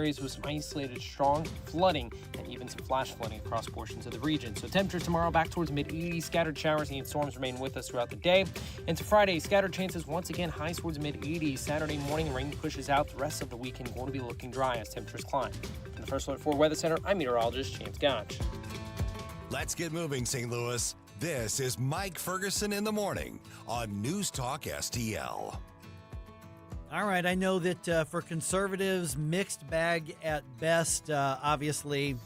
areas with some isolated strong flooding and even some flash flooding across portions of the region. So temperatures tomorrow back towards mid-80s. Scattered showers and storms remain with us throughout the day. Into Friday, scattered chances once again highs towards mid-80s. Saturday morning, rain pushes out. The rest of the weekend going to be looking dry as temperatures climb. From the First Alert 4 Weather Center, I'm meteorologist James Gotch. Let's get moving, St. Louis. This is Mike Ferguson in the morning on News Talk STL. All right, I know that for conservatives, mixed bag at best. Obviously,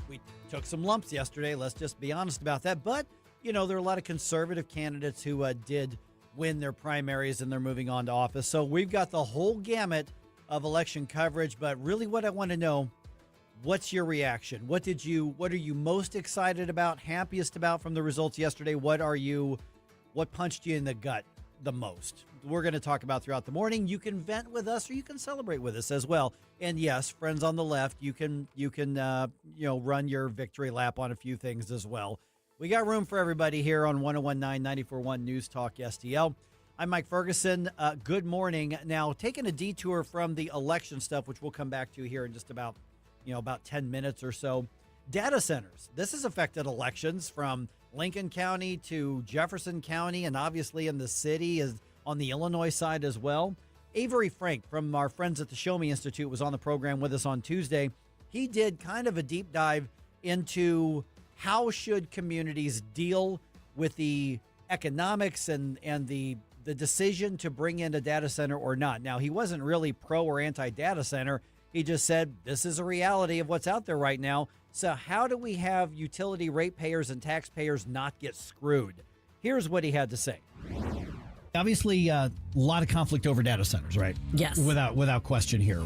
we took some lumps yesterday. Let's just be honest about that. But, you know, there are a lot of conservative candidates who did win their primaries and they're moving on to office. So we've got the whole gamut of election coverage. But really what I want to know, what's your reaction? What are you most excited about, happiest about from the results yesterday? What punched you in the gut the most? We're going to talk about throughout the morning. You can vent with us or you can celebrate with us as well. And yes, friends on the left, you can run your victory lap on a few things as well. We got room for everybody here on 101.9 94.1 News Talk STL. I'm Mike Ferguson. Good morning. Now, taking a detour from the election stuff, which we'll come back to here in just about 10 minutes or so. Data centers. This has affected elections from Lincoln County to Jefferson County, and obviously in the city is on the Illinois side as well. Avery Frank from our friends at the Show Me Institute was on the program with us on Tuesday. He did kind of a deep dive into how should communities deal with the economics and the decision to bring in a data center or not. Now, he wasn't really pro or anti-data center. He just said, this is a reality of what's out there right now. So how do we have utility ratepayers and taxpayers not get screwed? Here's what he had to say. Obviously, a lot of conflict over data centers, right? Yes. Without question here.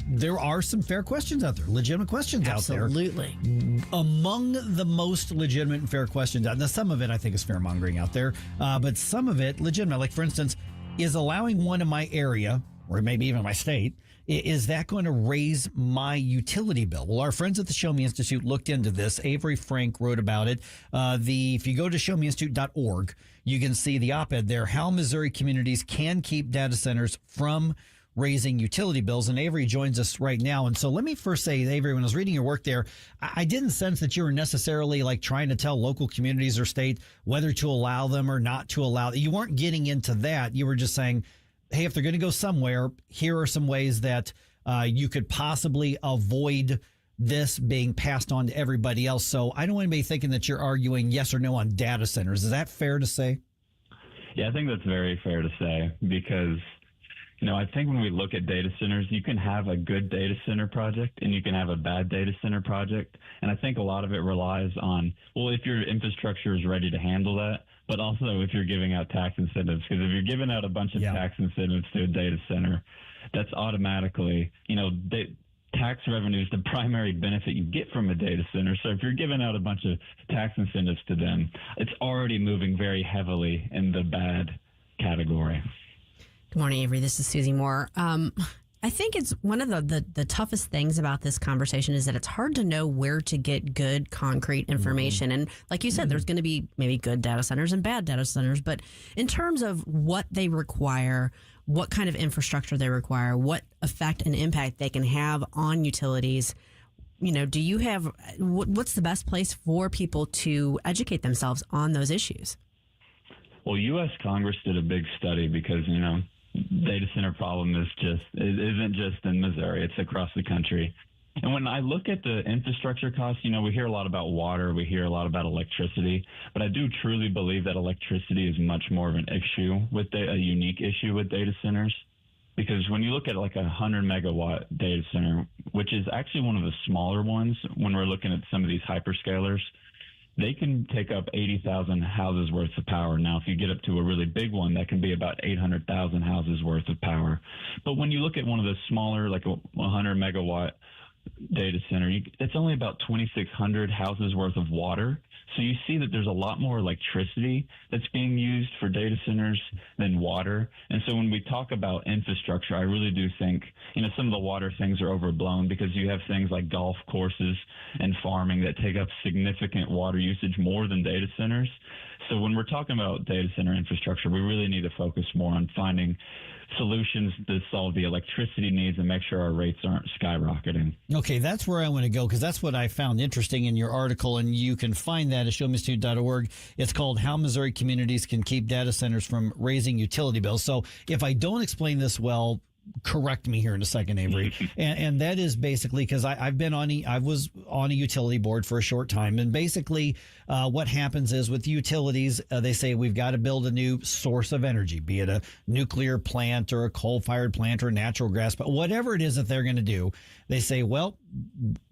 There are some fair questions out there, legitimate questions Absolutely. out there. Among the most legitimate and fair questions, now some of it I think is fair-mongering out there, but some of it legitimate. Like, for instance, is allowing one in my area, or maybe even my state, is that going to raise my utility bill? Well, our friends at the Show Me Institute looked into this. Avery Frank wrote about it. If you go to showmeinstitute.org, you can see the op-ed there, how Missouri communities can keep data centers from raising utility bills. And Avery joins us right now. And so let me first say, Avery, when I was reading your work there, I didn't sense that you were necessarily like trying to tell local communities or state whether to allow them or not to allow them. You weren't getting into that. You were just saying, hey, if they're going to go somewhere, here are some ways that you could possibly avoid this being passed on to everybody else. So I don't want anybody thinking that you're arguing yes or no on data centers. Is that fair to say? Yeah, I think that's very fair to say because, I think when we look at data centers, you can have a good data center project and you can have a bad data center project. And I think a lot of it relies on, well, if your infrastructure is ready to handle that, but also if you're giving out tax incentives, because if you're giving out a bunch of tax incentives to a data center, that's automatically, tax revenue is the primary benefit you get from a data center. So if you're giving out a bunch of tax incentives to them, it's already moving very heavily in the bad category. Good morning, Avery. This is Susie Moore. I think it's one of the toughest things about this conversation is that it's hard to know where to get good, concrete information. And like you said, there's going to be maybe good data centers and bad data centers. But in terms of what they require, what kind of infrastructure they require, what effect and impact they can have on utilities, do you have what's the best place for people to educate themselves on those issues? Well, U.S. Congress did a big study because, data center problem isn't just in Missouri, it's across the country. And when I look at the infrastructure costs, we hear a lot about water, we hear a lot about electricity, but I do truly believe that electricity is much more of an issue a unique issue with data centers. Because when you look at like a 100 megawatt data center, which is actually one of the smaller ones when we're looking at some of these hyperscalers, they can take up 80,000 houses worth of power. Now, if you get up to a really big one, that can be about 800,000 houses worth of power. But when you look at one of the smaller, like a 100 megawatt data center, it's only about 2,600 houses worth of water. So you see that there's a lot more electricity that's being used for data centers than water. And so when we talk about infrastructure, I really do think, some of the water things are overblown because you have things like golf courses and farming that take up significant water usage more than data centers. So when we're talking about data center infrastructure, we really need to focus more on finding solutions to solve the electricity needs and make sure our rates aren't skyrocketing. Okay, that's where I want to go, because that's what I found interesting in your article, and you can find that at showmeinstitute.org. It's called How Missouri Communities Can Keep Data Centers from Raising Utility Bills. So if I don't explain this well, correct me here in a second, Avery. And that is basically because I was on a utility board for a short time. And basically what happens is with utilities, they say we've got to build a new source of energy, be it a nuclear plant or a coal-fired plant or a natural gas, but whatever it is that they're going to do, they say, well,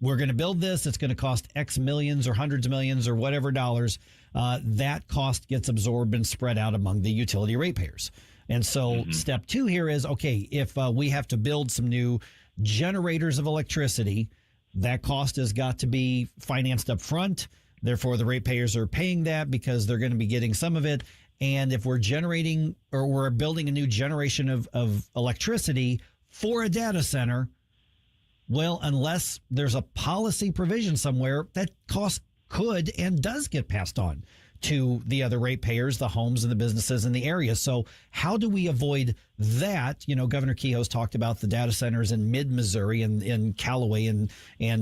we're going to build this. It's going to cost X millions or hundreds of millions or whatever dollars. That cost gets absorbed and spread out among the utility ratepayers. And so step 2 here is, okay, if we have to build some new generators of electricity, that cost has got to be financed up front. Therefore, the ratepayers are paying that because they're going to be getting some of it. And if we're generating or we're building a new generation of electricity for a data center, well, unless there's a policy provision somewhere, that cost could and does get passed on to the other ratepayers, the homes and the businesses in the area. So how do we avoid that? You know, Governor Kehoe's talked about the data centers in mid-Missouri and in Callaway and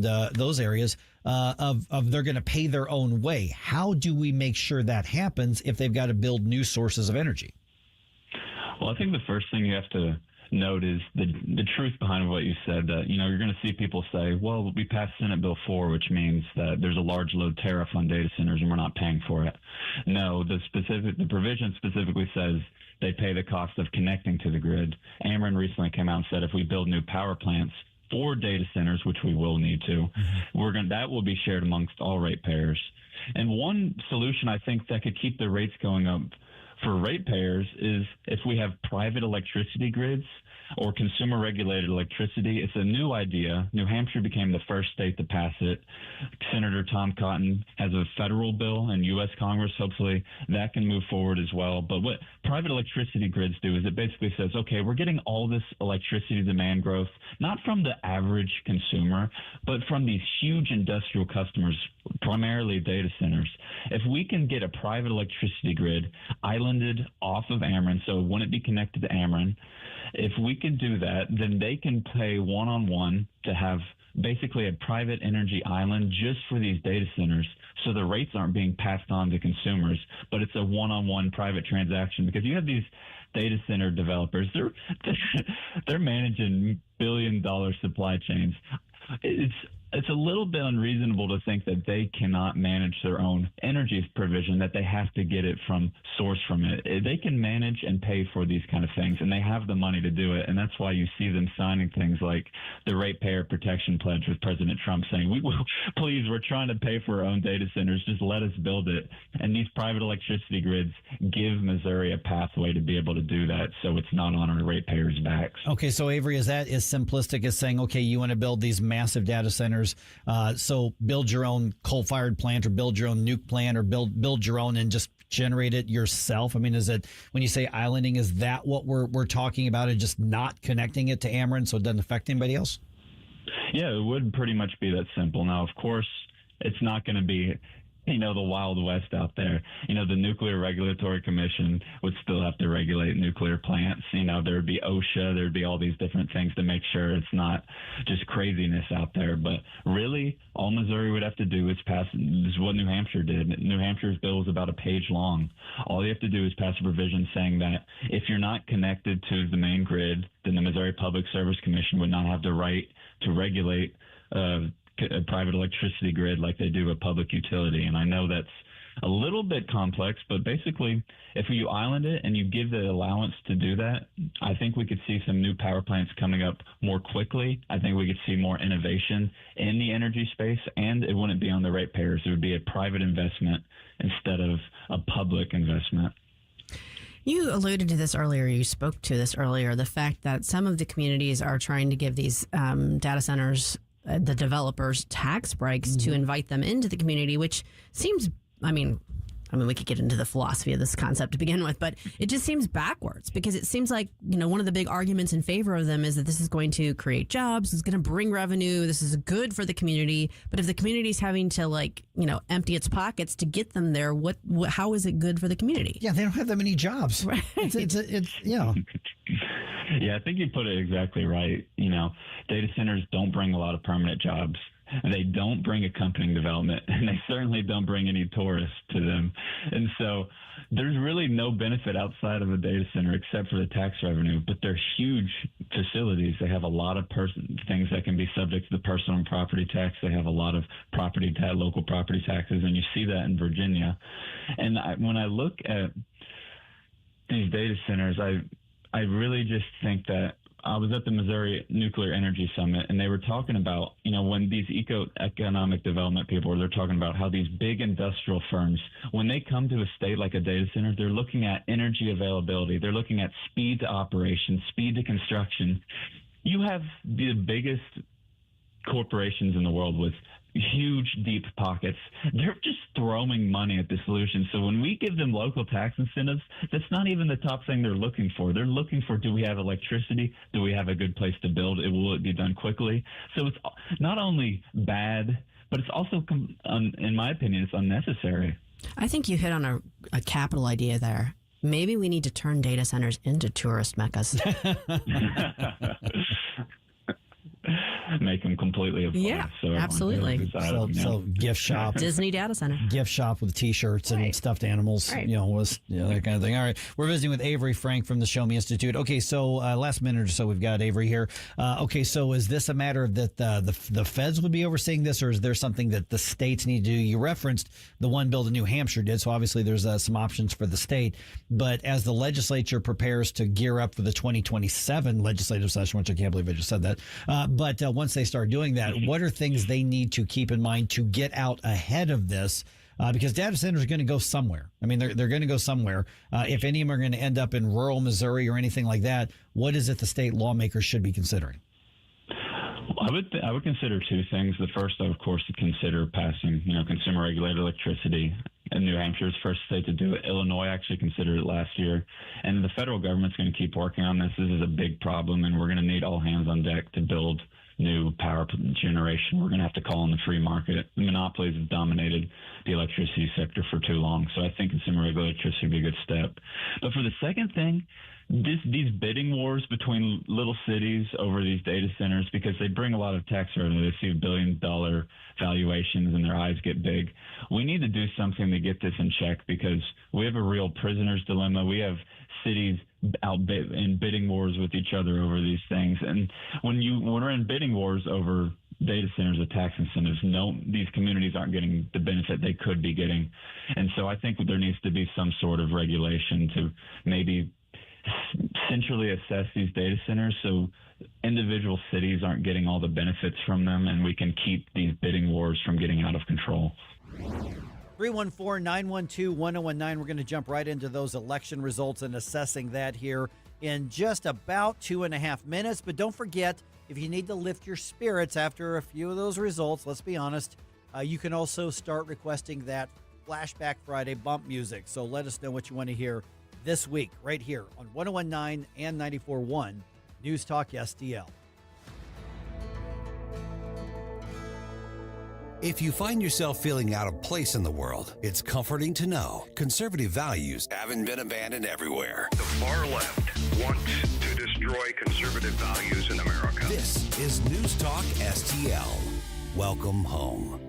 those areas of they're going to pay their own way. How do we make sure that happens if they've got to build new sources of energy? Well, I think the first thing you have to note is the truth behind what you said, that, you know, you're going to see people say, well, we passed Senate Bill 4, which means that there's a large load tariff on data centers and we're not paying for it. No, the provision specifically says they pay the cost of connecting to the grid. Ameren recently came out and said if we build new power plants for data centers, which we will need to, that will be shared amongst all ratepayers. And one solution I think that could keep the rates going up for ratepayers is if we have private electricity grids or consumer regulated electricity. It's a new idea. New Hampshire became the first state to pass it. Senator Tom Cotton has a federal bill in U.S. Congress. Hopefully that can move forward as well. But what private electricity grids do is it basically says, okay, we're getting all this electricity demand growth, not from the average consumer, but from these huge industrial customers, primarily data centers. If we can get a private electricity grid islanded off of Ameren, so it wouldn't be connected to Ameren, if we can do that, then they can pay one-on-one to have basically a private energy island just for these data centers, so the rates aren't being passed on to consumers, but it's a one-on-one private transaction. Because you have these data center developers, they're managing billion-dollar supply chains. It's a little bit unreasonable to think that they cannot manage their own energy provision, that they have to get it from source from it. They can manage and pay for these kind of things, and they have the money to do it. And that's why you see them signing things like the Ratepayer Protection Pledge with President Trump saying, please, we're trying to pay for our own data centers. Just let us build it. And these private electricity grids give Missouri a pathway to be able to do that, so it's not on our ratepayers' backs. Okay, so Avery, is that as simplistic as saying, okay, you want to build these massive data centers, so build your own coal-fired plant or build your own nuke plant or build your own and just generate it yourself? I mean, is it, when you say islanding, is that what we're talking about, and just not connecting it to Ameren so it doesn't affect anybody else? Yeah, it would pretty much be that simple. Now, of course, it's not going to be, the Wild West out there. The Nuclear Regulatory Commission would still have to regulate nuclear plants. There would be OSHA, there would be all these different things to make sure it's not just craziness out there. But really, all Missouri would have to do is pass, this is what New Hampshire did. New Hampshire's bill is about a page long. All you have to do is pass a provision saying that if you're not connected to the main grid, then the Missouri Public Service Commission would not have the right to regulate a private electricity grid like they do a public utility. And I know that's a little bit complex, but basically, if you island it and you give the allowance to do that, I think we could see some new power plants coming up more quickly. I think we could see more innovation in the energy space, and it wouldn't be on the ratepayers. It would be a private investment instead of a public investment. You alluded to this earlier. You spoke to this earlier, the fact that some of the communities are trying to give these data centers, the developers, tax breaks to invite them into the community, which seems, I mean, we could get into the philosophy of this concept to begin with, but it just seems backwards because it seems like, one of the big arguments in favor of them is that this is going to create jobs, it's going to bring revenue, this is good for the community. But if the community's having to empty its pockets to get them there, how is it good for the community? Yeah, they don't have that many jobs. Right. Yeah, I think you put it exactly right. Data centers don't bring a lot of permanent jobs. They don't bring accompanying development, and they certainly don't bring any tourists to them. And so there's really no benefit outside of a data center except for the tax revenue. But they're huge facilities. They have a lot of things that can be subject to the personal and property tax. They have a lot of local property taxes, and you see that in Virginia. And when I look at these data centers, I really just think that I was at the Missouri Nuclear Energy Summit, and they were talking about, when these economic development people, they're talking about how these big industrial firms, when they come to a state like a data center, they're looking at energy availability. They're looking at speed to operation, speed to construction. You have the biggest corporations in the world with huge, deep pockets. They're just throwing money at the solution. So when we give them local tax incentives, that's not even the top thing they're looking for. They're looking for, do we have electricity? Do we have a good place to build? Will it be done quickly? So it's not only bad, but it's also, in my opinion, it's unnecessary. I think you hit on a capital idea there. Maybe we need to turn data centers into tourist meccas. Make them completely affordable. Yeah, absolutely. So gift shop, Disney data center, gift shop with T-shirts and stuffed animals, that kind of thing. All right, we're visiting with Avery Frank from the Show Me Institute. Okay, so last minute or so, we've got Avery here. Okay, so is this a matter that the feds would be overseeing this, or is there something that the states need to do? You referenced the one bill that New Hampshire did, so obviously there's some options for the state. But as the legislature prepares to gear up for the 2027 legislative session, which I can't believe I just said that, but once they start doing that, what are things they need to keep in mind to get out ahead of this? Because data centers are going to go somewhere. I mean, they're going to go somewhere. If any of them are going to end up in rural Missouri or anything like that, what is it the state lawmakers should be considering? I would consider two things. The first, of course, to consider passing, consumer regulated electricity. And New Hampshire is the first state to do it. Illinois actually considered it last year. And the federal government's going to keep working on this. This is a big problem, and we're going to need all hands on deck to build new power generation. We're going to have to call on the free market. The monopolies have dominated the electricity sector for too long. So I think consumer regulated electricity would be a good step. But for the second thing, these bidding wars between little cities over these data centers, because they bring a lot of tax revenue. They see $1 billion valuations and their eyes get big. We need to do something to get this in check, because we have a real prisoner's dilemma. We have cities out in bidding wars with each other over these things. And when we're in bidding wars over data centers or tax incentives, these communities aren't getting the benefit they could be getting. And so I think there needs to be some sort of regulation to maybe centrally assess these data centers so individual cities aren't getting all the benefits from them, and we can keep these bidding wars from getting out of control. 314-912-1019. We're going to jump right into those election results and assessing that here in just about 2.5 minutes. But don't forget, if you need to lift your spirits after a few of those results, let's be honest, you can also start requesting that Flashback Friday bump music. So let us know what you want to hear this week right here on 101.9 and 94.1 News Talk STL. If you find yourself feeling out of place in the world, it's comforting to know conservative values haven't been abandoned everywhere. The far left wants to destroy conservative values in America. This is News Talk STL. Welcome home.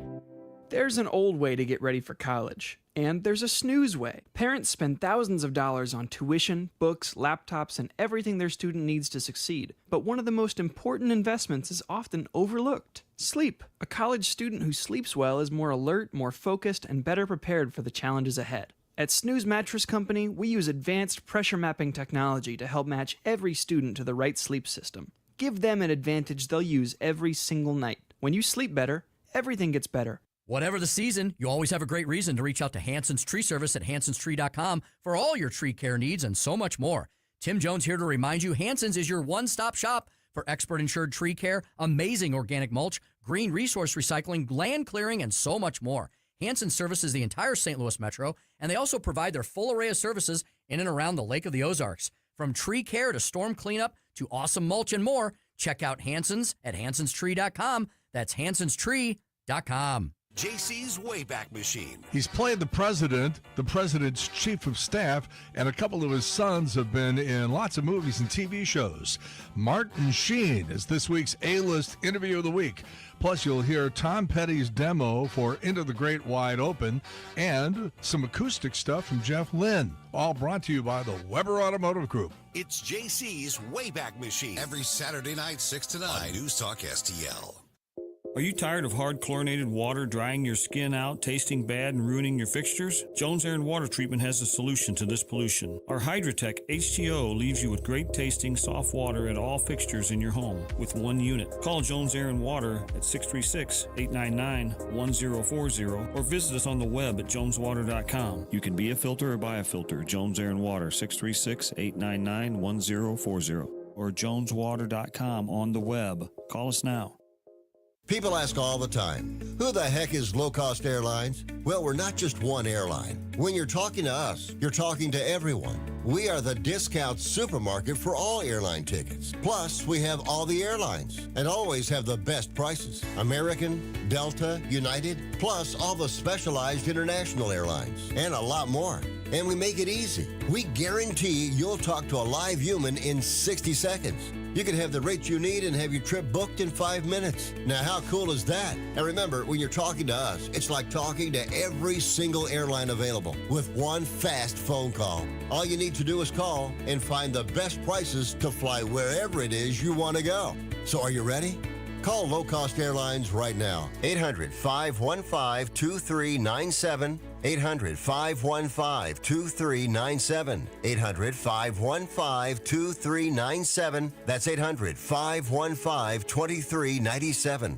There's an old way to get ready for college, and there's a snooze way. Parents spend thousands of dollars on tuition, books, laptops, and everything their student needs to succeed. But one of the most important investments is often overlooked. Sleep. A college student who sleeps well is more alert, more focused, and better prepared for the challenges ahead. At Snooze Mattress Company, we use advanced pressure mapping technology to help match every student to the right sleep system. Give them an advantage they'll use every single night. When you sleep better, everything gets better. Whatever the season, you always have a great reason to reach out to Hanson's Tree Service at hansonstree.com for all your tree care needs and so much more. Tim Jones here to remind you Hanson's is your one-stop shop for expert insured tree care, amazing organic mulch, green resource recycling, land clearing, and so much more. Hanson services the entire St. Louis metro, and they also provide their full array of services in and around the Lake of the Ozarks. From tree care to storm cleanup to awesome mulch and more, check out Hanson's at hansonstree.com. That's hansonstree.com. JC's Wayback Machine. He's played the president's chief of staff, and a couple of his sons have been in lots of movies and TV shows. Martin Sheen is this week's A-List Interview of the Week. Plus, you'll hear Tom Petty's demo for Into the Great Wide Open and some acoustic stuff from Jeff Lynne. All brought to you by the Weber Automotive Group. It's JC's Wayback Machine. Every Saturday night, 6 to 9 on News Talk STL. Are you tired of hard chlorinated water drying your skin out, tasting bad, and ruining your fixtures? Jones Air and Water Treatment has a solution to this pollution. Our Hydratech H2O leaves you with great tasting, soft water at all fixtures in your home with one unit. Call Jones Air and Water at 636-899-1040 or visit us on the web at joneswater.com. You can be a filter or buy a filter. Jones Air and Water, 636-899-1040 or joneswater.com on the web. Call us now. People ask all the time, who the heck is low-cost airlines? Well, we're not just one airline. When you're talking to us, you're talking to everyone. We are the discount supermarket for all airline tickets. Plus, we have all the airlines and always have the best prices. American, Delta, United, plus all the specialized international airlines and a lot more. And we make it easy. We guarantee you'll talk to a live human in 60 seconds. You can have the rate you need and have your trip booked in 5 minutes. Now, how cool is that? And remember, when you're talking to us, it's like talking to every single airline available with one fast phone call. All you need to do is call and find the best prices to fly wherever it is you want to go. So are you ready? Call Low Cost Airlines right now. 800-515-2397. 800-515-2397. 800-515-2397. That's 800-515-2397.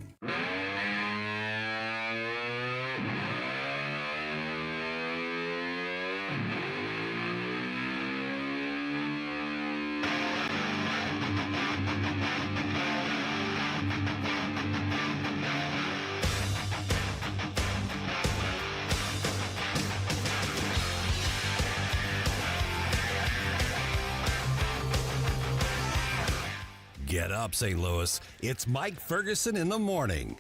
Get up, St. Louis. It's Mike Ferguson in the morning.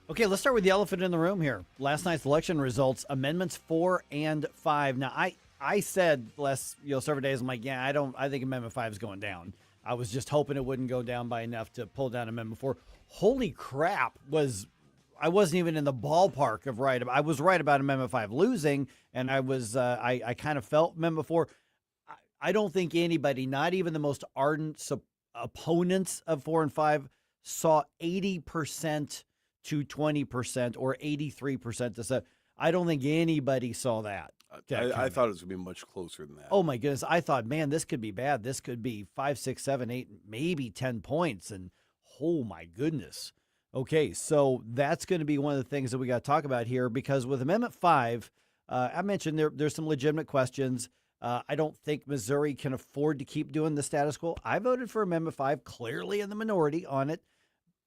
Okay, let's start with the elephant in the room here. Last night's election results, Amendments 4 and 5. Now, I said last several days, I'm like, yeah, I think Amendment 5 is going down. I was just hoping it wouldn't go down by enough to pull down Amendment 4. Holy crap, I wasn't even in the ballpark of right. I was right about Amendment 5 losing, and I was I kind of felt Amendment 4. I don't think anybody, not even the most ardent opponents of 4 and 5, saw 80% to 20% or 83% to 7. I don't think anybody saw that. I thought it was going to be much closer than that. Oh my goodness. I thought, man, this could be bad. This could be 5, 6, 7, 8, maybe 10 points. And oh my goodness. Okay. So that's going to be one of the things that we got to talk about here, because with Amendment 5, I mentioned there's some legitimate questions. I don't think Missouri can afford to keep doing the status quo. I voted for Amendment 5, clearly in the minority on it.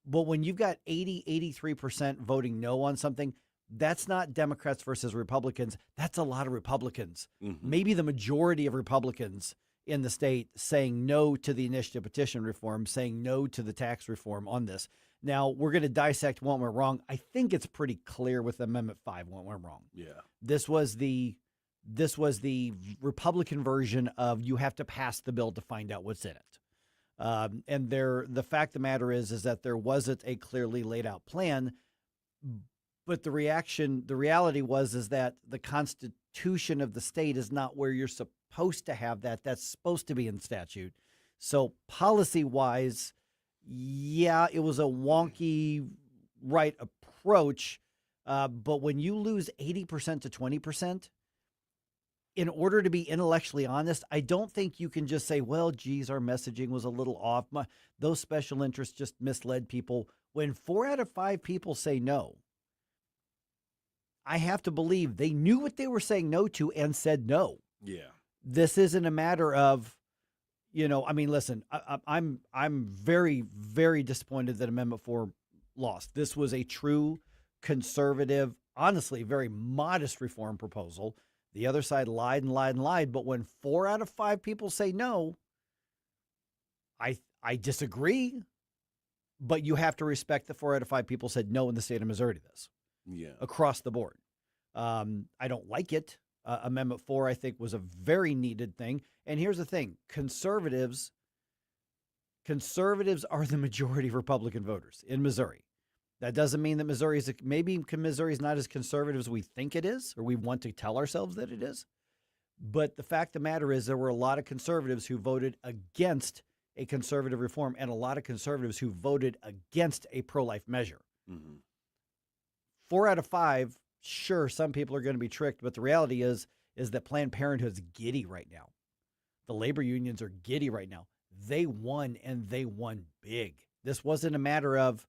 But when you've got 83% voting no on something, that's not Democrats versus Republicans. That's a lot of Republicans. Mm-hmm. Maybe the majority of Republicans in the state saying no to the initiative petition reform, saying no to the tax reform on this. Now, we're going to dissect what went wrong. I think it's pretty clear with Amendment 5 what went wrong. Yeah. This was the Republican version of you have to pass the bill to find out what's in it. And the fact of the matter is that there wasn't a clearly laid out plan, but the reality is that the Constitution of the state is not where you're supposed to have that. That's supposed to be in statute. So policy wise, yeah, it was a wonky right approach. But when you lose 80% to 20%, in order to be intellectually honest, I don't think you can just say, well, geez, our messaging was a little off. Those special interests just misled people. When 4 out of 5 people say no, I have to believe they knew what they were saying no to and said no. Yeah. This isn't a matter of, listen, I'm very, very disappointed that Amendment 4 lost. This was a true conservative, honestly, very modest reform proposal. The other side lied and lied and lied. But when 4 out of 5 people say no, I disagree. But you have to respect that 4 out of 5 people said no in the state of Missouri to this. Yeah. Across the board. I don't like it. Amendment 4, I think, was a very needed thing. And here's the thing. Conservatives are the majority of Republican voters in Missouri. That doesn't mean that Missouri is not as conservative as we think it is, or we want to tell ourselves that it is. But the fact of the matter is there were a lot of conservatives who voted against a conservative reform and a lot of conservatives who voted against a pro-life measure. Mm-hmm. 4 out of 5, sure, some people are going to be tricked, but the reality is that Planned Parenthood's giddy right now. The labor unions are giddy right now. They won, and they won big. This wasn't a matter of,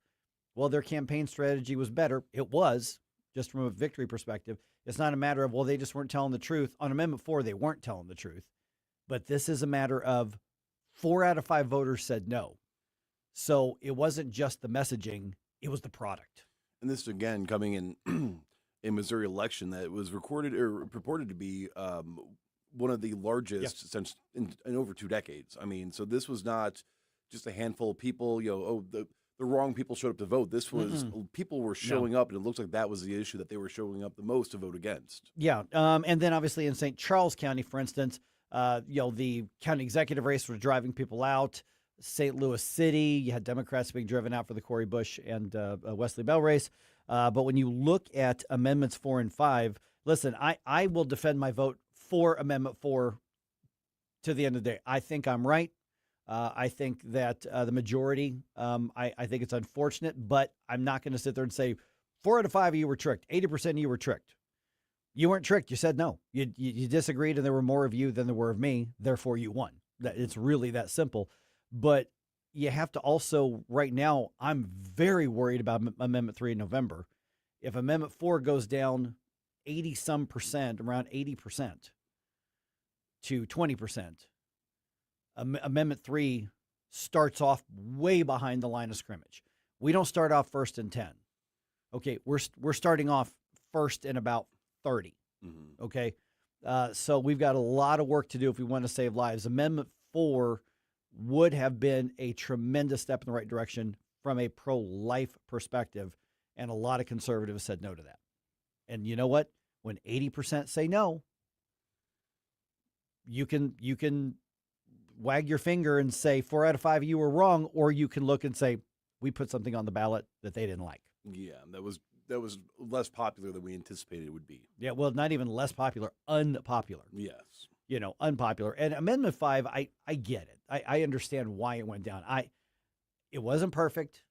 well, their campaign strategy was better. It was, just from a victory perspective. It's not a matter of, well, they just weren't telling the truth. On Amendment 4, they weren't telling the truth. But this is a matter of 4 out of 5 voters said no. So it wasn't just the messaging, it was the product. And this, again, coming in a Missouri election that was recorded or purported to be one of the largest since in over 2 decades. I mean, so this was not just a handful of people, the wrong people showed up to vote. This was people were showing up, and it looks like that was the issue that they were showing up the most to vote against. Yeah. And then obviously in St. Charles County, for instance, the county executive race was driving people out. St. Louis City, you had Democrats being driven out for the Corey Bush and Wesley Bell race. But when you look at Amendments 4 and 5, listen, I will defend my vote for Amendment 4 to the end of the day. I think I'm right. I think that the majority, I think it's unfortunate, but I'm not going to sit there and say 4 out of 5 of you were tricked. 80% of you were tricked. You weren't tricked. You said no. You disagreed, and there were more of you than there were of me. Therefore, you won. It's really that simple. But you have to also, right now, I'm very worried about Amendment 3 in November. If Amendment 4 goes down 80-some%, around 80% to 20%, Amendment 3 starts off way behind the line of scrimmage. We don't start off first and 10. Okay, we're starting off first in about 30. Mm-hmm. Okay, so we've got a lot of work to do if we want to save lives. Amendment 4 would have been a tremendous step in the right direction from a pro-life perspective, and a lot of conservatives said no to that. And you know what? When 80% say no, you can wag your finger and say 4 out of 5 of you were wrong, or you can look and say we put something on the ballot that they didn't like. Yeah, that was less popular than we anticipated it would be. Yeah, well, not even less popular, unpopular. Yes. Unpopular. And Amendment 5, I get it. I understand why it went down. It wasn't perfect,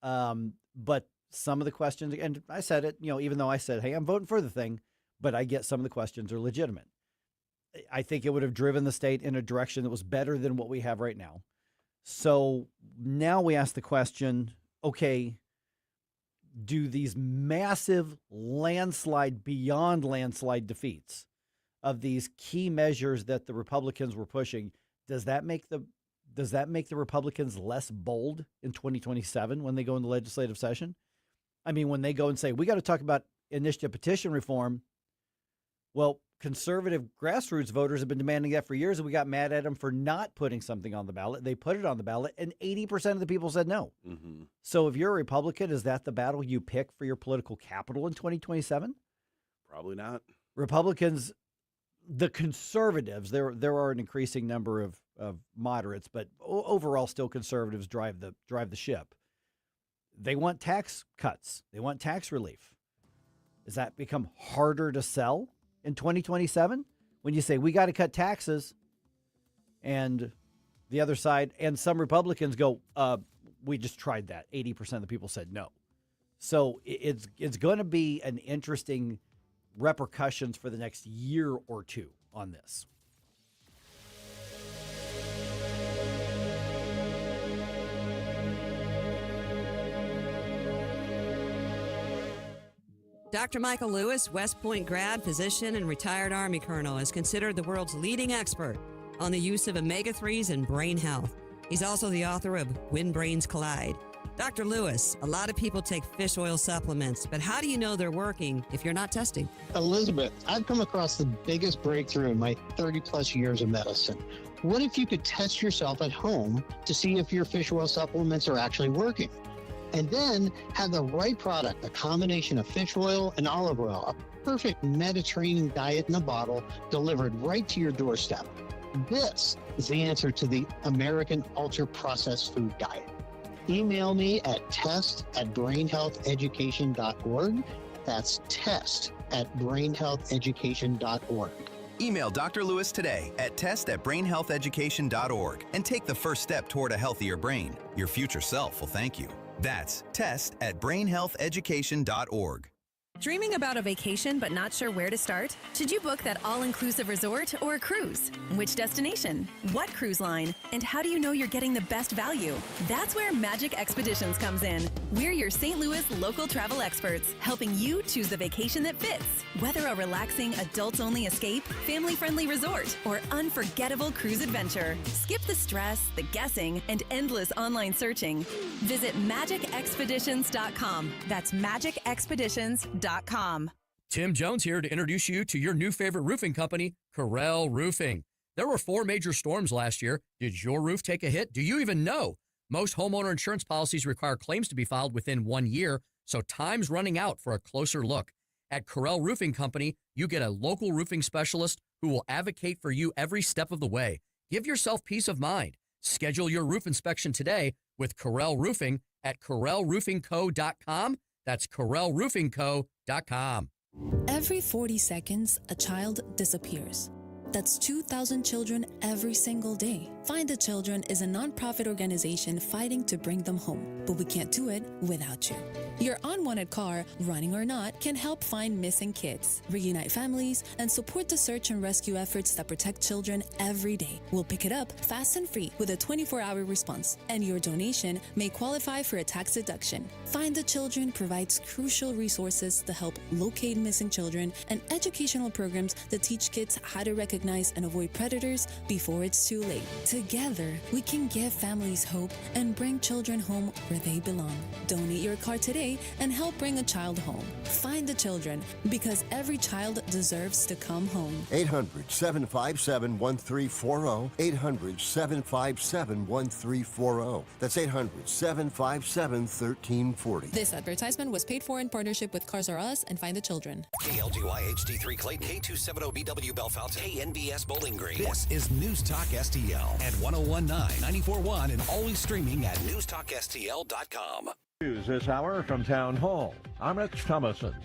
but some of the questions, and I said it, even though I said, hey, I'm voting for the thing, but I get some of the questions are legitimate. I think it would have driven the state in a direction that was better than what we have right now. So now we ask the question, okay, do these massive landslide, beyond landslide defeats of these key measures that the Republicans were pushing, does that make the Republicans less bold in 2027 when they go into legislative session? I mean, when they go and say, we got to talk about initiative petition reform, well, conservative grassroots voters have been demanding that for years, and we got mad at them for not putting something on the ballot. They put it on the ballot, and 80% of the people said no. Mm-hmm. So if you're a Republican, is that the battle you pick for your political capital in 2027? Probably not. Republicans, the conservatives, there are an increasing number of moderates, but overall still conservatives drive the ship. They want tax cuts. They want tax relief. Does that become harder to sell in 2027 when you say we got to cut taxes, and the other side and some Republicans go, we just tried that. 80% of the people said no. So it's going to be an interesting repercussions for the next year or two on this. Dr. Michael Lewis, West Point grad, physician, and retired Army colonel, is considered the world's leading expert on the use of omega-3s in brain health. He's also the author of When Brains Collide. Dr. Lewis, a lot of people take fish oil supplements, but how do you know they're working if you're not testing? Elizabeth, I've come across the biggest breakthrough in my 30-plus years of medicine. What if you could test yourself at home to see if your fish oil supplements are actually working? And then have the right product, a combination of fish oil and olive oil, a perfect Mediterranean diet in a bottle delivered right to your doorstep. This is the answer to the American ultra-processed food diet. Email me at test@brainhealtheducation.org. That's test@brainhealtheducation.org. Email Dr. Lewis today at test@brainhealtheducation.org and take the first step toward a healthier brain. Your future self will thank you. That's test@brainhealtheducation.org. Dreaming about a vacation but not sure where to start? Should you book that all-inclusive resort or a cruise? Which destination? What cruise line? And how do you know you're getting the best value? That's where Magic Expeditions comes in. We're your St. Louis local travel experts, helping you choose the vacation that fits. Whether a relaxing adults-only escape, family-friendly resort, or unforgettable cruise adventure, skip the stress, the guessing, and endless online searching. Visit magicexpeditions.com. That's magicexpeditions.com. Tim Jones here to introduce you to your new favorite roofing company, Corel Roofing. There were 4 major storms last year. Did your roof take a hit? Do you even know? Most homeowner insurance policies require claims to be filed within 1 year, so time's running out for a closer look. At Corel Roofing Company, you get a local roofing specialist who will advocate for you every step of the way. Give yourself peace of mind. Schedule your roof inspection today with Corel Roofing at CorelRoofingCo.com. That's CorelRoofingCo.com. Every 40 seconds, a child disappears. That's 2,000 children every single day. Find the Children is a nonprofit organization fighting to bring them home, but we can't do it without you. Your unwanted car, running or not, can help find missing kids, reunite families, and support the search and rescue efforts that protect children every day. We'll pick it up fast and free with a 24-hour response, and your donation may qualify for a tax deduction. Find the Children provides crucial resources to help locate missing children and educational programs that teach kids how to recognize and avoid predators before it's too late. Together, we can give families hope and bring children home where they belong. Donate your car today and help bring a child home. Find the Children, because every child deserves to come home. 800-757-1340. 800-757-1340. That's 800-757-1340. This advertisement was paid for in partnership with Cars R Us and Find the Children. KLGY HD3 Clayton, K270BW Bellefonte, KNBS Bowling Green. This is News Talk STL at 1019, 94.1, and always streaming at NewsTalkSTL.com. News this hour from Town Hall. I'm Rich Thomason.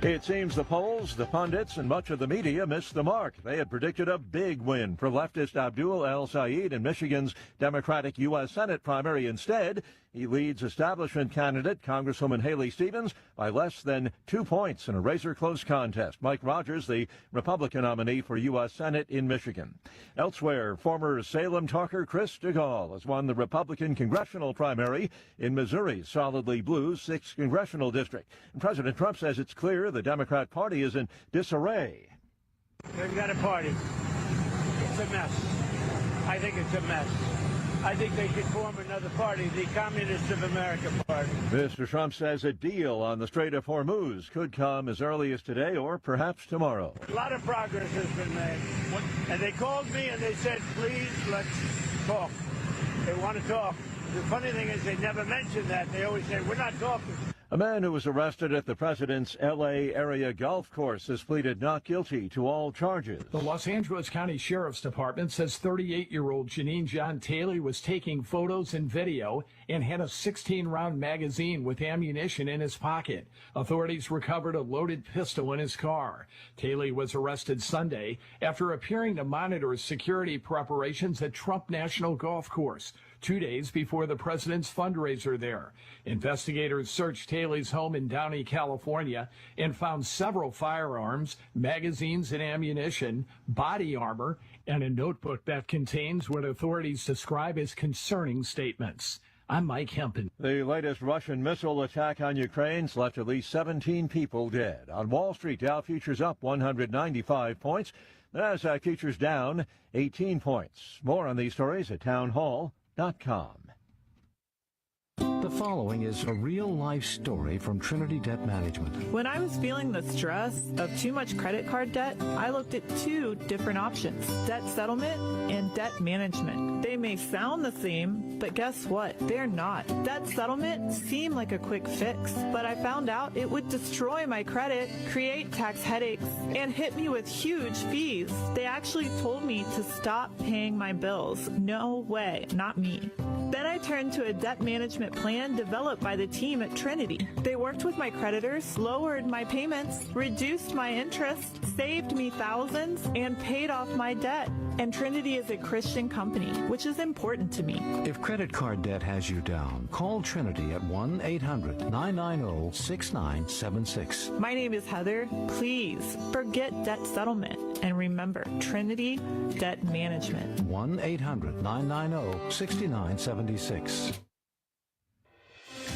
It seems the polls, the pundits, and much of the media missed the mark. They had predicted a big win for leftist Abdul El-Sayed in Michigan's Democratic U.S. Senate primary. Instead, he leads establishment candidate Congresswoman Haley Stevens by less than 2 points in a razor-close contest. Mike Rogers, the Republican nominee for U.S. Senate in Michigan. Elsewhere, former Salem talker Chris DeGaulle has won the Republican congressional primary in Missouri's solidly blue 6th congressional district. And President Trump says it's clear the Democrat Party is in disarray. They've got a party. It's a mess. I think it's a mess. I think they should form another party, the Communists of America Party. Mr. Trump says a deal on the Strait of Hormuz could come as early as today or perhaps tomorrow. A lot of progress has been made. And they called me and they said, please, let's talk. They want to talk. The funny thing is they never mention that. They always say, we're not talking. A man who was arrested at the president's L.A. area golf course has pleaded not guilty to all charges. The Los Angeles County Sheriff's Department says 38-year-old Janine John Taylor was taking photos and video and had a 16-round magazine with ammunition in his pocket. Authorities recovered a loaded pistol in his car. Taylor was arrested Sunday after appearing to monitor security preparations at Trump National Golf Course, 2 days before the president's fundraiser there. Investigators searched Taylor's home in Downey, California, and found several firearms, magazines and ammunition, body armor, and a notebook that contains what authorities describe as concerning statements. I'm Mike Hempen. The latest Russian missile attack on Ukraine's left at least 17 people dead. On Wall Street, Dow futures up 195 points. The NASDAQ futures down 18 points. More on these stories at townhall.com. The The following is a real-life story from Trinity Debt Management. When I was feeling the stress of too much credit card debt, I looked at two different options, debt settlement and debt management. They may sound the same, but guess what? They're not. Debt settlement seemed like a quick fix, but I found out it would destroy my credit, create tax headaches, and hit me with huge fees. They actually told me to stop paying my bills. No way, not me. Then I turned to a debt management plan developed by the team at Trinity. They worked with my creditors, lowered my payments, reduced my interest, saved me thousands, and paid off my debt. And Trinity is a Christian company, which is important to me. If credit card debt has you down, call Trinity at 1-800-990-6976. My name is Heather. Please forget debt settlement and remember Trinity Debt Management. 1-800-990-6976.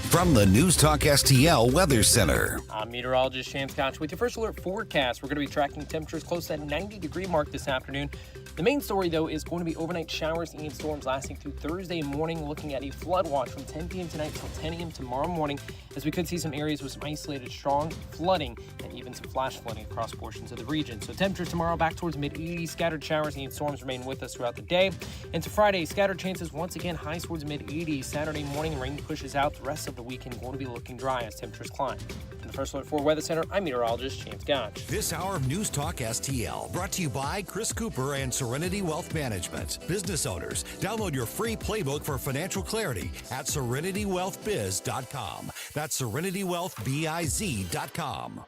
From the News Talk STL Weather Center. I'm meteorologist Sham Scotch with your first alert forecast. We're going to be tracking temperatures close to that 90-degree mark this afternoon. The main story, though, is going to be overnight showers and storms lasting through Thursday morning, looking at a flood watch from 10 p.m. tonight till 10 a.m. tomorrow morning, as we could see some areas with some isolated strong flooding and even some flash flooding across portions of the region. So temperatures tomorrow back towards mid-80s. Scattered showers and storms remain with us throughout the day. Into Friday, scattered chances once again highs towards mid-80s. Saturday morning, rain pushes out. The rest of the weekend going to be looking dry as temperatures climb. From the First Alert 4 Weather Center, I'm meteorologist James Gotch. This hour of News Talk STL brought to you by Chris Cooper and Serenity Wealth Management. Business owners, download your free playbook for financial clarity at SerenityWealthBiz.com. That's SerenityWealthBiz.com.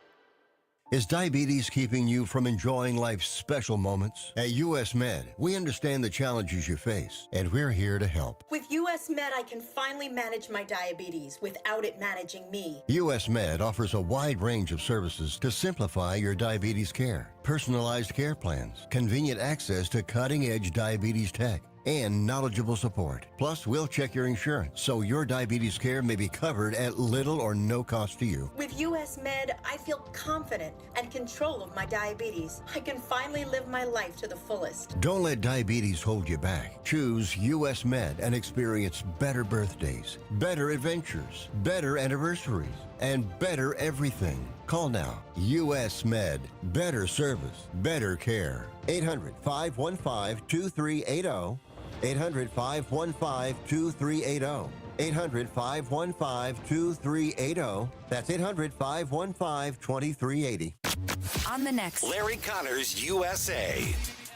Is diabetes keeping you from enjoying life's special moments? At U.S. Med, we understand the challenges you face, and we're here to help. With U.S. Med, I can finally manage my diabetes without it managing me. U.S. Med offers a wide range of services to simplify your diabetes care. Personalized care plans, convenient access to cutting-edge diabetes tech, and knowledgeable support. Plus, we'll check your insurance so your diabetes care may be covered at little or no cost to you. With U.S. Med, I feel confident and control of my diabetes. I can finally live my life to the fullest. Don't let diabetes hold you back. Choose U.S. Med and experience better birthdays, better adventures, better anniversaries, and better everything. Call now. U.S. Med. Better service, better care. 800-515-2380. 800-515-2380. 800-515-2380. That's 800-515-2380. On the next, Larry Connors USA.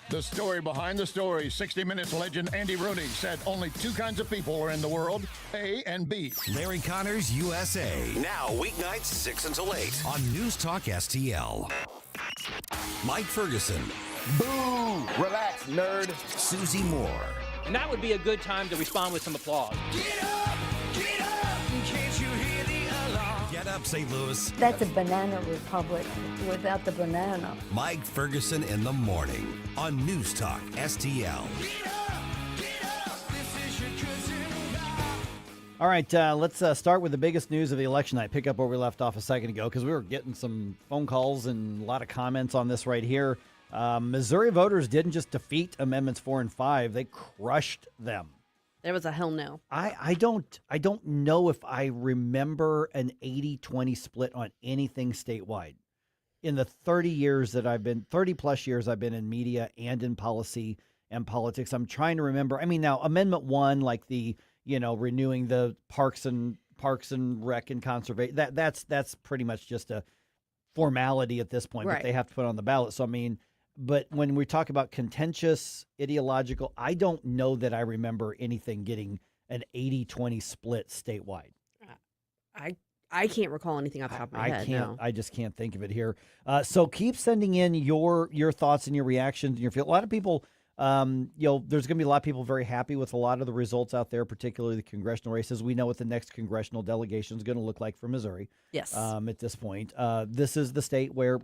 The story behind the story. 60 Minutes legend Andy Rooney said only two kinds of people are in the world, A and B. Larry Connors USA. Now, weeknights 6 until 8 on News Talk STL. Mike Ferguson. Boo! Relax, nerd. Susie Moore. And that would be a good time to respond with some applause. Get up! Can't you hear the alarm? Get up, St. Louis. That's a banana republic without the banana. Mike Ferguson in the morning on News Talk STL. All right, let's start with the biggest news of the election night. Pick up where we left off a second ago because we were getting some phone calls and a lot of comments on this right here. Missouri voters didn't just defeat Amendments 4 and 5; they crushed them. There was a hell no. I don't know if I remember an 80-20 split on anything statewide. In the 30 plus years I've been in media and in policy and politics, I'm trying to remember. I mean, now Amendment 1, like the renewing the parks and rec and conservation, that's pretty much just a formality at this point, right. But they have to put it on the ballot. So I mean, but when we talk about contentious, ideological, I don't know that I remember anything getting an 80-20 split statewide. I can't recall anything off the top of my head. No. I just can't think of it here. So keep sending in your thoughts and your reactions and your feel. A lot of people, there's going to be a lot of people very happy with a lot of the results out there, particularly the congressional races. We know what the next congressional delegation is going to look like for Missouri. Yes. At this point, this is the state where,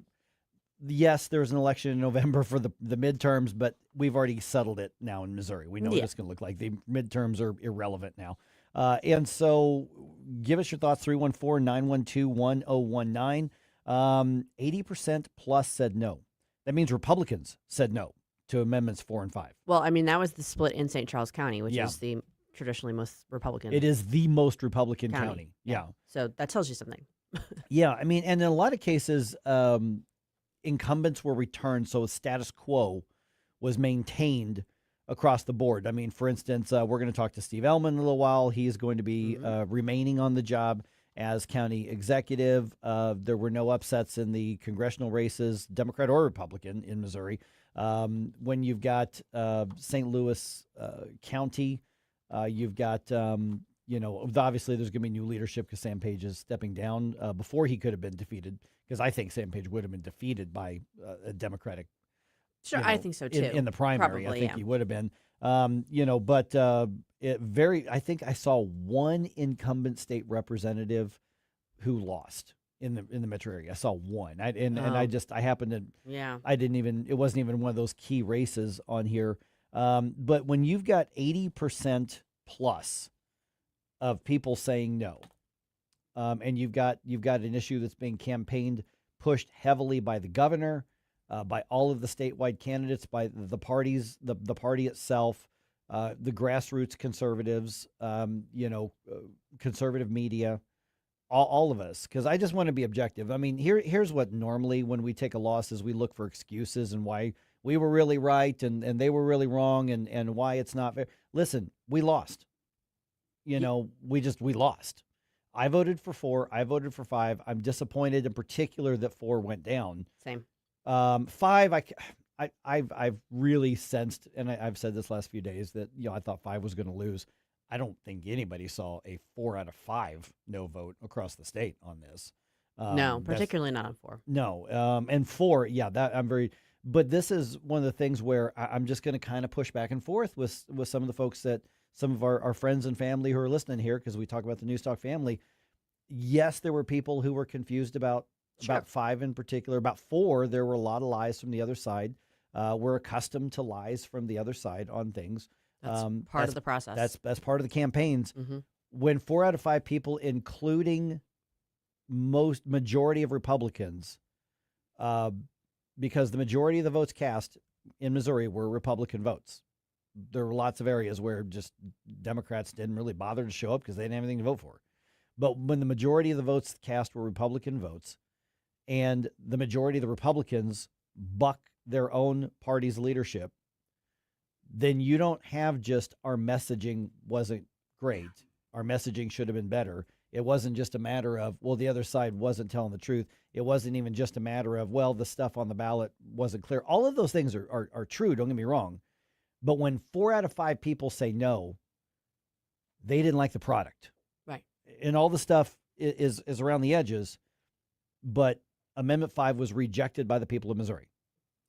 yes, there's an election in November for the midterms, but we've already settled it now in Missouri. We know what it's going to look like. The midterms are irrelevant now. And so give us your thoughts, 314-912-1019. 80% plus said no. That means Republicans said no to Amendments 4 and 5. Well, I mean, that was the split in St. Charles County, which is the traditionally most Republican. It is the most Republican county. Yeah. So that tells you something. Yeah. I mean, and in a lot of cases, incumbents were returned, so status quo was maintained across the board. I mean, for instance, we're going to talk to Steve Ehlmann in a little while. He is going to be remaining on the job as county executive. There were no upsets in the congressional races, Democrat or Republican, in Missouri. When you've got St. Louis County, you've got, obviously there's going to be new leadership because Sam Page is stepping down before he could have been defeated, because I think Sam Page would have been defeated by a Democratic. Sure, I think so too. In the primary, Probably, I think he would have been. But I think I saw one incumbent state representative who lost in the metro area. I saw one. I happened to. Yeah. It wasn't even one of those key races on here. But when you've got 80% plus of people saying no, and you've got an issue that's being pushed heavily by the governor, by all of the statewide candidates, by the parties, the party itself, the grassroots conservatives, conservative media, all of us, because I just want to be objective. I mean, here's what normally when we take a loss is we look for excuses and why we were really right and they were really wrong and why it's not fair. Listen, we lost. We lost. I voted for 4. I voted for 5. I'm disappointed in particular that 4 went down. Same. 5, I've really sensed, and I've said this last few days, that I thought 5 was going to lose. I don't think anybody saw a 4 out of 5 no vote across the state on this. No, particularly not on 4. No, and 4, that I'm very. But this is one of the things where I'm just going to kind of push back and forth with some of the folks that some of our friends and family who are listening here, because we talk about the News Talk family. Yes, there were people who were confused about 5 in particular. About 4, there were a lot of lies from the other side. We're accustomed to lies from the other side on things. That's part of the process. That's part of the campaigns. Mm-hmm. When 4 out of 5 people, including majority of Republicans, because the majority of the votes cast in Missouri were Republican votes. There were lots of areas where just Democrats didn't really bother to show up because they didn't have anything to vote for. But when the majority of the votes cast were Republican votes, and the majority of the Republicans buck their own party's leadership, then you don't have just our messaging wasn't great. Our messaging should have been better. It wasn't just a matter of, well, the other side wasn't telling the truth. It wasn't even just a matter of, well, the stuff on the ballot wasn't clear. All of those things are true, don't get me wrong. But when 4 out of 5 people say no, they didn't like the product. Right. And all the stuff is around the edges, but Amendment 5 was rejected by the people of Missouri.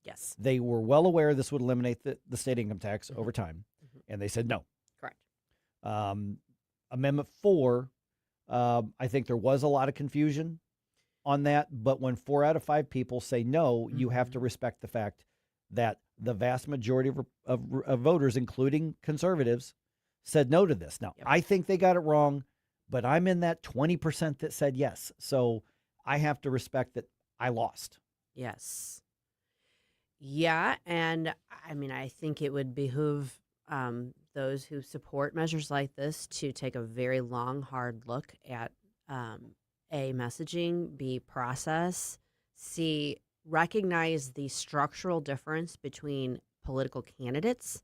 Yes. They were well aware this would eliminate the state income tax over time, and they said no. Correct. Amendment 4, I think there was a lot of confusion on that, but when 4 out of 5 people say no, you have to respect the fact that the vast majority of voters, including conservatives, said no to this. Now, I think they got it wrong, but I'm in that 20% that said yes. So I have to respect that I lost. Yes. Yeah, and I mean, I think it would behoove those who support measures like this to take a very long, hard look at A, messaging, B, process, C, recognize the structural difference between political candidates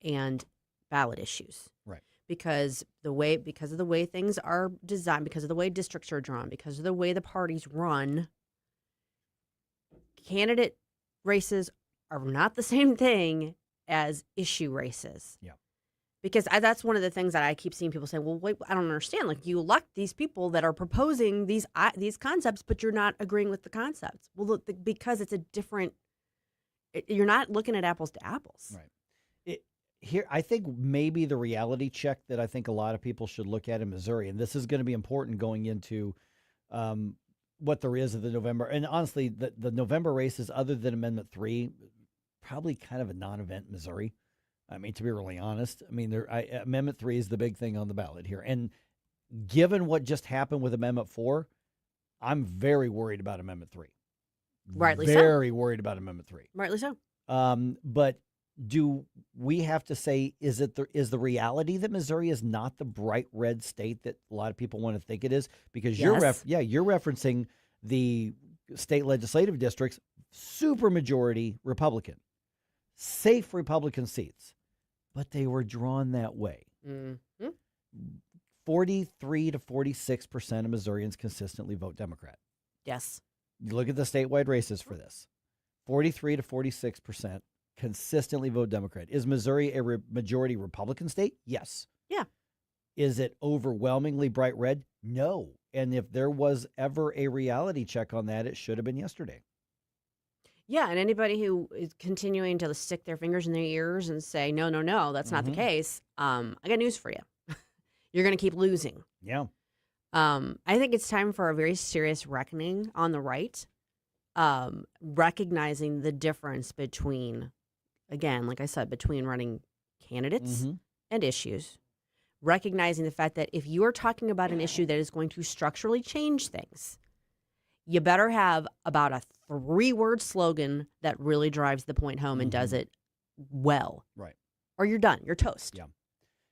and ballot issues. Right. Because of the way things are designed, because of the way districts are drawn, because of the way the parties run, candidate races are not the same thing as issue races. Yeah. Because that's one of the things that I keep seeing people say, well, wait, I don't understand. Like, you elect these people that are proposing these concepts, but you're not agreeing with the concepts. Well, look, because it's a different, you're not looking at apples to apples. Right. Here, I think maybe the reality check that I think a lot of people should look at in Missouri, and this is going to be important going into what there is of the November. And honestly, the November races, other than Amendment 3, probably kind of a non-event in Missouri. I mean, to be really honest, I mean, Amendment 3 is the big thing on the ballot here. And given what just happened with Amendment 4, I'm very worried about Amendment 3. Rightly so. Very worried about Amendment 3. Rightly so. But do we have to say, is the reality that Missouri is not the bright red state that a lot of people want to think it is? Because you're referencing the state legislative districts, super majority Republican, safe Republican seats, but they were drawn that way. 43 to 46% of Missourians consistently vote Democrat. Yes. You look at the statewide races for this. 43 to 46% consistently vote Democrat. Is Missouri a majority Republican state? Yes. Yeah. Is it overwhelmingly bright red? No. And if there was ever a reality check on that, it should have been yesterday. Yeah, and anybody who is continuing to stick their fingers in their ears and say, no, that's not the case, I got news for you. You're going to keep losing. Yeah. I think it's time for a very serious reckoning on the right, recognizing the difference between, again, like I said, between running candidates and issues, recognizing the fact that if you are talking about an issue that is going to structurally change things, you better have about a 3-word slogan that really drives the point home and does it well. Right. Or you're done. You're toast. Yeah.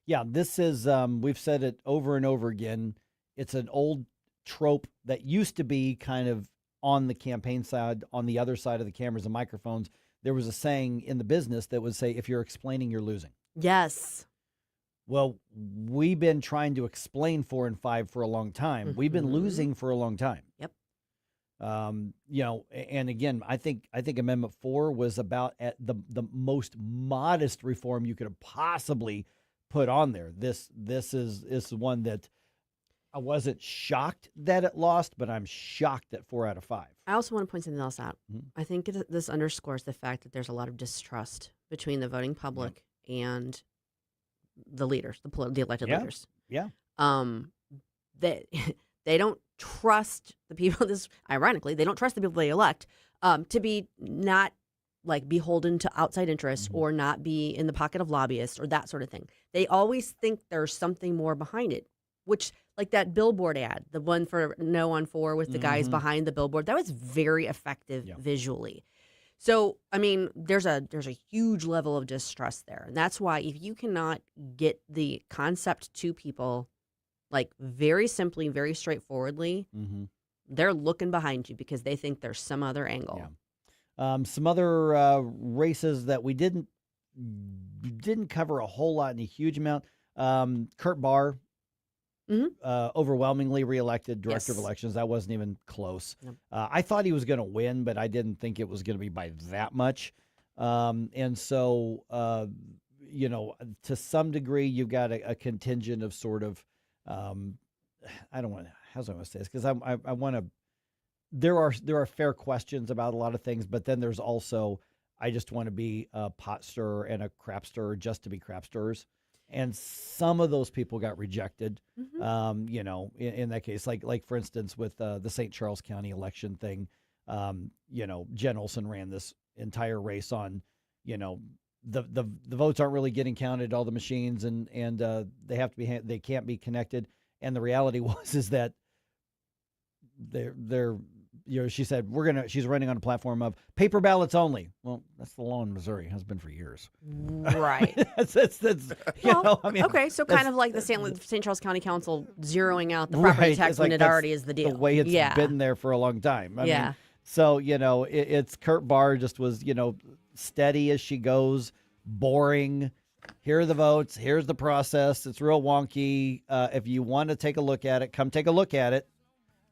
Yeah, this is, we've said it over and over again. It's an old trope that used to be kind of on the campaign side, on the other side of the cameras and microphones. There was a saying in the business that would say, if you're explaining, you're losing. Yes. Well, we've been trying to explain 4 and 5 for a long time. We've been losing for a long time. Yep. And again, I think Amendment 4 was about at the most modest reform you could have possibly put on there. This is one that I wasn't shocked that it lost, but I'm shocked at 4 out of 5. I also want to point something else out. I think this underscores the fact that there's a lot of distrust between the voting public and the leaders, the elected leaders. Yeah. They don't trust the people. Ironically, they don't trust the people they elect to be not like beholden to outside interests or not be in the pocket of lobbyists or that sort of thing. They always think there's something more behind it, which like that billboard ad, the one for No on 4 with the guys behind the billboard, that was very effective visually. So, I mean, there's a huge level of distrust there. And that's why if you cannot get the concept to people like very simply, very straightforwardly, they're looking behind you because they think there's some other angle. Yeah. Some other races that we didn't cover a whole lot in a huge amount. Kurt Barr, overwhelmingly reelected director of elections. That wasn't even close. Yep. I thought he was going to win, but I didn't think it was going to be by that much. And so, to some degree, you've got a contingent of sort of, I don't want to, how's I want to say this? Because I want to, there are fair questions about a lot of things, but then there's also, I just want to be a pot stirrer and a crap stirrer just to be crap stirrers. And some of those people got rejected, in that case, like for instance, with the St. Charles County election thing, Jen Olson ran this entire race on, the votes aren't really getting counted, all the machines, and they have to be, they can't be connected. And the reality is that they're she said she's running on a platform of paper ballots only. Well, that's the law in Missouri. It has been for years. Right. that's okay. So kind of like the St. Charles County Council zeroing out the property tax when it already is the deal. The way it's been there for a long time. I mean, so, it's Kurt Barr just was, steady as she goes, boring. Here are the votes. Here's the process. It's real wonky. If you want to take a look at it, come take a look at it.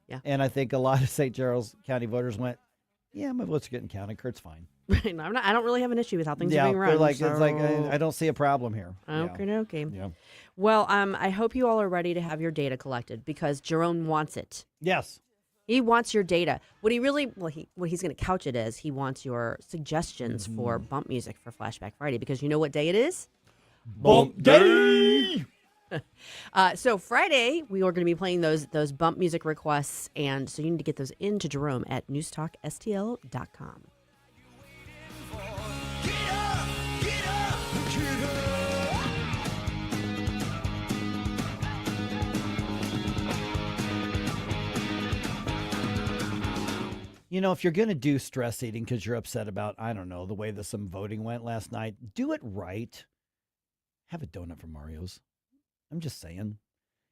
Yeah. And I think a lot of St. Charles County voters went, yeah, my votes are getting counted. Kurt's fine. Right. I don't really have an issue with how things are being run. It's like I don't see a problem here. Okay. Yeah. Well, I hope you all are ready to have your data collected because Jerome wants it. Yes. He wants your data. What he's going to couch it as, he wants your suggestions for bump music for Flashback Friday because you know what day it is? Bump Day! So Friday, we are going to be playing those bump music requests, and so you need to get those into Jerome at NewsTalkSTL.com. if you're going to do stress eating because you're upset about, I don't know, the way that some voting went last night, do it right. Have a donut from Mario's. I'm just saying.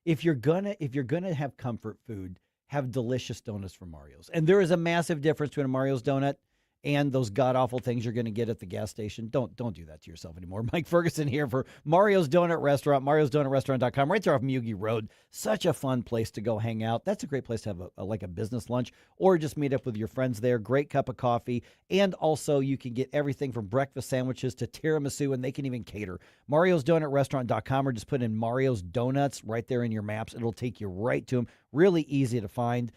If you're gonna have comfort food, have delicious donuts from Mario's. And there is a massive difference between a Mario's donut and those god-awful things you're going to get at the gas station. Don't do that to yourself anymore. Mike Ferguson here for Mario's Donut Restaurant, mariosdonutrestaurant.com, right there off Mugi Road. Such a fun place to go hang out. That's a great place to have a business lunch or just meet up with your friends there. Great cup of coffee. And also you can get everything from breakfast sandwiches to tiramisu, and they can even cater. mariosdonutrestaurant.com, or just put in Mario's Donuts right there in your maps. It'll take you right to them. Really easy to find.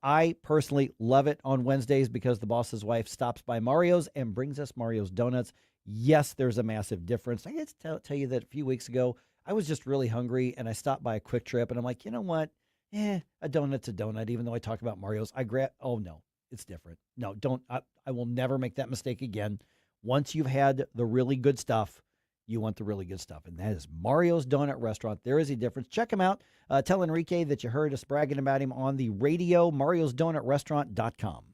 I personally love it on Wednesdays because the boss's wife stops by Mario's and brings us Mario's Donuts. Yes, there's a massive difference. I get to tell you that a few weeks ago, I was just really hungry, and I stopped by a Quick Trip, and I'm like, you know what? A donut's a donut, even though I talk about Mario's. Oh, no, it's different. No, don't. I will never make that mistake again. Once you've had the really good stuff, you want the really good stuff, and that is Mario's Donut Restaurant. There is a difference. Check him out. Tell Enrique that you heard us bragging about him on the radio, mariosdonutrestaurant.com.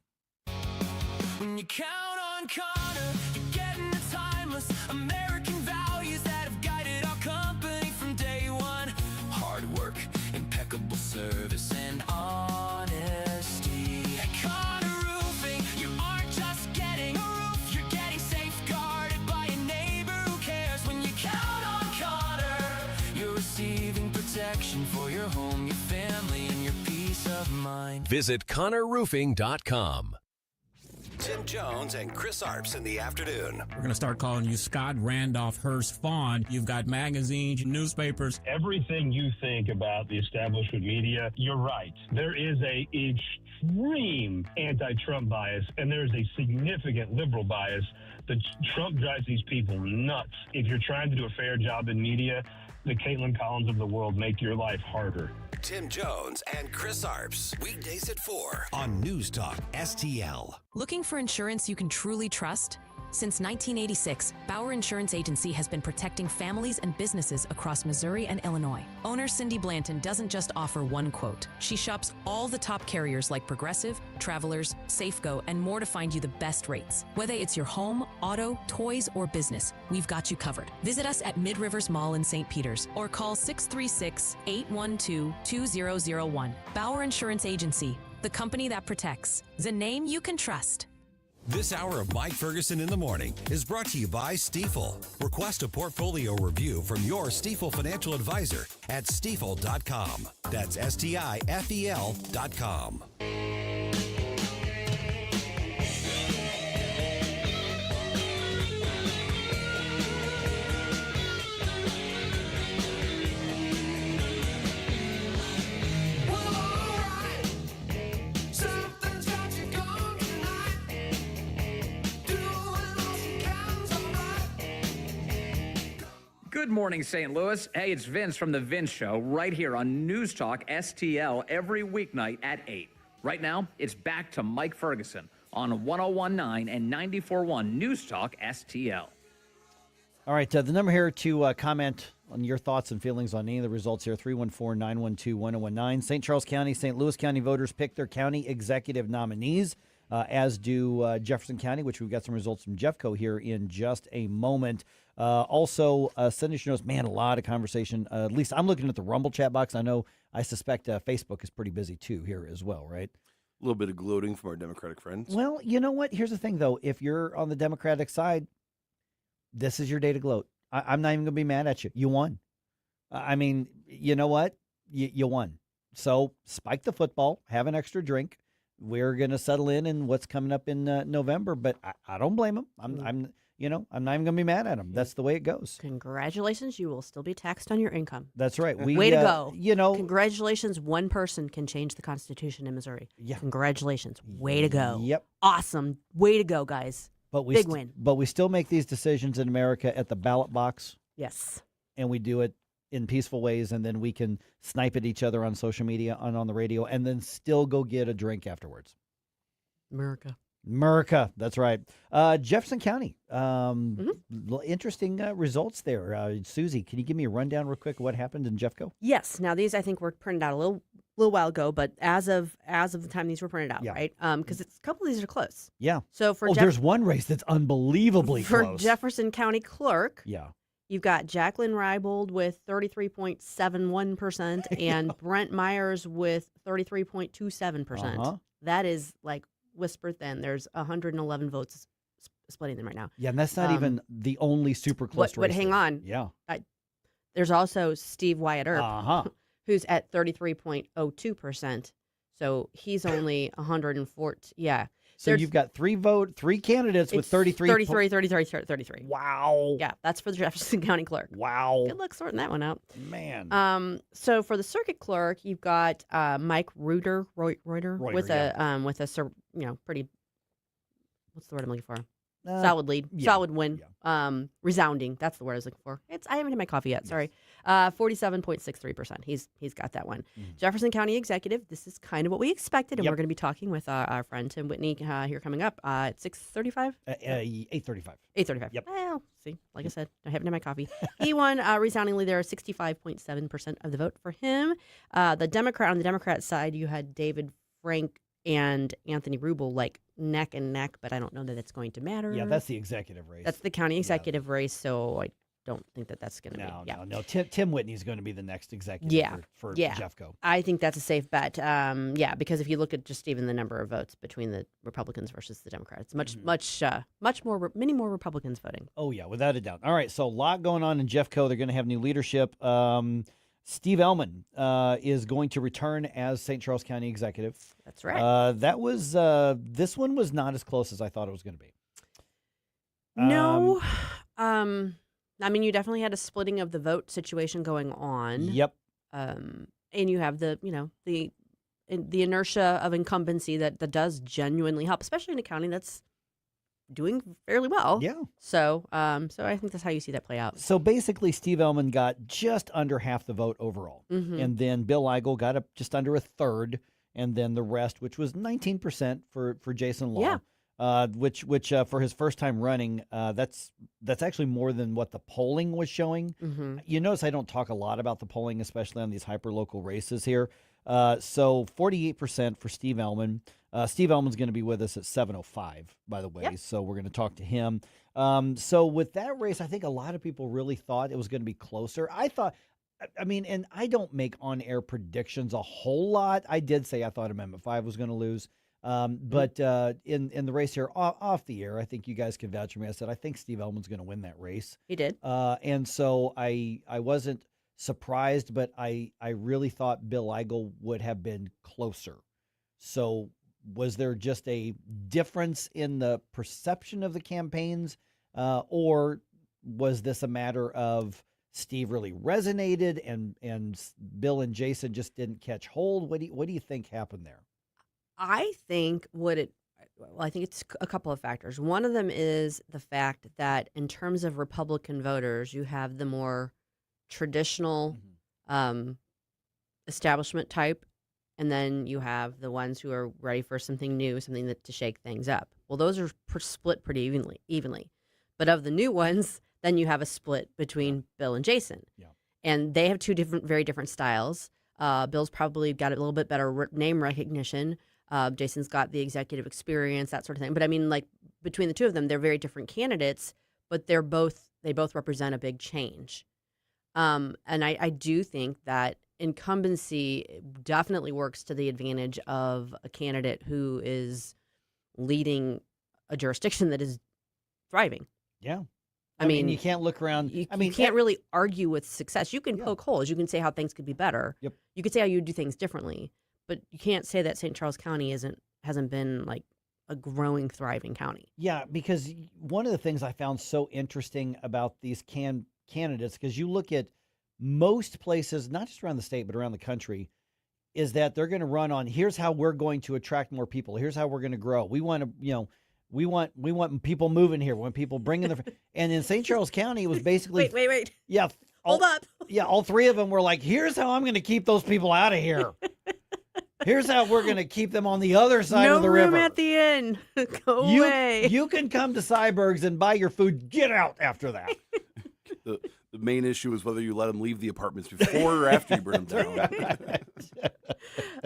When you count on Connor, you're getting the timeless American values that have guided our company from day one. Hard work, impeccable service, and honesty. At Connor Roofing, you aren't just getting a roof, you're getting safeguarded by a neighbor who cares. When you count on Connor, you're receiving protection for your home, your family, and your peace of mind. Visit ConnorRoofing.com. Tim Jones and Chris Arps in the afternoon. We're going to start calling you Scott Randolph Hearst Fawn. You've got magazines, newspapers. Everything you think about the establishment media, you're right. There is a extreme anti-Trump bias, and there's a significant liberal bias. The Trump drives these people nuts. If you're trying to do a fair job in media, the Caitlin Collins of the world make your life harder. Tim Jones and Chris Arps, weekdays at 4 on News Talk STL. Looking for insurance you can truly trust? Since 1986, Bauer Insurance Agency has been protecting families and businesses across Missouri and Illinois. Owner Cindy Blanton doesn't just offer one quote. She shops all the top carriers like Progressive, Travelers, Safeco, and more to find you the best rates. Whether it's your home, auto, toys, or business, we've got you covered. Visit us at Mid-Rivers Mall in St. Peters or call 636-812-2001. Bauer Insurance Agency, the company that protects, the name you can trust. This hour of Mike Ferguson in the Morning is brought to you by Stifel. Request a portfolio review from your Stifel financial advisor at stifel.com. That's STIFEL.com. Good morning, St. Louis. Hey, it's Vince from The Vince Show right here on News Talk STL every weeknight at 8. Right now, it's back to Mike Ferguson on 101.9 and 94.1 News Talk STL. All right, the number here to comment on your thoughts and feelings on any of the results here, 314-912-1019. St. Charles County, St. Louis County voters pick their county executive nominees, as do Jefferson County, which we've got some results from Jeffco here in just a moment. Also, send us your notes. Man, a lot of conversation. At least I'm looking at the Rumble chat box. I suspect Facebook is pretty busy too here as well, right? A little bit of gloating from our Democratic friends. Well, you know what? Here's the thing, though. If you're on the Democratic side, this is your day to gloat. I'm not even going to be mad at you. You won. I mean, you know what? You won. So spike the football. Have an extra drink. We're going to settle in what's coming up in November, but I don't blame them. I'm not even going to be mad at them. That's the way it goes. Congratulations. You will still be taxed on your income. That's right. Way to go. Congratulations. One person can change the Constitution in Missouri. Yeah. Congratulations. Way to go. Yep. Awesome. Way to go, guys. Big win. But we still make these decisions in America at the ballot box. Yes. And we do it in peaceful ways, and then we can snipe at each other on social media and on the radio, and then still go get a drink afterwards. America, that's right. Jefferson County, interesting results there. Susie, can you give me a rundown real quick of what happened in Jeffco? Yes. Now, these I think were printed out a little little while ago, but as of the time these were printed out, Yeah. right? Because a couple of these are close. Yeah. So for there's one race that's unbelievably for close. Jefferson County Clerk, Yeah. you've got Jacqueline Reibold with 33.71% and Brent Myers with 33.27%. Uh-huh. That is like whisper thin. There's 111 votes splitting them right now. Yeah, and that's not even the only super close race. But hang there. on. Yeah. There's also Steve Wyatt Earp, Uh-huh. who's at 33.02%. So he's only 114. Yeah. So you've got three candidates with 33. 33. Wow. Yeah, that's for the Jefferson County Clerk. Wow. Good luck sorting that one out. Man. So for the circuit clerk, you've got Mike Reuter with a pretty, what's the word I'm looking for? Solid lead, solid win, resounding. That's the word I was looking for. I haven't had my coffee yet. Sorry. 47.63%. He's got that one. Jefferson County Executive. This is kind of what we expected, and we're going to be talking with our friend Tim Whitney here coming up at 6:35. 8:35. 8:35. Yep. Well, see, like I said, I haven't had my coffee. He won resoundingly there. 65.7% of the vote for him. On the Democrat side, you had David Frank and Anthony Rubel like neck and neck, but I don't know that it's going to matter. Yeah, that's the executive race. That's the county executive race, so I don't think that's going to be. No. Tim Whitney's going to be the next executive for Jeffco. I think that's a safe bet. Because if you look at just even the number of votes between the Republicans versus the Democrats, many more Republicans voting. Oh, yeah, without a doubt. All right, so a lot going on in Jeffco. They're going to have new leadership. Steve Ehlmann is going to return as St. Charles County Executive. That's right. This one was not as close as I thought it was going to be. No. I mean, you definitely had a splitting of the vote situation going on. Yep. And you have the inertia of incumbency that does genuinely help, especially in a county that's doing fairly well. Yeah. So I think that's how you see that play out. So basically, Steve Ehlmann got just under half the vote overall. Mm-hmm. And then Bill Eigel got up just under a third. And then the rest, which was 19% for Jason Law, which for his first time running, that's actually more than what the polling was showing. Mm-hmm. You notice I don't talk a lot about the polling, especially on these hyper-local races here. So 48% for Steve Ehlmann. Steve Ehlmann's going to be with us at 7:05, by the way, so we're going to talk to him. So with that race, I think a lot of people really thought it was going to be closer. And I don't make on-air predictions a whole lot. I did say I thought Amendment 5 was going to lose. But in the race here, off the air, I think you guys can vouch for me. I said I think Steve Ehlmann's going to win that race. He did. And so I wasn't surprised, but I really thought Bill Eigel would have been closer. So was there just a difference in the perception of the campaigns, or was this a matter of Steve really resonated and Bill and Jason just didn't catch hold? What do you think happened there? I think I think it's a couple of factors. One of them is the fact that in terms of Republican voters, you have the more traditional establishment type, and then you have the ones who are ready for something new, something to shake things up. Well, those are split pretty evenly. But of the new ones, then you have a split between Bill and Jason. Yeah. And they have very different styles. Bill's probably got a little bit better name recognition. Jason's got the executive experience, that sort of thing. But I mean, like between the two of them, they're very different candidates, but they both represent a big change. And I do think that incumbency definitely works to the advantage of a candidate who is leading a jurisdiction that is thriving. Yeah. I mean, you can't look around. You can't really argue with success. You can poke holes. You can say how things could be better. Yep. You could say how you do things differently, but you can't say that St. Charles County hasn't been like a growing, thriving county. Yeah, because one of the things I found so interesting about these candidates, because you look at most places, not just around the state, but around the country, is that they're going to run on, here's how we're going to attract more people. Here's how we're going to grow. We want to, we want people moving here. We want people bringing their, and in St. Charles County, it was basically. Wait. Yeah. Hold up. Yeah. All three of them were like, here's how I'm going to keep those people out of here. Here's how we're going to keep them on the other side of the river. No room at the inn. Go away. You can come to Cyberg's and buy your food. Get out after that. The main issue is whether you let them leave the apartments before or after you burn them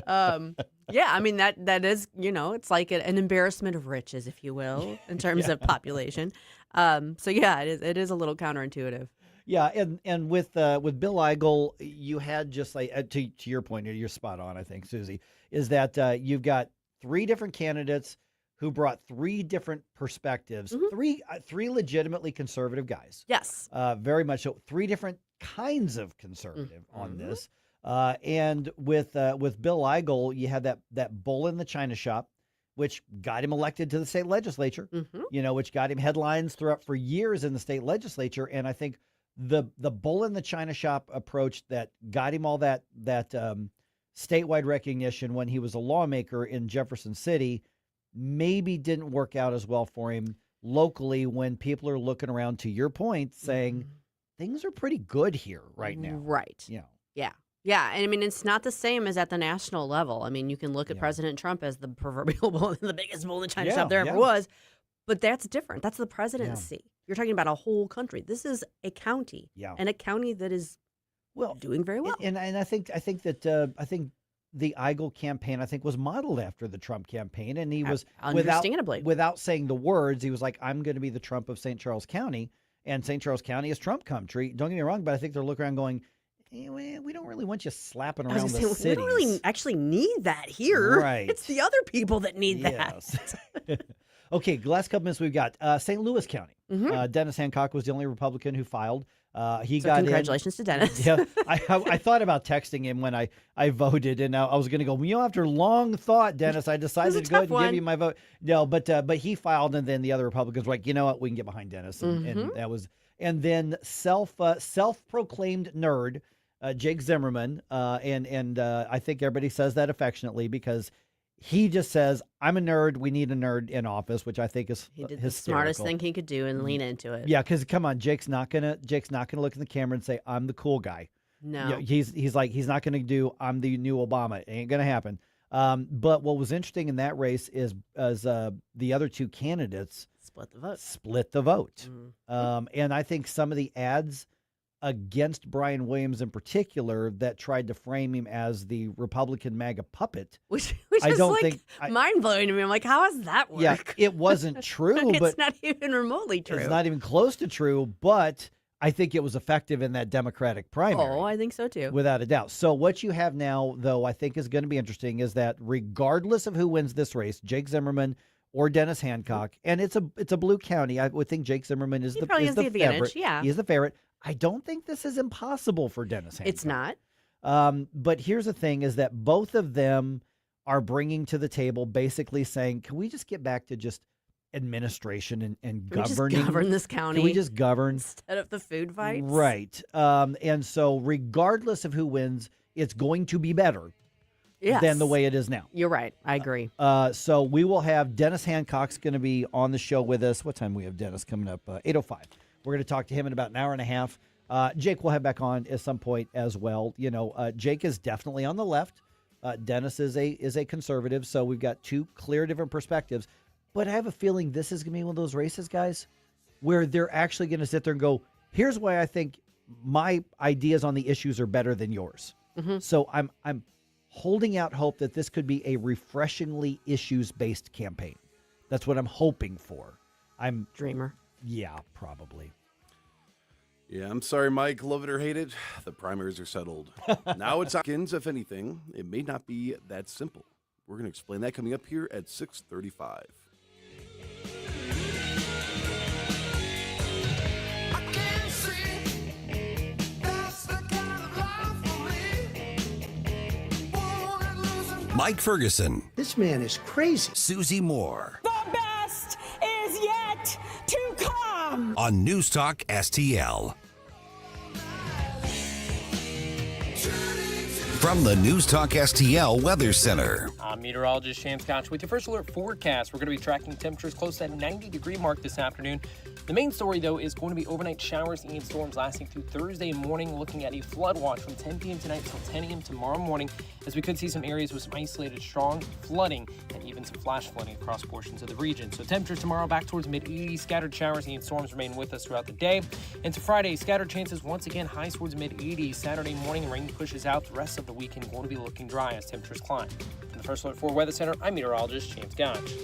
down. Yeah, I mean, that is, it's like an embarrassment of riches, if you will, in terms of population. So, yeah, it is a little counterintuitive. Yeah, and with Bill Eigel, you had just like, to your point, you're spot on, I think, Susie, is that you've got three different candidates who brought three different perspectives, three legitimately conservative guys. Yes. Very much so. Three different kinds of conservative on this. And with Bill Eigel, you had that bull in the china shop, which got him elected to the state legislature, which got him headlines for years in the state legislature. And I think the bull in the china shop approach that got him all that statewide recognition when he was a lawmaker in Jefferson City maybe didn't work out as well for him locally when people are looking around, to your point, saying things are pretty good here right now. Right. Yeah. Yeah. Yeah. And I mean, it's not the same as at the national level. I mean, you can look at President Trump as the proverbial bull, the biggest bull in the china shop there ever was, but that's different. That's the presidency. You're talking about a whole country. This is a county. Yeah. And a county that is doing very well. And I think the Eigel campaign, I think, was modeled after the Trump campaign. And he was, understandably, without saying the words, he was like, I'm going to be the Trump of St. Charles County. And St. Charles County is Trump country. Don't get me wrong, but I think they're looking around going, hey, we don't really want you slapping around the cities. We don't really actually need that here. Right. It's the other people that need that. Okay, the last couple minutes we've got St. Louis County. Dennis Hancock was the only Republican who filed. Congratulations to Dennis. Yeah, I thought about texting him when I voted, and I was going to go, after long thought, Dennis, I decided to go ahead and give you my vote. No, but he filed, and then the other Republicans were like, you know what, we can get behind Dennis, and that was, and then self-proclaimed nerd, Jake Zimmerman, and I think everybody says that affectionately because he just says, I'm a nerd. We need a nerd in office, which I think is he did hysterical. The smartest thing he could do and lean into it. Yeah, because come on, Jake's not gonna look in the camera and say, I'm the cool guy. No. He's not gonna do, I'm the new Obama. It ain't gonna happen. But what was interesting in that race is the other two candidates split the vote. And I think some of the ads against Brian Williams in particular that tried to frame him as the Republican MAGA puppet. Which is mind-blowing to me. I'm like, how does that work? Yeah, it wasn't true. It's but not even remotely true. It's not even close to true, but I think it was effective in that Democratic primary. Oh, I think so too. Without a doubt. So what you have now, though, I think is going to be interesting is that regardless of who wins this race, Jake Zimmerman or Dennis Hancock, and it's a blue county, I would think Jake Zimmerman is the advantage. favorite. Yeah. He is the favorite. I don't think this is impossible for Dennis Hancock. It's not. But here's the thing is that both of them are bringing to the table basically saying, can we just get back to just administration and governing? We just govern this county. Can we just govern? Instead of the food fights? Right. And so regardless of who wins, it's going to be better than the way it is now. You're right. I agree. So we will have Dennis Hancock's going to be on the show with us. What time we have Dennis coming up? 8:05. We're going to talk to him in about an hour and a half. Jake will have back on at some point as well. Jake is definitely on the left. Dennis is a conservative. So we've got two clear different perspectives. But I have a feeling this is going to be one of those races, guys, where they're actually going to sit there and go, here's why I think my ideas on the issues are better than yours. So I'm holding out hope that this could be a refreshingly issues-based campaign. That's what I'm hoping for. I'm dreamer. Yeah, probably. Yeah, I'm sorry, Mike. Love it or hate it, the primaries are settled. Now it's Hopkins. If anything, it may not be that simple. We're going to explain that coming up here at 6:35. Mike Ferguson. This man is crazy. Susie Moore. The best is yet to come. On Newstalk STL. From the Newstalk STL Weather Center. meteorologist Sham Scotch with your first alert forecast. We're going to be tracking temperatures close to that 90-degree mark this afternoon. The main story, though, is going to be overnight showers and storms lasting through Thursday morning, looking at a flood watch from 10 p.m. tonight until 10 a.m. tomorrow morning, as we could see some areas with some isolated strong flooding and even some flash flooding across portions of the region. So temperatures tomorrow back towards mid-80s. Scattered showers and storms remain with us throughout the day. Into Friday, scattered chances once again highs towards mid-80s. Saturday morning, rain pushes out. The rest of the weekend going to be looking dry as temperatures climb. From the First Alert 4 Weather Center, I'm meteorologist James Gotch.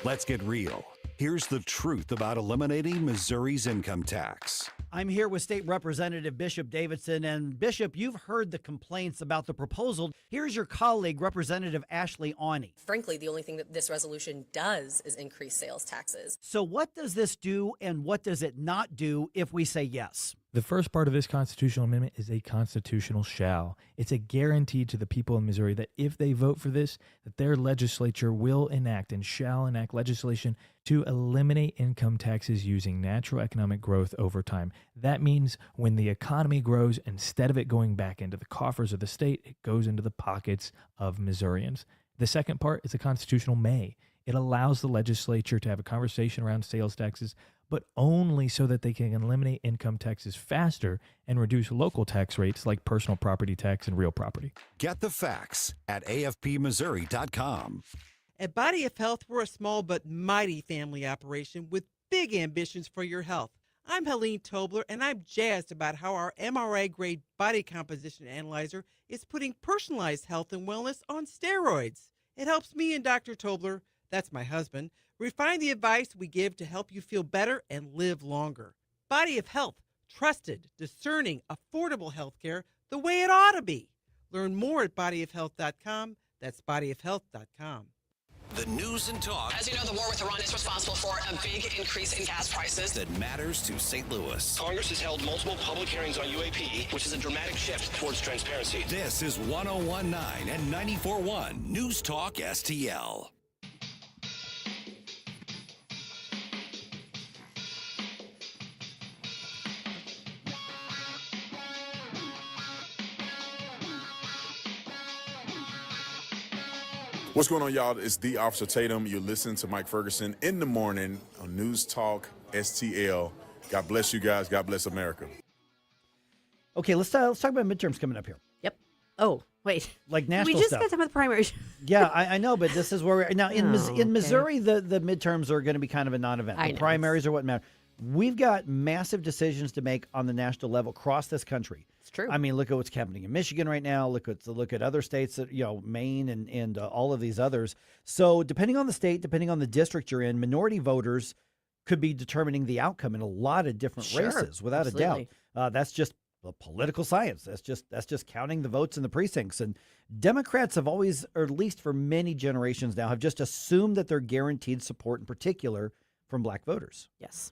Let's get real. Here's the truth about eliminating Missouri's income tax. I'm here with State Representative Bishop Davidson. And Bishop, you've heard the complaints about the proposal. Here's your colleague, Representative Ashley Awney. Frankly, the only thing that this resolution does is increase sales taxes. So what does this do and what does it not do if we say yes? The first part of this constitutional amendment is a constitutional shall. It's a guarantee to the people in Missouri that if they vote for this, that their legislature will enact and shall enact legislation to eliminate income taxes using natural economic growth over time. That means when the economy grows, instead of it going back into the coffers of the state, it goes into the pockets of Missourians. The second part is a constitutional may. It allows the legislature to have a conversation around sales taxes, but only so that they can eliminate income taxes faster and reduce local tax rates like personal property tax and real property. Get the facts at afpmissouri.com. At Body of Health, we're a small but mighty family operation with big ambitions for your health. I'm Helene Tobler, and I'm jazzed about how our MRI-grade body composition analyzer is putting personalized health and wellness on steroids. It helps me and Dr. Tobler, that's my husband, refine the advice we give to help you feel better and live longer. Body of Health, trusted, discerning, affordable health care the way it ought to be. Learn more at bodyofhealth.com. That's bodyofhealth.com. The news and talk. As you know, the war with Iran is responsible for a big increase in gas prices. That matters to St. Louis. Congress has held multiple public hearings on UAP, which is a dramatic shift towards transparency. This is 101.9 and 94.1 News Talk STL. What's going on, y'all? It's the Officer Tatum. You're listening to Mike Ferguson in the morning on News Talk STL. God bless you guys. God bless America. Okay, let's talk about midterms coming up here. Yep. Oh, wait. Like national we just stuff. got some of the primaries. Yeah, I know, but this is where we're now in Missouri. The midterms are going to be kind of a non-event. The primaries are what matter. We've got massive decisions to make on the national level across this country. It's true. I mean, look at what's happening in Michigan right now. Look at other states that, Maine and all of these others. So depending on the state, depending on the district you're in, minority voters could be determining the outcome in a lot of different races, without a doubt. That's just political science. That's just counting the votes in the precincts. And Democrats have always, or at least for many generations now, have just assumed that they're guaranteed support, in particular from black voters. Yes.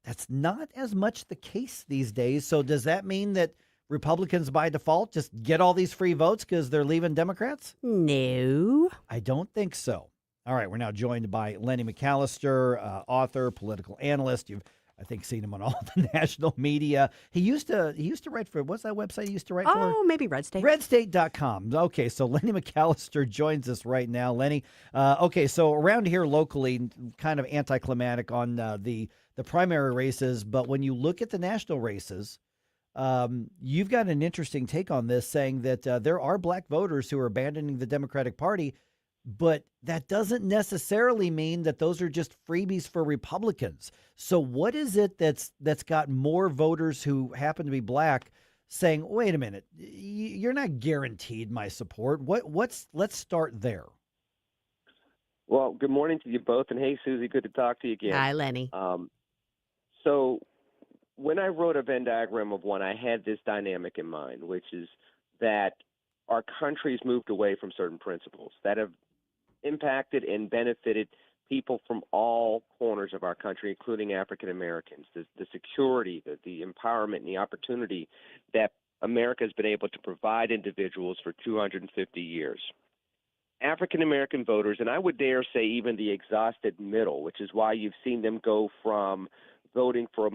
That's not as much the case these days. So does that mean that Republicans by default just get all these free votes because they're leaving Democrats? No. I don't think so. All right, we're now joined by Lenny McAllister, author, political analyst. You've, I think, seen him on all the national media. He used to write for, what's that website he used to write for? Oh, maybe Red State. RedState.com. Okay, so Lenny McAllister joins us right now. Lenny, okay, so around here locally, kind of anticlimactic on the primary races, but when you look at the national races, you've got an interesting take on this, saying that there are black voters who are abandoning the Democratic Party, but that doesn't necessarily mean that those are just freebies for Republicans. So what is it that's got more voters who happen to be black saying, wait a minute, you're not guaranteed my support? Let's start there. Well, good morning to you both, and hey, Susie, good to talk to you again. Hi, Lenny. So when I wrote a Venn diagram of one, I had this dynamic in mind, which is that our country's moved away from certain principles that have impacted and benefited people from all corners of our country, including African Americans. The security, the empowerment, and the opportunity that America has been able to provide individuals for 250 years. African American voters, and I would dare say even the exhausted middle, which is why you've seen them go from voting for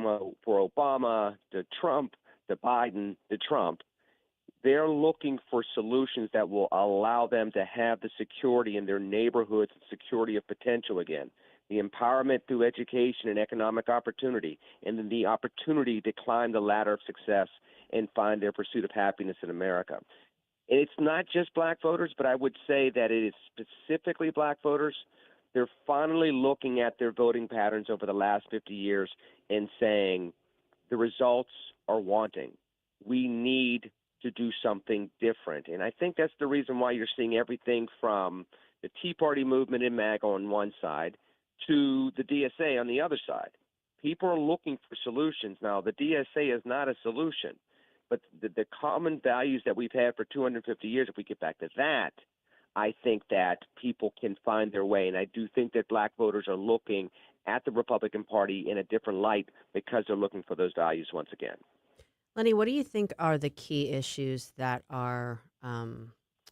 Obama to Trump to Biden to Trump. they're looking for solutions that will allow them to have the security in their neighborhoods and security of potential again. The empowerment through education and economic opportunity, and then the opportunity to climb the ladder of success and find their pursuit of happiness in America. And it's not just black voters, but I would say that it is specifically black voters. They're finally looking at their voting patterns over the last 50 years and saying the results are wanting. We need to do something different. And I think that's the reason why you're seeing everything from the Tea Party movement in MAGA on one side to the DSA on the other side. People are looking for solutions. Now, the DSA is not a solution, but the common values that we've had for 250 years, if we get back to that, I think that people can find their way. And I do think that black voters are looking at the Republican Party in a different light because they're looking for those values once again. Lenny, what do you think are the key issues that are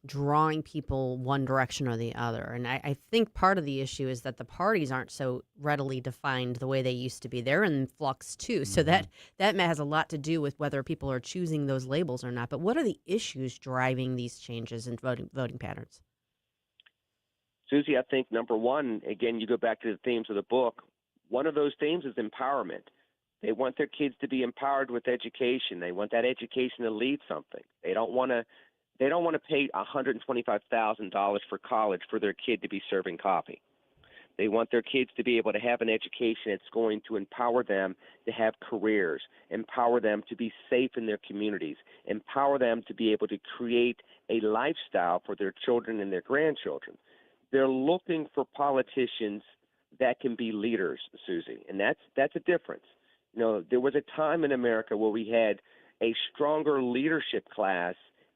drawing people one direction or the other? And I think part of the issue is that the parties aren't so readily defined the way they used to be. They're in flux too. So that has a lot to do with whether people are choosing those labels or not. But what are the issues driving these changes in voting patterns? Susie, I think number one, again, you go back to the themes of the book. One of those themes is empowerment. They want their kids to be empowered with education. They want that education to lead something. They don't want to pay $125,000 for college for their kid to be serving coffee. They want their kids to be able to have an education that's going to empower them to have careers, empower them to be safe in their communities, empower them to be able to create a lifestyle for their children and their grandchildren. They're looking for politicians that can be leaders, Susie, and that's a difference. You know, there was a time in America where we had a stronger leadership class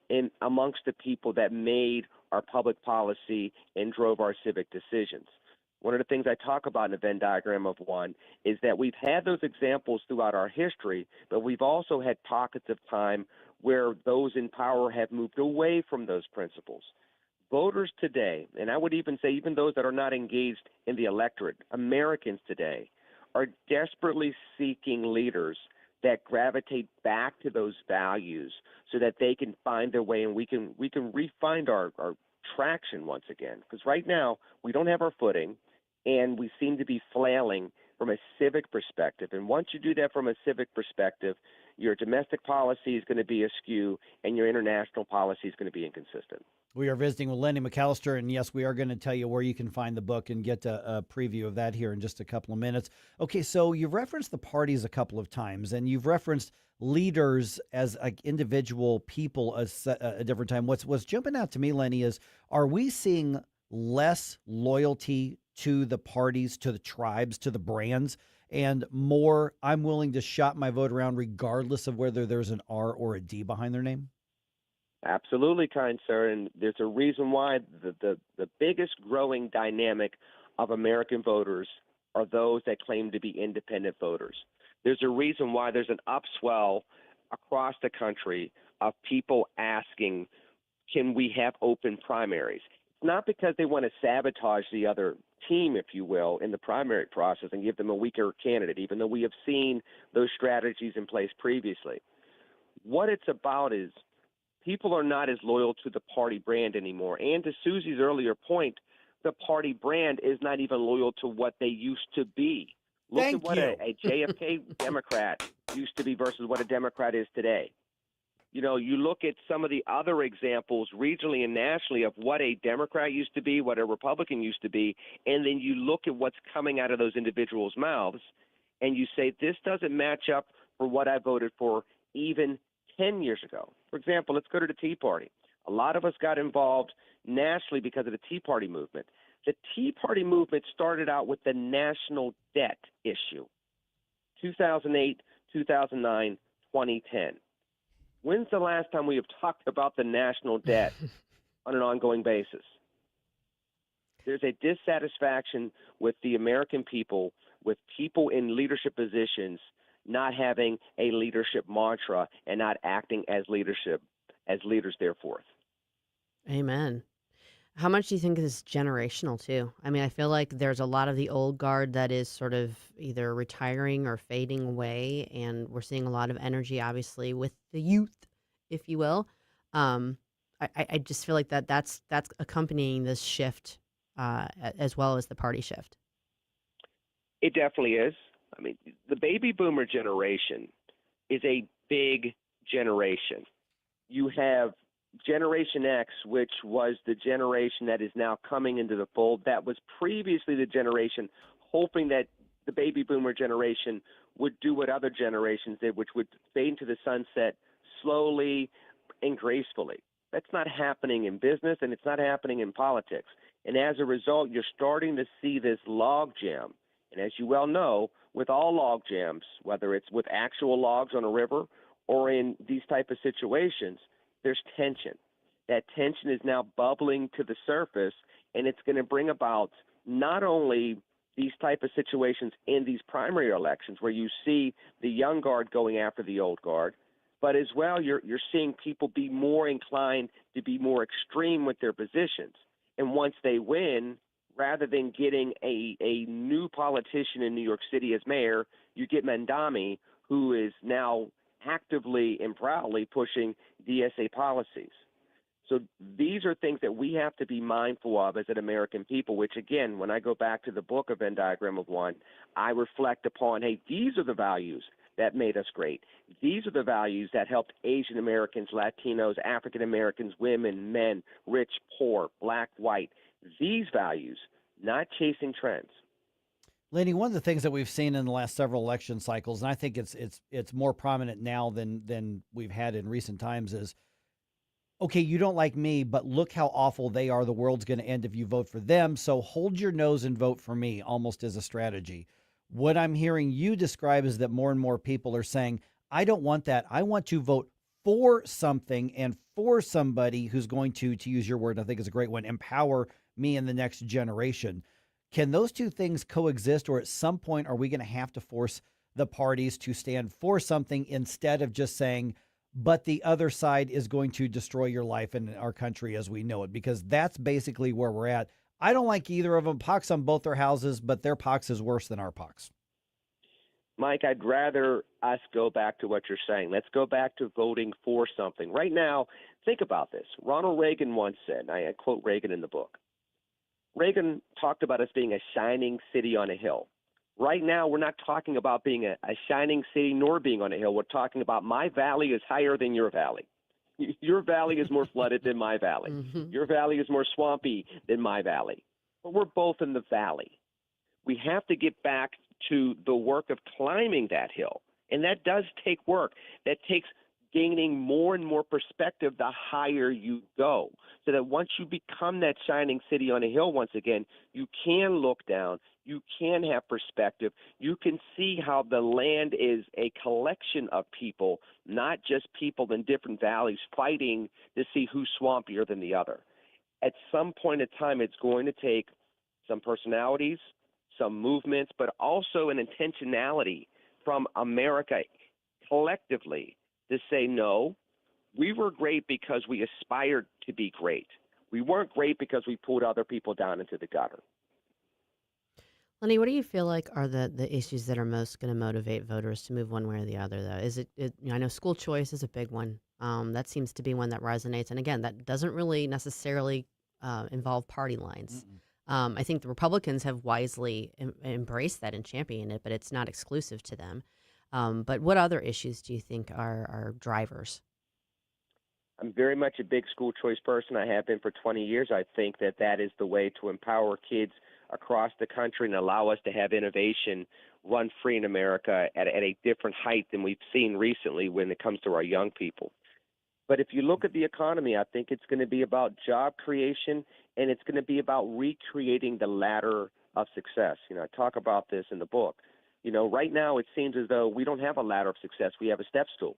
in amongst the people that made our public policy and drove our civic decisions. One of the things I talk about in the Venn diagram of one is that we've had those examples throughout our history, but we've also had pockets of time where those in power have moved away from those principles. Voters today, and I would even say even those that are not engaged in the electorate, Americans today, are desperately seeking leaders that gravitate back to those values so that they can find their way and we can re-find our traction once again. Because right now, we don't have our footing, and we seem to be flailing from a civic perspective. And once you do that from a civic perspective, your domestic policy is going to be askew, and your international policy is going to be inconsistent. We are visiting with Lenny McAllister, and yes, we are going to tell you where you can find the book and get a preview of that here in just a couple of minutes. Okay, so you've referenced the parties a couple of times, and you've referenced leaders as like individual people a different time. What's jumping out to me, Lenny, is are we seeing less loyalty to the parties, to the tribes, to the brands, and more I'm willing to shop my vote around regardless of whether there's an R or a D behind their name? Absolutely, kind sir, and there's a reason why the biggest growing dynamic of American voters are those that claim to be independent voters. There's a reason why there's an upswell across the country of people asking, can we have open primaries? It's not because they want to sabotage the other team, if you will, in the primary process and give them a weaker candidate, even though we have seen those strategies in place previously. What it's about is people are not as loyal to the party brand anymore. And to Susie's earlier point, the party brand is not even loyal to what they used to be. Look at what a JFK Democrat used to be versus what a Democrat is today. You know, you look at some of the other examples regionally and nationally of what a Democrat used to be, what a Republican used to be, and then you look at what's coming out of those individuals' mouths, and you say, this doesn't match up for what I voted for even 10 years ago. For example, let's go to the Tea Party. A lot of us got involved nationally because of the Tea Party movement. The Tea Party movement started out with the national debt issue, 2008, 2009, 2010. When's the last time we have talked about the national debt on an ongoing basis? There's a dissatisfaction with the American people, with people in leadership positions not having a leadership mantra and not acting as leaders therefore. Amen. How much do you think is generational too? I mean, I feel like there's a lot of the old guard that is sort of either retiring or fading away, and we're seeing a lot of energy, obviously, with the youth, if you will. I just feel like that's accompanying this shift as well as the party shift. It definitely is. I mean, the baby boomer generation is a big generation. You have Generation X, which was the generation that is now coming into the fold, that was previously the generation hoping that the baby boomer generation would do what other generations did, which would fade into the sunset slowly and gracefully. That's not happening in business, and it's not happening in politics. And as a result, you're starting to see this log jam. And as you well know, with all log jams, whether it's with actual logs on a river or in these type of situations, there's tension. That tension is now bubbling to the surface, and it's going to bring about not only these type of situations in these primary elections where you see the young guard going after the old guard, but as well you're seeing people be more inclined to be more extreme with their positions. And once they win, rather than getting a new politician in New York City as mayor, you get Mandami, who is now actively and proudly pushing DSA policies. So these are things that we have to be mindful of as an American people, which, again, when I go back to the book, A Venn Diagram of One, I reflect upon, hey, these are the values that made us great. These are the values that helped Asian Americans, Latinos, African Americans, women, men, rich, poor, black, white. These values, not chasing trends. Lenny, one of the things that we've seen in the last several election cycles, and I think it's more prominent now than we've had in recent times, is, okay, you don't like me, but look how awful they are. The world's going to end if you vote for them. So hold your nose and vote for me, almost as a strategy. What I'm hearing you describe is that more and more people are saying, I don't want that. I want to vote for something and for somebody who's going to use your word, I think is a great one, empower me in the next generation. Can those two things coexist, or at some point are we going to have to force the parties to stand for something instead of just saying, but the other side is going to destroy your life and our country as we know it? Because that's basically where we're at. I don't like either of them. Pox on both their houses, but their pox is worse than our pox. Mike, I'd rather us go back to what you're saying. Let's go back to voting for something. Right now, think about this. Ronald Reagan once said, and I quote Reagan in the book, Reagan talked about us being a shining city on a hill. Right now, we're not talking about being a shining city nor being on a hill. We're talking about my valley is higher than your valley. Your valley is more flooded than my valley. Mm-hmm. Your valley is more swampy than my valley. But we're both in the valley. We have to get back to the work of climbing that hill. And that does take work. That takes gaining more and more perspective the higher you go, so that once you become that shining city on a hill once again, you can look down, you can have perspective, you can see how the land is a collection of people, not just people in different valleys fighting to see who's swampier than the other. At some point in time, it's going to take some personalities, some movements, but also an intentionality from America collectively to say, no, we were great because we aspired to be great. We weren't great because we pulled other people down into the gutter. Lenny, what do you feel like are the issues that are most going to motivate voters to move one way or the other, though? Is it I know school choice is a big one. That seems to be one that resonates. And again, that doesn't really necessarily involve party lines. I think the Republicans have wisely embraced that and championed it, but it's not exclusive to them. But what other issues do you think are drivers? I'm very much a big school choice person. I have been for 20 years. I think that is the way to empower kids across the country and allow us to have innovation run free in America at a different height than we've seen recently when it comes to our young people. But if you look at the economy, I think it's going to be about job creation, and it's going to be about recreating the ladder of success. I talk about this in the book. Right now it seems as though we don't have a ladder of success. We have a step stool.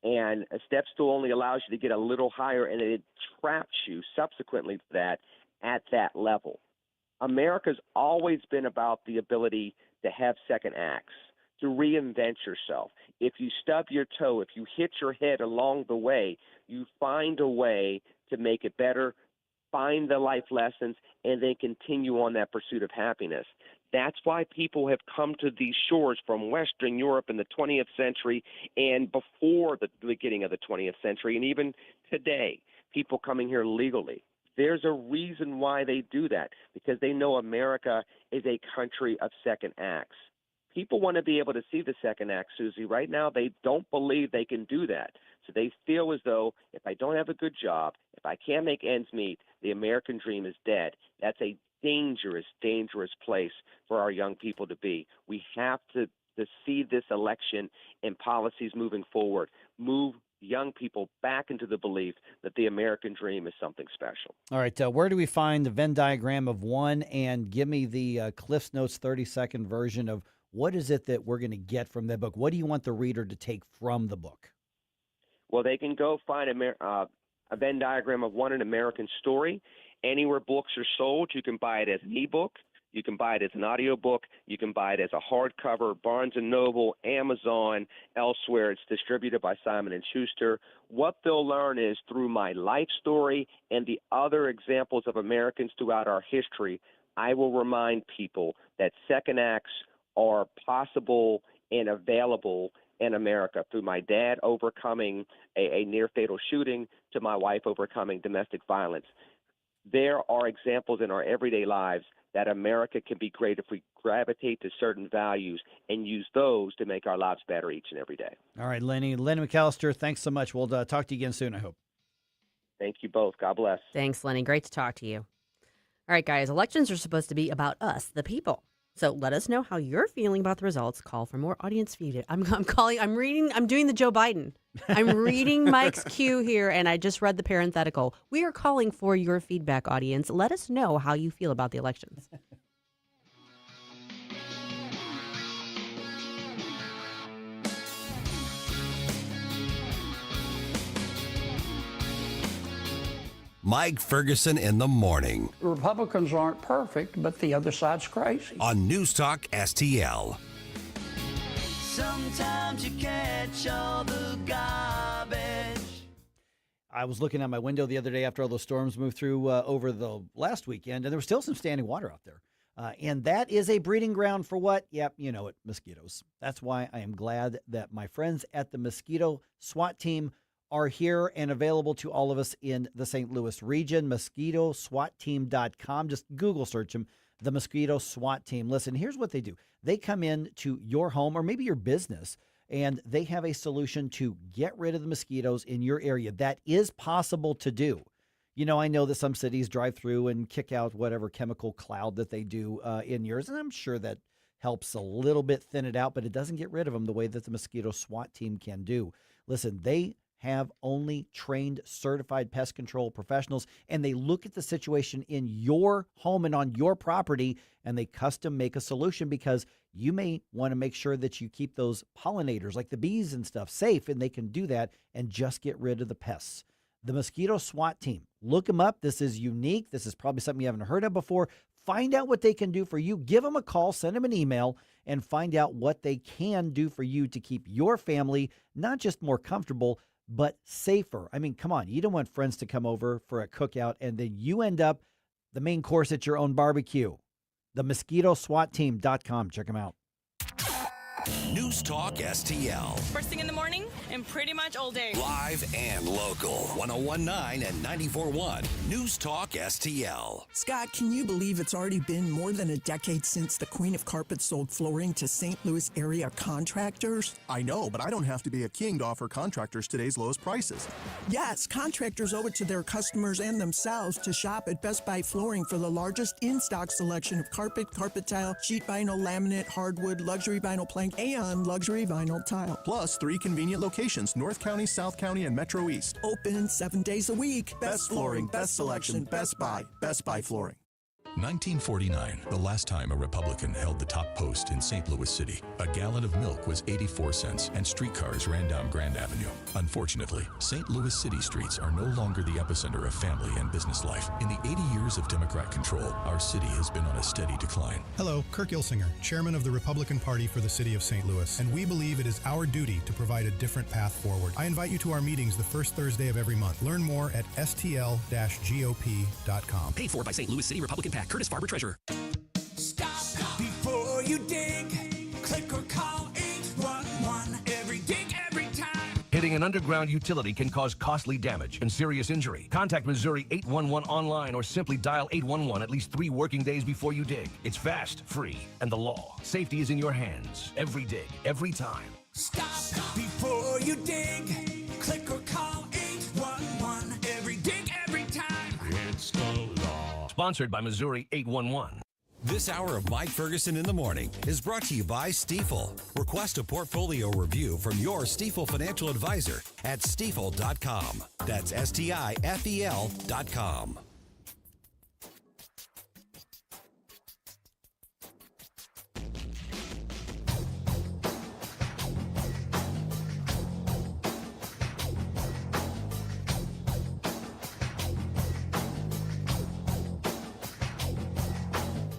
And a step stool only allows you to get a little higher, and it traps you subsequently to that at that level. America's always been about the ability to have second acts, to reinvent yourself. If you stub your toe, if you hit your head along the way, you find a way to make it better find the life lessons, and then continue on that pursuit of happiness. That's why people have come to these shores from Western Europe in the 20th century and before the beginning of the 20th century, and even today, people coming here legally. There's a reason why they do that, because they know America is a country of second acts. People want to be able to see the second act, Susie. Right now, they don't believe they can do that. So they feel as though if I don't have a good job, if I can't make ends meet, the American dream is dead. That's a dangerous, dangerous place for our young people to be. We have to see this election and policies moving forward, move young people back into the belief that the American dream is something special. All right, where do we find the Venn diagram of one? And give me the Cliff's Notes 30-second version of what is it that we're going to get from that book? What do you want the reader to take from the book? Well, they can go find a Venn diagram of one, an American story. Anywhere books are sold, you can buy it as an ebook. You can buy it as an audiobook. You can buy it as a hardcover, Barnes & Noble, Amazon, elsewhere. It's distributed by Simon & Schuster. What they'll learn is through my life story and the other examples of Americans throughout our history, I will remind people that second acts are possible and available in America, through my dad overcoming a near-fatal shooting to my wife overcoming domestic violence. There are examples in our everyday lives that America can be great if we gravitate to certain values and use those to make our lives better each and every day. All right, Lenny McAllister, thanks so much. We'll talk to you again soon, I hope. Thank you both. God bless. Thanks, Lenny. Great to talk to you. All right, guys, elections are supposed to be about us, the people. So let us know how you're feeling about the results. Call for more audience feedback. I'm doing the Joe Biden. I'm reading Mike's cue here, and I just read the parenthetical. We are calling for your feedback, audience. Let us know how you feel about the elections. Mike Ferguson in the morning. Republicans aren't perfect, but the other side's crazy. On News Talk STL. Sometimes you catch all the garbage. I was looking out my window the other day after all those storms moved through over the last weekend, and there was still some standing water out there. And that is a breeding ground for what? Yep, you know it, mosquitoes. That's why I am glad that my friends at the Mosquito SWAT team are here and available to all of us in the St. Louis region. MosquitoSWATteam.com. Just Google search them, the Mosquito SWAT team. Listen, here's what they do. They come in to your home or maybe your business, and they have a solution to get rid of the mosquitoes in your area. That is possible to do. You know, I know that some cities drive through and kick out whatever chemical cloud that they do in yours, and I'm sure that helps a little bit thin it out, but it doesn't get rid of them the way that the Mosquito SWAT team can do. Listen, they have only trained, certified pest control professionals, and they look at the situation in your home and on your property, and they custom make a solution because you may want to make sure that you keep those pollinators like the bees and stuff safe, and they can do that and just get rid of the pests. The Mosquito SWAT team, look them up. This is unique. This is probably something you haven't heard of before. Find out what they can do for you. Give them a call, send them an email, and find out what they can do for you to keep your family not just more comfortable, but safer. I mean, come on. You don't want friends to come over for a cookout and then you end up the main course at your own barbecue. The MosquitoSWATteam.com. Check them out. News Talk STL. First thing in the morning and pretty much all day. Live and local. 101.9 and 94.1. News Talk STL. Scott, can you believe it's already been more than a decade since the Queen of Carpets sold flooring to St. Louis area contractors? I know, but I don't have to be a king to offer contractors today's lowest prices. Yes, contractors owe it to their customers and themselves to shop at Best Buy Flooring for the largest in-stock selection of carpet, carpet tile, sheet vinyl, laminate, hardwood, luxury vinyl plank, and luxury vinyl tile. Plus 3 convenient locations, North County, South County, and Metro East. Open 7 days a week. Best flooring, best selection, Best Buy. Best Buy Flooring. 1949, the last time a Republican held the top post in St. Louis City. A gallon of milk was 84 cents and streetcars ran down Grand Avenue. Unfortunately, St. Louis City streets are no longer the epicenter of family and business life. In the 80 years of Democrat control, our city has been on a steady decline. Hello, Kirk Ilsinger, chairman of the Republican Party for the city of St. Louis, and we believe it is our duty to provide a different path forward. I invite you to our meetings the first Thursday of every month. Learn more at stl-gop.com. Paid for by St. Louis City Republican PAC. Curtis Farber, Treasurer. Stop before you dig. Click or call 811. Every dig, every time. Hitting an underground utility can cause costly damage and serious injury. Contact Missouri 811 online or simply dial 811 at least 3 working days before you dig. It's fast, free, and the law. Safety is in your hands. Every dig, every time. Stop before you dig. Click or call 811. Every dig, every time. It's the law. Sponsored by Missouri 811. This hour of Mike Ferguson in the Morning is brought to you by Stifel. Request a portfolio review from your Stifel financial advisor at stifel.com. That's STIFEL.com.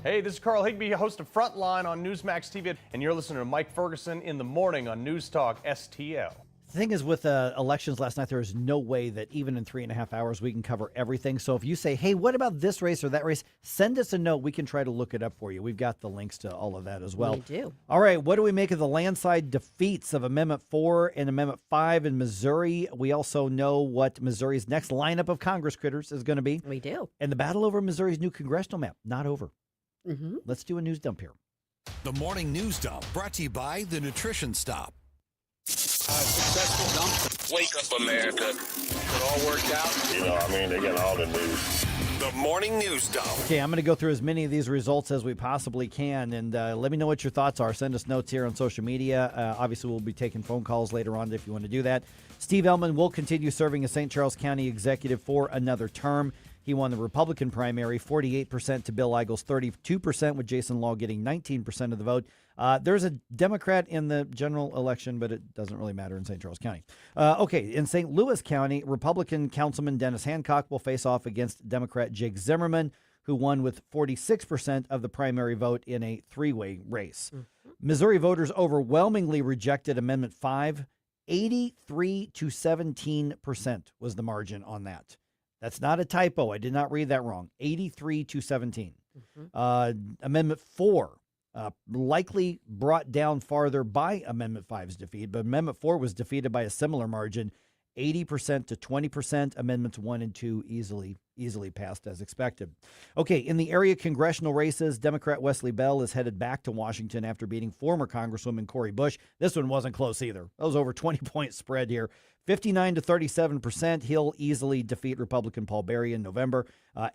Hey, this is Carl Higbee, host of Frontline on Newsmax TV, and you're listening to Mike Ferguson in the Morning on News Talk STL. The thing is, with elections last night, there is no way that even in 3.5 hours we can cover everything. So if you say, hey, what about this race or that race, send us a note. We can try to look it up for you. We've got the links to all of that as well. We do. All right, what do we make of the landslide defeats of Amendment 4 and Amendment 5 in Missouri? We also know what Missouri's next lineup of Congress critters is going to be. We do. And the battle over Missouri's new congressional map, not over. Mm-hmm. Let's do a news dump here. The Morning News Dump, brought to you by The Nutrition Stop. Successful dump. Wake up, America. It all worked out. They got all the news. The Morning News Dump. Okay, I'm going to go through as many of these results as we possibly can, and let me know what your thoughts are. Send us notes here on social media. Obviously, we'll be taking phone calls later on if you want to do that. Steve Ehlmann will continue serving as St. Charles County executive for another term. He won the Republican primary, 48% to Bill Eigel's 32%, with Jason Law getting 19% of the vote. There's a Democrat in the general election, but it doesn't really matter in St. Charles County. Okay, in St. Louis County, Republican Councilman Dennis Hancock will face off against Democrat Jake Zimmerman, who won with 46% of the primary vote in a three-way race. Mm-hmm. Missouri voters overwhelmingly rejected Amendment 5. 83 to 17% was the margin on that. That's not a typo. I did not read that wrong. 83 to 17. Mm-hmm. Amendment 4 likely brought down farther by Amendment 5's defeat, but Amendment 4 was defeated by a similar margin, 80% to 20%. Amendments 1 and 2 easily passed as expected. Okay, in the area congressional races, Democrat Wesley Bell is headed back to Washington after beating former Congresswoman Cori Bush. This one wasn't close either. That was over 20-point spread here. 59 to 37%. He'll easily defeat Republican Paul Berry in November.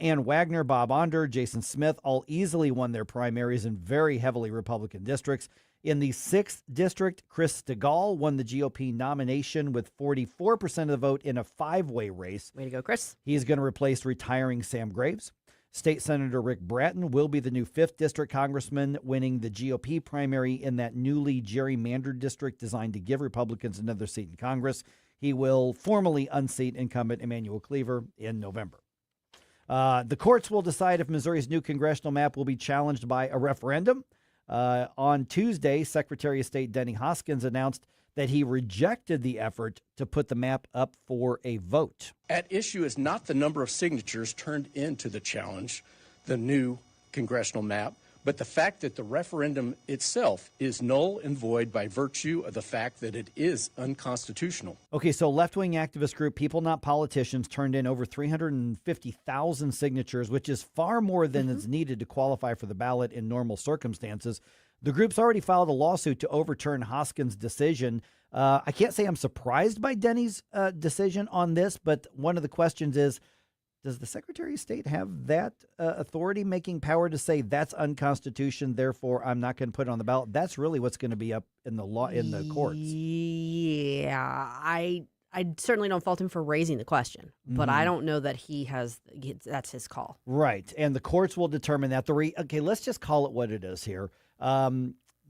Ann Wagner, Bob Onder, Jason Smith all easily won their primaries in very heavily Republican districts. In the 6th district, Chris Stegall won the GOP nomination with 44% of the vote in a 5-way race. Way to go, Chris. He's going to replace retiring Sam Graves. State Senator Rick Bratton will be the new 5th district congressman, winning the GOP primary in that newly gerrymandered district designed to give Republicans another seat in Congress. He will formally unseat incumbent Emmanuel Cleaver in November. The courts will decide if Missouri's new congressional map will be challenged by a referendum. On Tuesday, Secretary of State Denny Hoskins announced that he rejected the effort to put the map up for a vote. At issue is not the number of signatures turned into the challenge, the new congressional map, but the fact that the referendum itself is null and void by virtue of the fact that it is unconstitutional. Okay, so left-wing activist group People Not Politicians turned in over 350,000 signatures, which is far more than is needed to qualify for the ballot in normal circumstances. The group's already filed a lawsuit to overturn Hoskins' decision. I can't say I'm surprised by Denny's decision on this, but one of the questions is, does the Secretary of State have that authority-making power to say that's unconstitutional, therefore I'm not going to put it on the ballot? That's really what's going to be up in the law in the courts. Yeah, I certainly don't fault him for raising the question, but I don't know that that's his call. Right. And the courts will determine that. Okay, let's just call it what it is here.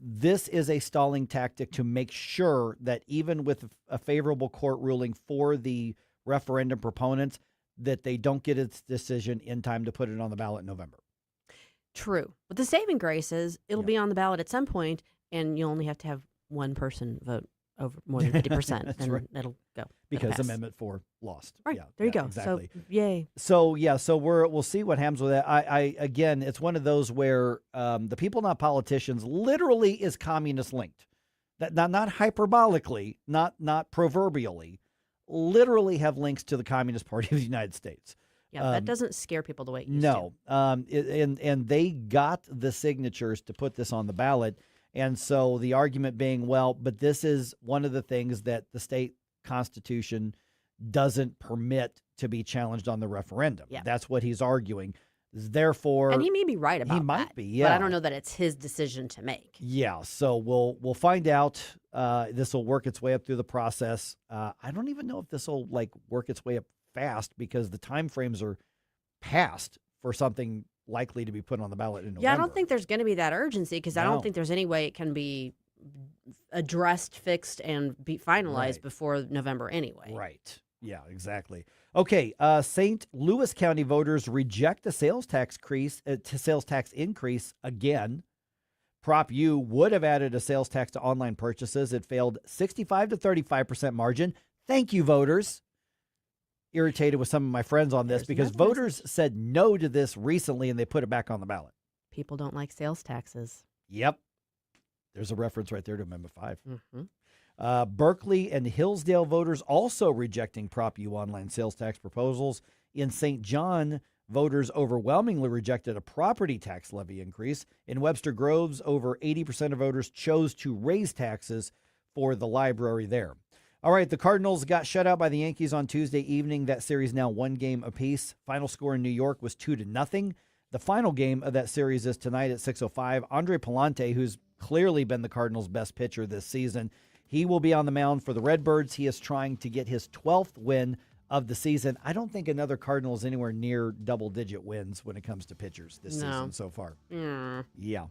This is a stalling tactic to make sure that even with a favorable court ruling for the referendum proponents, that they don't get its decision in time to put it on the ballot in November. True. But the saving grace is it'll be on the ballot at some point, and you only have to have one person vote over more than 50%, and right. it'll go. Because Amendment 4 lost. Right. Yeah, there you go. Exactly. So, yay. So we'll see what happens with that. I again, it's one of those where the People Not Politicians literally is communist linked. That not hyperbolically, not proverbially, literally have links to the Communist Party of the United States. Yeah, that doesn't scare people the way it used to. And they got the signatures to put this on the ballot. And so the argument being, well, but this is one of the things that the state constitution doesn't permit to be challenged on the referendum. Yeah. That's what he's arguing. Therefore, and he may be right about that. He might be, yeah. But I don't know that it's his decision to make. Yeah, so we'll find out. This will work its way up through the process. I don't even know if this will work its way up fast because the time frames are passed for something likely to be put on the ballot in November. Yeah, I don't think there's going to be that urgency because I don't think there's any way it can be addressed, fixed, and be finalized before November anyway. Right. Yeah, exactly. Okay, St. Louis County voters reject the sales tax increase again. Prop U would have added a sales tax to online purchases. It failed 65 to 35% margin. Thank you, voters. Irritated with some of my friends on this because voters said no to this recently and they put it back on the ballot. People don't like sales taxes. Yep. There's a reference right there to Amendment 5. Berkeley and Hillsdale voters also rejecting Prop U online sales tax proposals. In St. John, voters overwhelmingly rejected a property tax levy increase. In Webster Groves, over 80% of voters chose to raise taxes for the library there. All right, the Cardinals got shut out by the Yankees on Tuesday evening. That series now 1 game apiece. Final score in New York was 2-0. The final game of that series is tonight at 6:05. Andre Palante, who's clearly been the Cardinals' best pitcher this season, he will be on the mound for the Redbirds. He is trying to get his 12th win of the season. I don't think another Cardinal is anywhere near double-digit wins when it comes to pitchers this season so far. Yeah.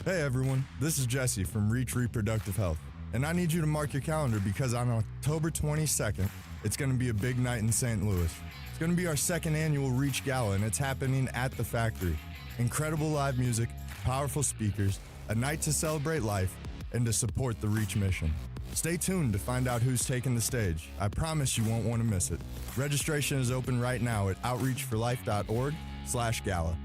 Hey everyone, this is Jesse from Reach Reproductive Health, and I need you to mark your calendar because on October 22nd, it's going to be a big night in St. Louis. It's going to be our 2nd annual Reach Gala, and it's happening at the factory. Incredible live music, powerful speakers, a night to celebrate life, and to support the Reach mission. Stay tuned to find out who's taking the stage. I promise you won't want to miss it. Registration is open right now at outreachforlife.org/gala.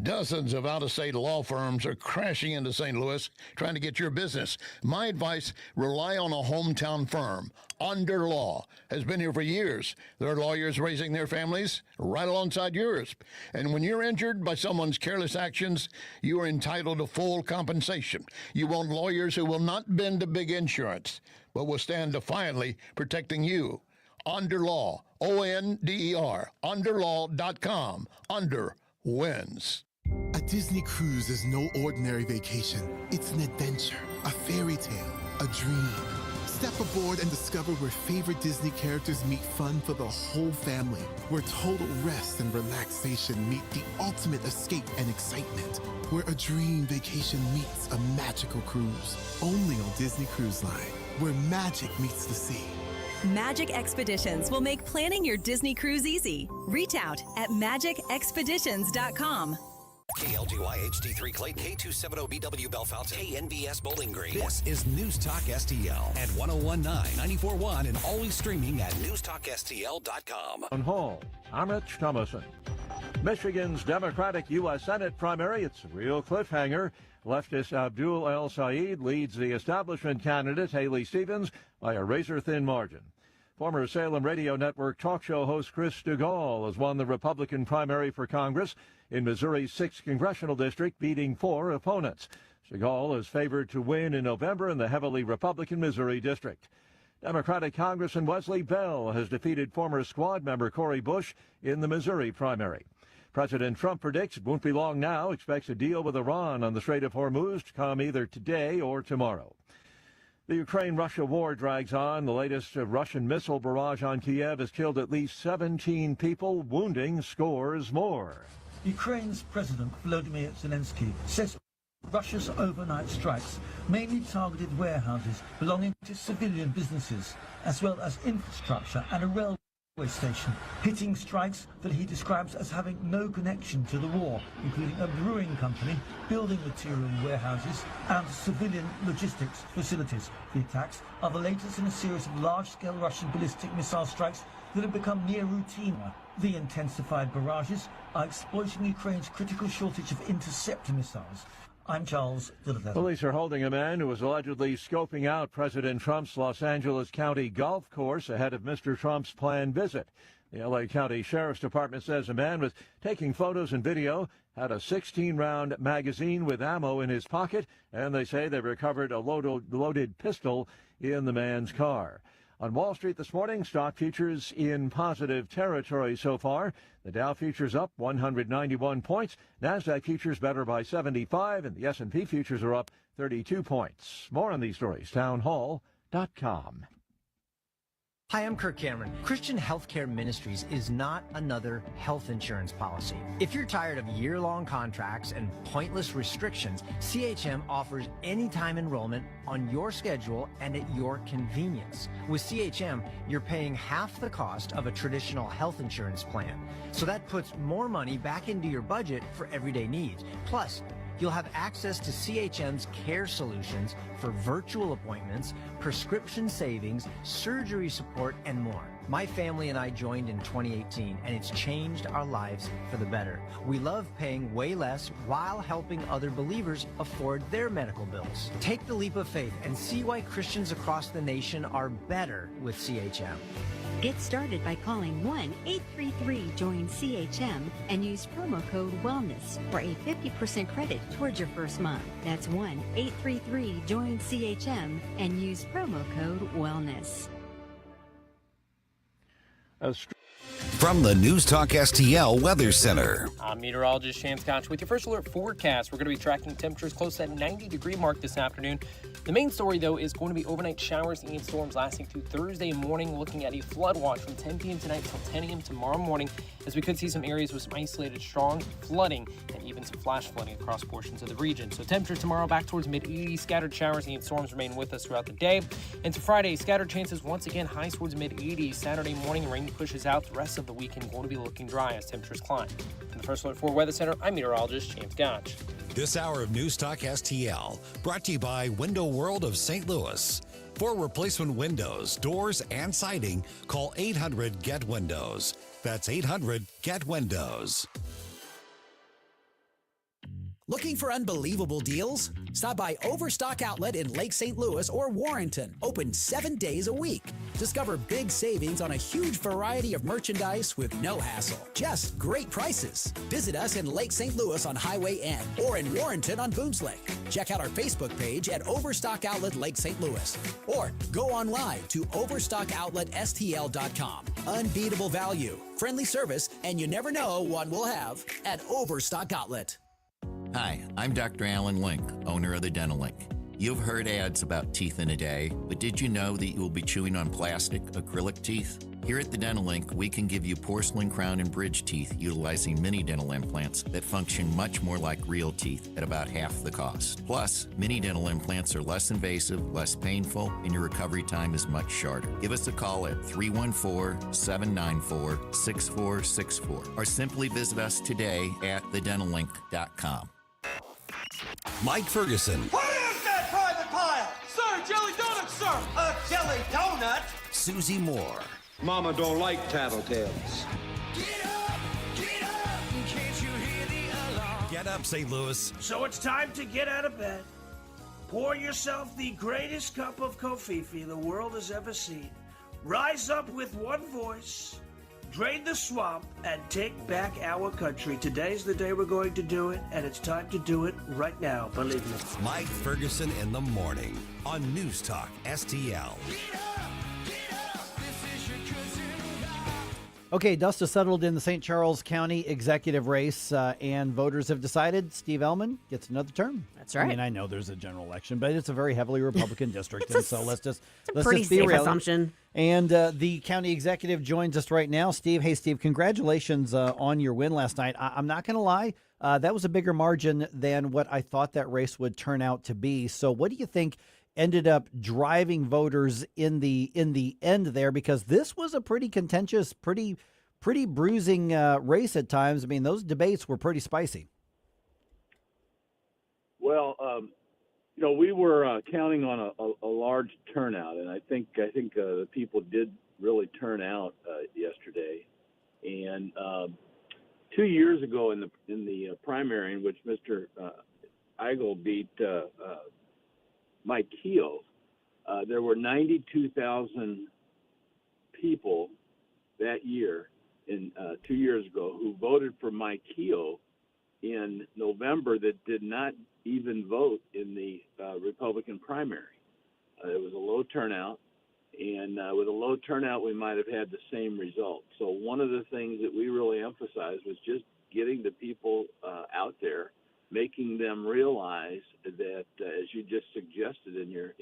Dozens of out-of-state law firms are crashing into St. Louis trying to get your business. My advice, rely on a hometown firm. Under Law has been here for years. There are lawyers raising their families right alongside yours. And when you're injured by someone's careless actions, you are entitled to full compensation. You want lawyers who will not bend to big insurance, but will stand defiantly protecting you. Under Law, O-N-D-E-R, underlaw.com. Under wins. A Disney cruise is no ordinary vacation. It's an adventure, a fairy tale, a dream. Step aboard and discover where favorite Disney characters meet fun for the whole family, where total rest and relaxation meet the ultimate escape and excitement, where a dream vacation meets a magical cruise. Only on Disney Cruise Line, where magic meets the sea. Magic Expeditions will make planning your Disney cruise easy. Reach out at magicexpeditions.com. KLGY HD3 Clayton, K270BW Bellefonte, KNBS Bowling Green. This is News Talk STL at 1019, 94.1, and always streaming at NewsTalkSTL.com. On Hall, I'm Rich Thomason. Michigan's Democratic U.S. Senate primary, it's a real cliffhanger. Leftist Abdul El Sayed leads the establishment candidate Haley Stevens by a razor-thin margin. Former Salem Radio Network talk show host Chris Stigall has won the Republican primary for Congress in Missouri's 6th congressional district, beating 4 opponents. Stigall is favored to win in November in the heavily Republican Missouri district. Democratic Congressman Wesley Bell has defeated former squad member Cori Bush in the Missouri primary. President Trump predicts it won't be long now, expects a deal with Iran on the Strait of Hormuz to come either today or tomorrow. The Ukraine-Russia war drags on. The latest Russian missile barrage on Kiev has killed at least 17 people, wounding scores more. Ukraine's President Volodymyr Zelensky says Russia's overnight strikes mainly targeted warehouses belonging to civilian businesses, as well as infrastructure and a railway station, hitting strikes that he describes as having no connection to the war, including a brewing company, building material warehouses and civilian logistics facilities. The attacks are the latest in a series of large-scale Russian ballistic missile strikes that have become near routine. The intensified barrages are exploiting Ukraine's critical shortage of interceptor missiles. I'm Charles Dillard. Police are holding a man who was allegedly scoping out President Trump's Los Angeles County golf course ahead of Mr. Trump's planned visit. The L.A. County Sheriff's Department says a man was taking photos and video, had a 16-round magazine with ammo in his pocket, and they say they recovered a loaded pistol in the man's car. On Wall Street this morning, stock futures in positive territory so far. The Dow futures up 191 points. NASDAQ futures better by 75, and the S&P futures are up 32 points. More on these stories, townhall.com. Hi, I'm Kirk Cameron. Christian Healthcare Ministries is not another health insurance policy. If you're tired of year-long contracts and pointless restrictions, CHM offers anytime enrollment on your schedule and at your convenience. With CHM, you're paying half the cost of a traditional health insurance plan. So that puts more money back into your budget for everyday needs. Plus, you'll have access to CHM's care solutions for virtual appointments, prescription savings, surgery support, and more. My family and I joined in 2018, and it's changed our lives for the better. We love paying way less while helping other believers afford their medical bills. Take the leap of faith and see why Christians across the nation are better with CHM. Get started by calling 1-833-JOIN-CHM and use promo code WELLNESS for a 50% credit towards your first month. That's 1-833-JOIN-CHM and use promo code WELLNESS. From the News Talk STL Weather Center. I'm meteorologist Shane Scotch with your first alert forecast. We're going to be tracking temperatures close to that 90-degree mark this afternoon. The main story, though, is going to be overnight showers and storms lasting through Thursday morning, looking at a flood watch from 10 p.m. tonight until 10 a.m. tomorrow morning, as we could see some areas with some isolated strong flooding and even some flash flooding across portions of the region. So temperatures tomorrow back towards mid-80s. Scattered showers and storms remain with us throughout the day. Into Friday, scattered chances once again highs towards mid-80s. Saturday morning, rain pushes out. The rest of the weekend going to be looking dry as temperatures climb. From the First Alert 4 Weather Center, I'm meteorologist James Gotch. This hour of News Talk STL brought to you by Window World of St. Louis. For replacement windows, doors, and siding, call 800-GET-WINDOWS. That's 800-GET-WINDOWS. Looking for unbelievable deals? Stop by Overstock Outlet in Lake St. Louis or Warrenton. Open 7 days a week. Discover big savings on a huge variety of merchandise with no hassle. Just great prices. Visit us in Lake St. Louis on Highway N or in Warrenton on Boones Lake. Check out our Facebook page at Overstock Outlet Lake St. Louis or go online to OverstockOutletSTL.com. Unbeatable value, friendly service, and you never know what we'll have at Overstock Outlet. Hi, I'm Dr. Alan Link, owner of the Dental Link. You've heard ads about teeth in a day, but did you know that you will be chewing on plastic, acrylic teeth? Here at the Dental Link, we can give you porcelain crown and bridge teeth utilizing mini dental implants that function much more like real teeth at about half the cost. Plus, mini dental implants are less invasive, less painful, and your recovery time is much shorter. Give us a call at 314-794-6464 or simply visit us today at thedentallink.com. Mike Ferguson. What is that private pile? Sir, jelly donut, sir! A jelly donut? Susie Moore. Mama don't like tattletales. Get up, St. Louis. So it's time to get out of bed. Pour yourself the greatest cup of Kofifi the world has ever seen. Rise up with one voice. Drain the swamp and take back our country. Today's the day we're going to do it, and it's time to do it right now, believe me. Mike Ferguson in the morning on News Talk STL. Okay, dust has settled in the St. Charles County executive race, and voters have decided Steve Ehlmann gets another term. That's right. I mean, I know there's a general election, but it's a very heavily Republican district, and so let's just pretty be safe real. assumption. And the county executive joins us right now. Steve, hey, Steve, congratulations on your win last night. I'm not going to lie, that was a bigger margin than what I thought that race would turn out to be. So what do you think ended up driving voters in the end there? Because this was a pretty contentious, pretty bruising race at times. I mean, those debates were pretty spicy. Well, we were counting on a large turnout, and I think the people did really turn out yesterday. And 2 years ago in the primary, in which Mr. Eigel beat Mike Keogh, there were 92,000 people that year, 2 years ago, who voted for Mike Keogh in November that did not even vote in the Republican primary. It was a low turnout, and with a low turnout, we might have had the same result. So one of the things that we really emphasized was just getting the people out there, making them realize that, as you just suggested in your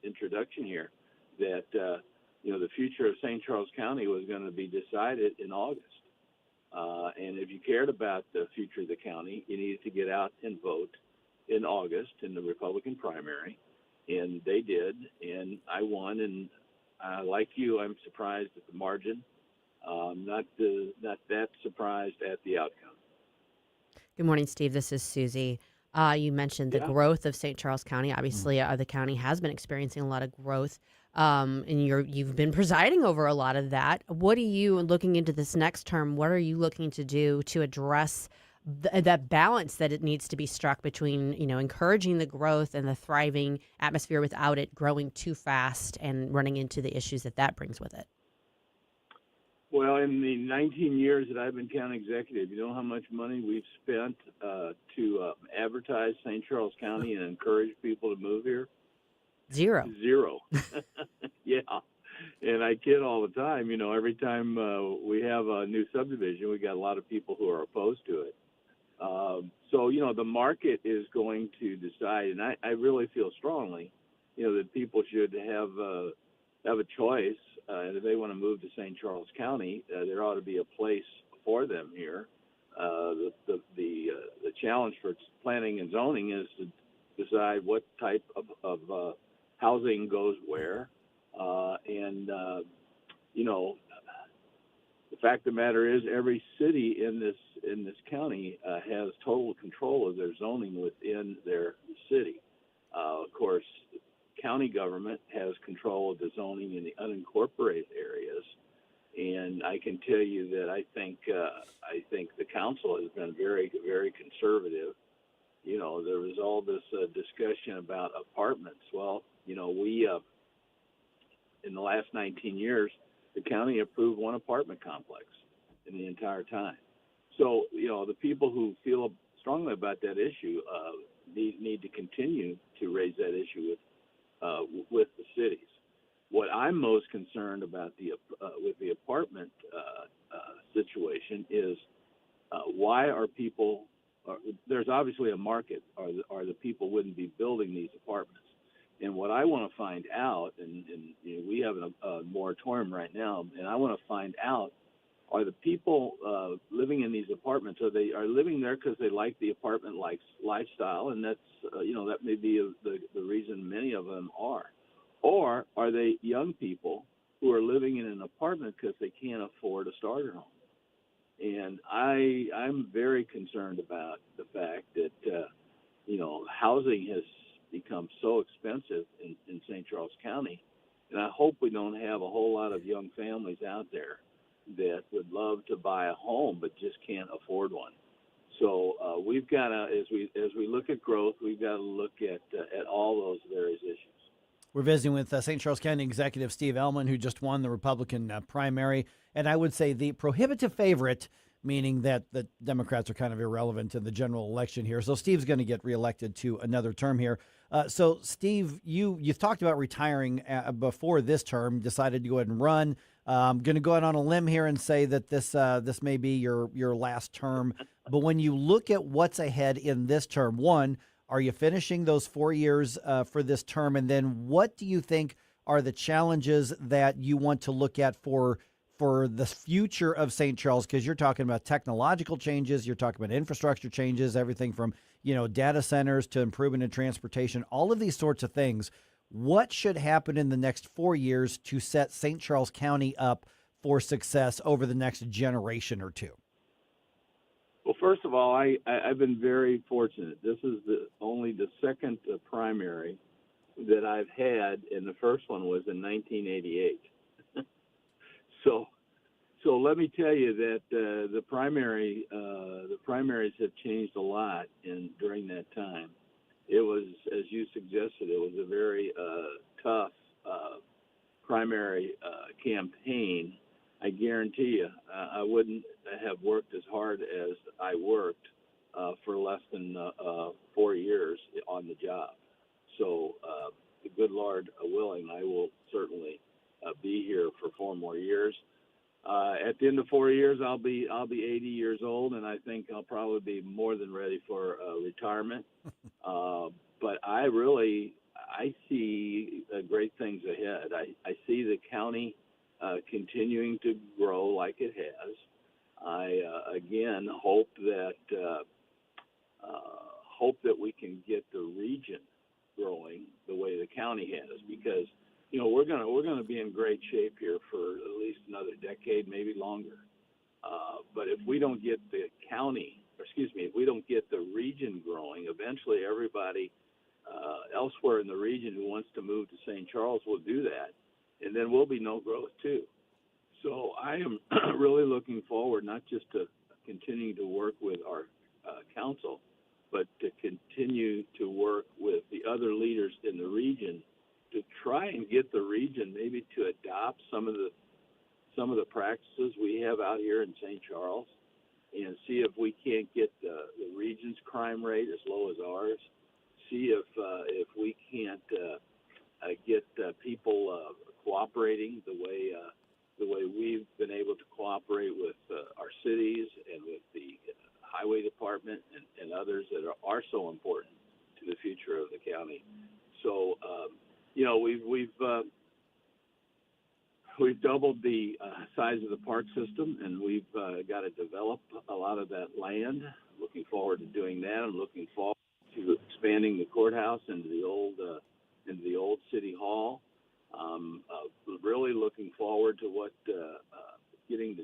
introduction here, that the future of St. Charles County was going to be decided in August. And if you cared about the future of the county, you needed to get out and vote in August in the Republican primary, and they did, and I won. And like you, I'm surprised at the margin. Not that surprised at the outcome. Good morning, Steve. This is Susie. You mentioned the growth of St. Charles County. Obviously, the county has been experiencing a lot of growth, and you've been presiding over a lot of that. What are you looking into this next term? What are you looking to do to address that balance that it needs to be struck between, encouraging the growth and the thriving atmosphere without it growing too fast and running into the issues that brings with it? Well, in the 19 years that I've been county executive, you know how much money we've spent to advertise St. Charles County and encourage people to move here? Zero. Yeah. And I kid all the time. Every time we have a new subdivision, we got a lot of people who are opposed to it. So, the market is going to decide, and I really feel strongly, that people should have a choice. And if they want to move to St. Charles County, there ought to be a place for them here. The challenge for planning and zoning is to decide what type of housing goes where. The fact of the matter is, every city in this county has total control of their zoning within their city. Of course, county government has control of the zoning in the unincorporated areas, and I can tell you that I think the council has been very, very conservative. There was all this discussion about apartments. Well, we in the last 19 years, the county approved one apartment complex in the entire time. So, the people who feel strongly about that issue need to continue to raise that issue with the cities. What I'm most concerned about with the apartment situation is why are people? There's obviously a market, or the people wouldn't be building these apartments. And what I want to find out, and we have a moratorium right now, and I want to find out, are the people living in these apartments, are living there because they like the apartment lifestyle, and that's that may be the reason many of them are, or are they young people who are living in an apartment because they can't afford a starter home? And I'm very concerned about the fact that housing has become so expensive in St. Charles County, and I hope we don't have a whole lot of young families out there that would love to buy a home but just can't afford one. So we've got to, as we look at growth, we've got to look at all those various issues. We're visiting with St. Charles County Executive Steve Ehlmann, who just won the Republican primary, and I would say the prohibitive favorite meaning that the Democrats are kind of irrelevant in the general election here. So Steve's going to get reelected to another term here. So Steve, you've talked about retiring before this term, decided to go ahead and run. I'm going to go out on a limb here and say that this may be your last term. But when you look at what's ahead in this term, one, are you finishing those 4 years for this term? And then what do you think are the challenges that you want to look at for the future of St. Charles? Because you're talking about technological changes, you're talking about infrastructure changes, everything from data centers to improvement in transportation, all of these sorts of things. What should happen in the next 4 years to set St. Charles County up for success over the next generation or two? Well, first of all, I've been very fortunate. This is only the second primary that I've had, and the first one was in 1988. So let me tell you that the primaries have changed a lot during that time. It was, as you suggested, it was a very tough primary campaign. I guarantee you, I wouldn't have worked as hard as I worked for less than 4 years on the job. So, the good Lord willing, I will certainly be here for 4 more years. At the end of 4 years, I'll be 80 years old, and I think I'll probably be more than ready for retirement. But I see great things ahead. I see the county continuing to grow like it has. I again hope that we can get the region growing the way the county has, because we're gonna be in great shape here for at least another decade, maybe longer. But if we don't get the if we don't get the region growing, eventually everybody elsewhere in the region who wants to move to St. Charles will do that, and then we'll be no growth too. So I am really looking forward not just to continuing to work with our council, but to continue to work with the other leaders in the region to try and get the region maybe to adopt some of the practices we have out here in St. Charles, and see if we can't get the region's crime rate as low as ours. See if we can't get people cooperating the way we've been able to cooperate with our cities and with the highway department and others that are so important to the future of the county. So, we've doubled the size of the park system, and we've got to develop a lot of that land. Looking forward to doing that. I'm looking forward to expanding the courthouse into the old city hall. Really looking forward to getting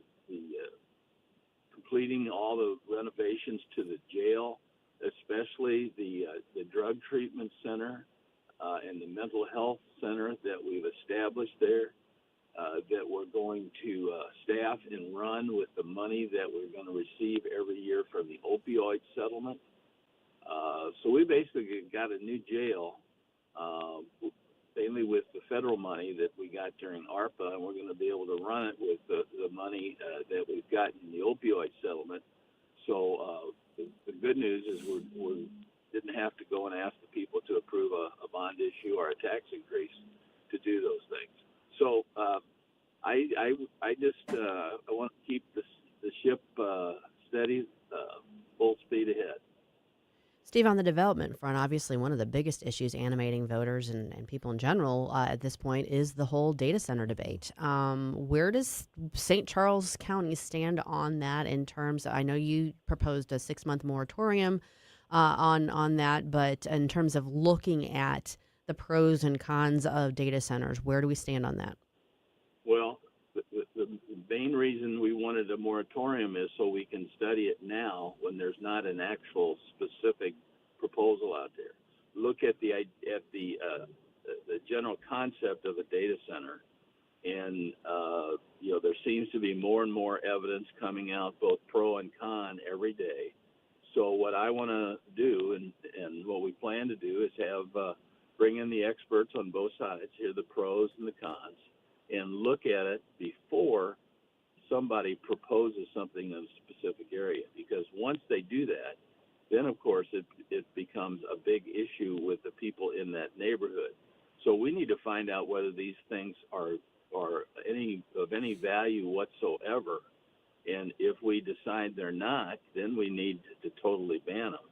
completing all the renovations to the jail, especially the drug treatment center and the mental health center that we've established there, that we're going to staff and run with the money that we're going to receive every year from the opioid settlement. So we basically got a new jail, mainly with the federal money that we got during ARPA, and we're going to be able to run it with the money that we've gotten in the opioid settlement. So the good news is we didn't have to go and ask the people to approve a bond issue or a tax increase to do those things. So I want to keep the ship steady, full speed ahead. Steve, on the development front, obviously one of the biggest issues animating voters and people in general at this point is the whole data center debate. Where does St. Charles County stand on that in terms I know you proposed a 6-month moratorium on that, but in terms of looking at the pros and cons of data centers, where do we stand on that? Well, the main reason we wanted a moratorium is so we can study it now when there's not an actual specific proposal out there. Look at the general concept of a data center, and there seems to be more and more evidence coming out, both pro and con, every day. So what I want to do, and what we plan to do, is have bring in the experts on both sides, hear the pros and the cons, and look at it before somebody proposes something in a specific area, because once they do that, then of course it becomes a big issue with the people in that neighborhood. So we need to find out whether these things are of any value whatsoever. And if we decide they're not, then we need to totally ban them.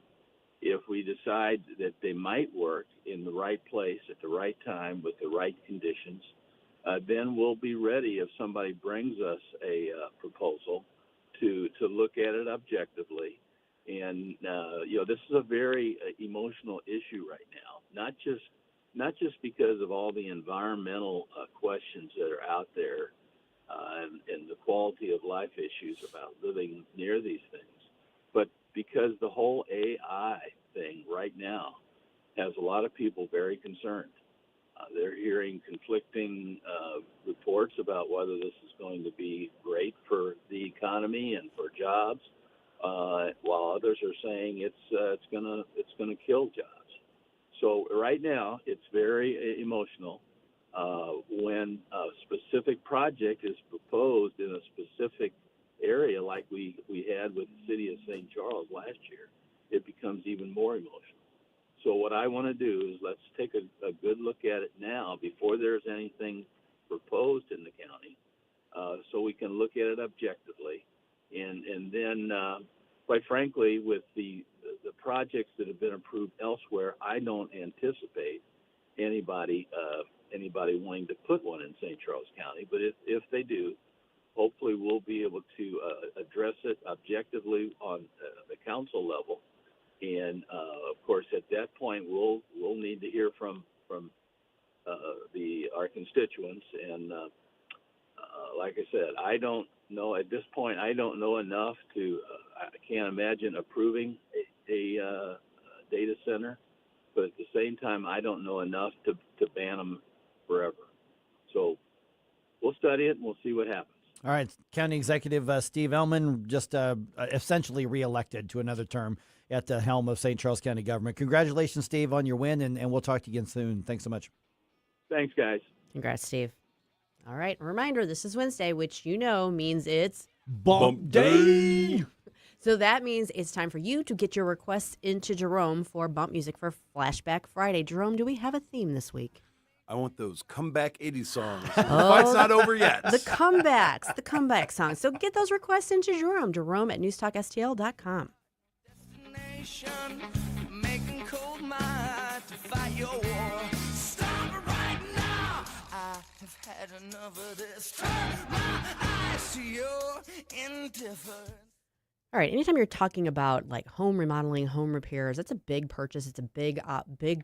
If we decide that they might work in the right place at the right time with the right conditions, then we'll be ready if somebody brings us a proposal to look at it objectively. And this is a very emotional issue right now, not just because of all the environmental questions that are out there and the quality of life issues about living near these things, but because the whole AI thing right now has a lot of people very concerned. They're hearing conflicting reports about whether this is going to be great for the economy and for jobs, while others are saying it's gonna kill jobs. So right now it's very emotional. When a specific project is proposed in a specific area, like we had with the city of St. Charles last year, it becomes even more emotional. So what I want to do is let's take a good look at it now before there's anything proposed in the county, so we can look at it objectively. And then, quite frankly, with the projects that have been approved elsewhere, I don't anticipate anybody wanting to put one in St. Charles County. But if they do, hopefully we'll be able to address it objectively on the council level. And of course, at that point, we'll need to hear from our constituents. And like I said, I don't know at this point. I don't know enough to. I can't imagine approving a data center, but at the same time, I don't know enough to ban them forever. So we'll study it and we'll see what happens. All right, County Executive Steve Ehlmann just essentially reelected to another term at the helm of St. Charles County government. Congratulations, Steve, on your win, and we'll talk to you again soon. Thanks so much. Thanks, guys. Congrats, Steve. All right, a reminder, this is Wednesday, which means it's Bump Day. So that means it's time for you to get your requests into Jerome for Bump Music for Flashback Friday. Jerome, do we have a theme this week? I want those comeback 80s songs. The fight's not over yet. The comeback songs. So get those requests into Jerome at NewsTalkSTL.com. Making cold mind to fight your war. Stop it right now. I have had enough of this. Turn my eyes to your indifference. All right, anytime you're talking about like home remodeling, home repairs, that's a big purchase. It's a big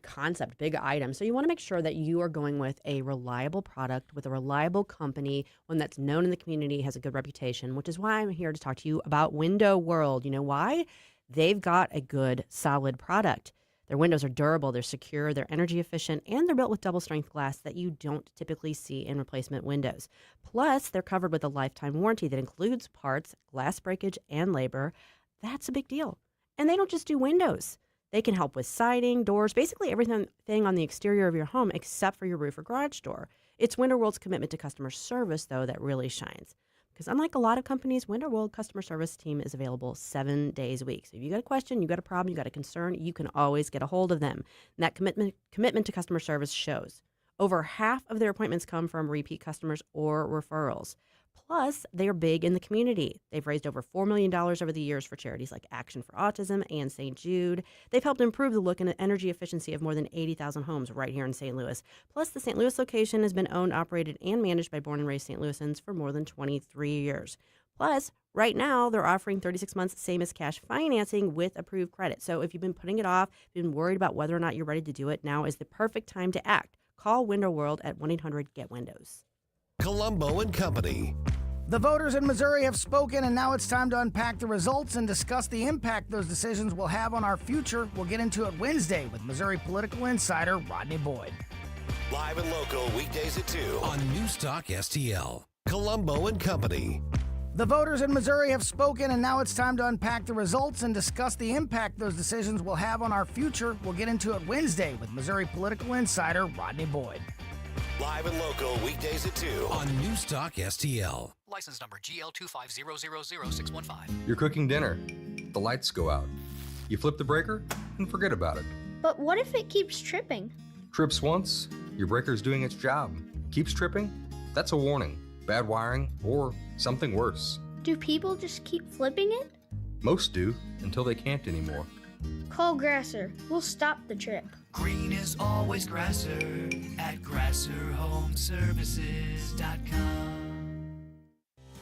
concept, big item. So you want to make sure that you are going with a reliable product, with a reliable company, one that's known in the community, has a good reputation, which is why I'm here to talk to you about Window World. You know why? They've got a good, solid product. Their windows are durable, they're secure, they're energy efficient, and they're built with double-strength glass that you don't typically see in replacement windows. Plus, they're covered with a lifetime warranty that includes parts, glass breakage, and labor. That's a big deal. And they don't just do windows. They can help with siding, doors, basically everything on the exterior of your home except for your roof or garage door. It's Window World's commitment to customer service, though, that really shines. Because unlike a lot of companies, Window World customer service team is available 7 days a week. So if you got a question, you got a problem, you got a concern, you can always get a hold of them. And that commitment to customer service shows. Over half of their appointments come from repeat customers or referrals. Plus, they are big in the community. They've raised over $4 million over the years for charities like Action for Autism and St. Jude. They've helped improve the look and energy efficiency of more than 80,000 homes right here in St. Louis. Plus, the St. Louis location has been owned, operated, and managed by born and raised St. Louisans for more than 23 years. Plus, right now, they're offering 36 months same as cash financing with approved credit. So if you've been putting it off, been worried about whether or not you're ready to do it, now is the perfect time to act. Call Window World at 1-800-GET-WINDOWS. Colombo and Company. The voters in Missouri have spoken, and now it's time to unpack the results and discuss the impact those decisions will have on our future. We'll get into it Wednesday with Missouri political insider Rodney Boyd. Live and local weekdays at 2 on NewsTalk-STL. Colombo and Company. The voters in Missouri have spoken, and now it's time to unpack the results and discuss the impact those decisions will have on our future. We'll get into it Wednesday with Missouri political insider Rodney Boyd. Live and local weekdays at 2 on NewsTalk-STL. license number GL250000615. You're cooking dinner. The lights go out. You flip the breaker and forget about it. But what if it keeps tripping? Trips once, your breaker's doing its job. Keeps tripping? That's a warning. Bad wiring or something worse. Do people just keep flipping it? Most do until they can't anymore. Call Grasser. We'll stop the trip. Green is always Grasser at GrasserHomeservices.com.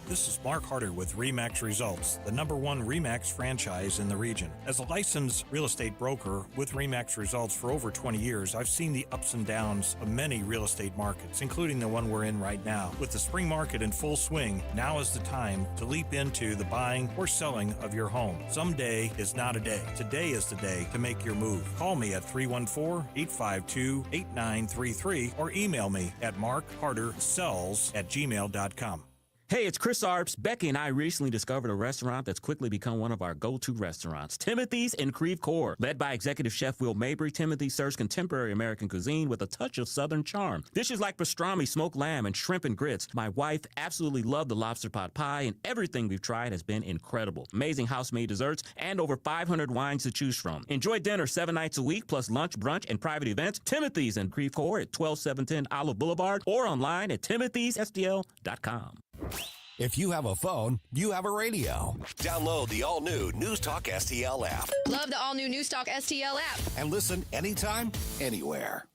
This is Mark Harder with RE/MAX Results, the #1 RE/MAX franchise in the region. As a licensed real estate broker with RE/MAX Results for over 20 years, I've seen the ups and downs of many real estate markets, including the one we're in right now. With the spring market in full swing, now is the time to leap into the buying or selling of your home. Someday is not a day. Today is the day to make your move. Call me at 314-852-8933 or email me at markhardersells@gmail.com. Hey, it's Chris Arps. Becky and I recently discovered a restaurant that's quickly become one of our go-to restaurants, Timothy's in Creve Coeur. Led by executive chef Will Mabry, Timothy serves contemporary American cuisine with a touch of Southern charm. Dishes like pastrami, smoked lamb, and shrimp and grits. My wife absolutely loved the lobster pot pie, and everything we've tried has been incredible. Amazing house-made desserts and over 500 wines to choose from. Enjoy dinner 7 nights a week, plus lunch, brunch, and private events. Timothy's in Creve Coeur at 12710 Olive Boulevard or online at timothysstl.com. If you have a phone, you have a radio. Download the all-new News Talk STL app. Love the all-new News Talk STL app. And listen anytime, anywhere.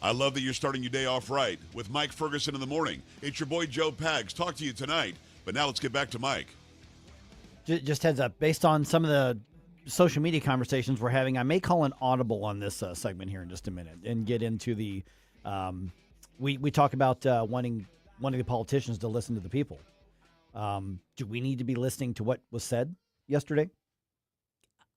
I love that you're starting your day off right with Mike Ferguson in the morning. It's your boy Joe Pags. Talk to you tonight. But now let's get back to Mike. Just heads up, based on some of the social media conversations we're having, I may call an audible on this segment here in just a minute and get into the we talk about wanting the politicians to listen to the people. Do we need to be listening to what was said yesterday?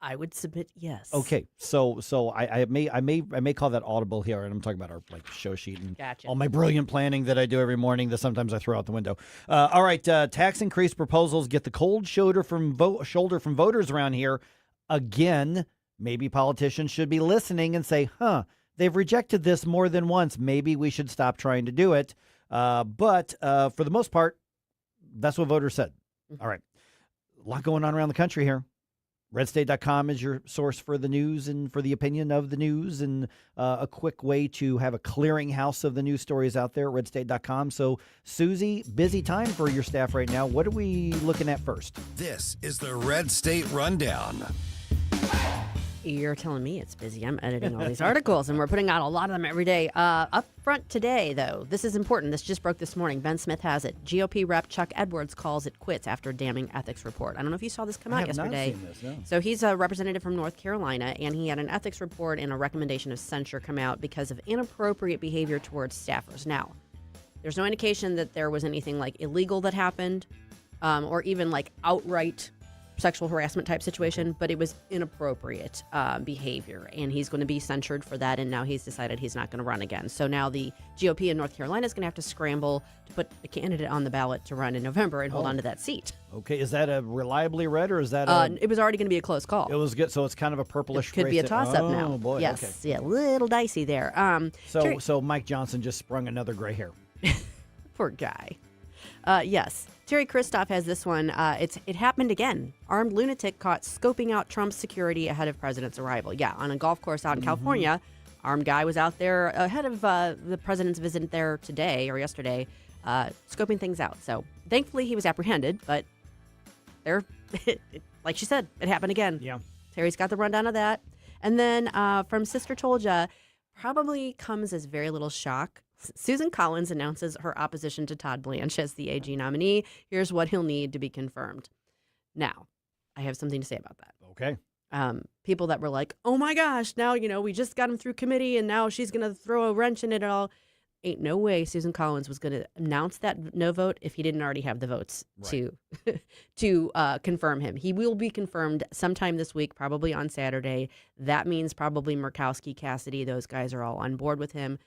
I would submit yes. Okay, so I may call that audible here, and I'm talking about our show sheet and Gotcha. all my brilliant planning that I do every morning that sometimes I throw out the window. All right, tax increase proposals get the cold shoulder from voters around here again. Maybe politicians should be listening and say, they've rejected this more than once. Maybe we should stop trying to do it. But for the most part, that's what voters said. All right, a lot going on around the country here. RedState.com is your source for the news and for the opinion of the news, and a quick way to have a clearinghouse of the news stories out there, RedState.com. So, Susie, busy time for your staff right now. What are we looking at first? This is the Red State Rundown. You're telling me it's busy. I'm editing all these articles, and we're putting out a lot of them every day. Up front today, though, this is important. This just broke this morning. Ben Smith has it. GOP rep Chuck Edwards calls it quits after damning ethics report. I don't know if you saw this come out yesterday. I have not seen this, no. So he's a representative from North Carolina, and he had an ethics report and a recommendation of censure come out because of inappropriate behavior towards staffers. Now, there's no indication that there was anything illegal that happened, or even outright sexual harassment type situation, but it was inappropriate behavior, and he's going to be censured for that, and now he's decided he's not going to run again. So now the GOP in North Carolina is going to have to scramble to put a candidate on the ballot to run in November and hold on to that seat. Okay, is that a reliably red, or is that it was already going to be a close call. It was good, so it's kind of a purplish It could race. be a toss-up now. Oh, boy, yes, okay. yeah, a little dicey there. So Mike Johnson just sprung another gray hair. Poor guy. Yes. Terry Christoph has this one. It happened again. Armed lunatic caught scoping out Trump's security ahead of president's arrival. Yeah, on a golf course out in California, armed guy was out there ahead of the president's visit there today or yesterday, scoping things out. So thankfully he was apprehended, but like she said, it happened again. Yeah. Terry's got the rundown of that. And then from Sister Told-Ya, probably comes as very little shock. Susan Collins announces her opposition to Todd Blanche as the AG nominee. Here's what he'll need to be confirmed. Now, I have something to say about that. Okay. People that were like, oh my gosh, now, we just got him through committee and now she's going to throw a wrench in it all. Ain't no way Susan Collins was going to announce that no vote if he didn't already have the votes to confirm him. He will be confirmed sometime this week, probably on Saturday. That means probably Murkowski, Cassidy, those guys are all on board with him.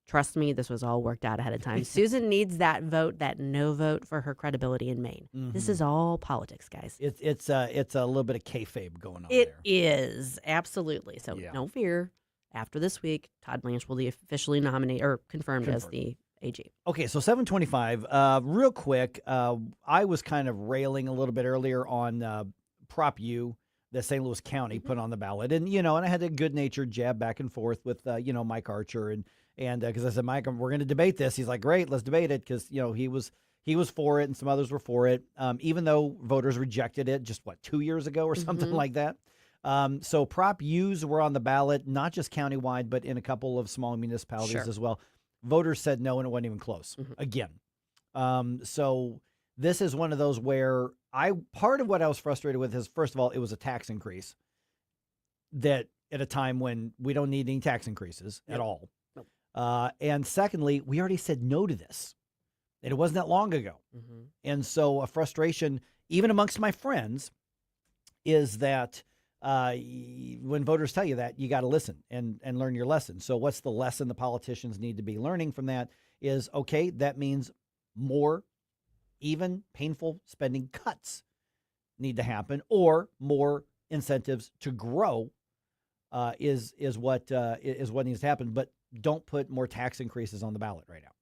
Trust me, this was all worked out ahead of time. Susan needs that vote, that no vote for her credibility in Maine. This is all politics, guys. It's a little bit of kayfabe going on It there. is, absolutely. So no fear. After this week, Todd Blanche will be officially nominated or confirmed as the AG. Okay, so 725. Real quick, I was kind of railing a little bit earlier on Prop U that St. Louis County put on the ballot, and and I had a good-natured jab back and forth with Mike Archer, and because I said, Mike, we're going to debate this. He's like, great, let's debate it, because he was for it and some others were for it, even though voters rejected it just 2 years ago or something like that. So Prop U's were on the ballot, not just countywide, but in a couple of small municipalities as well. Voters said no, and it wasn't even close again. So this is one of those where part of what I was frustrated with is, first of all, it was a tax increase that at a time when we don't need any tax increases at all. And secondly, we already said no to this. And it wasn't that long ago. And so a frustration, even amongst my friends, is that when voters tell you that, you got to listen and learn your lesson. So what's the lesson the politicians need to be learning from that is, okay, that means more, even painful spending cuts need to happen, or more incentives to grow is what needs to happen. But don't put more tax increases on the ballot right now.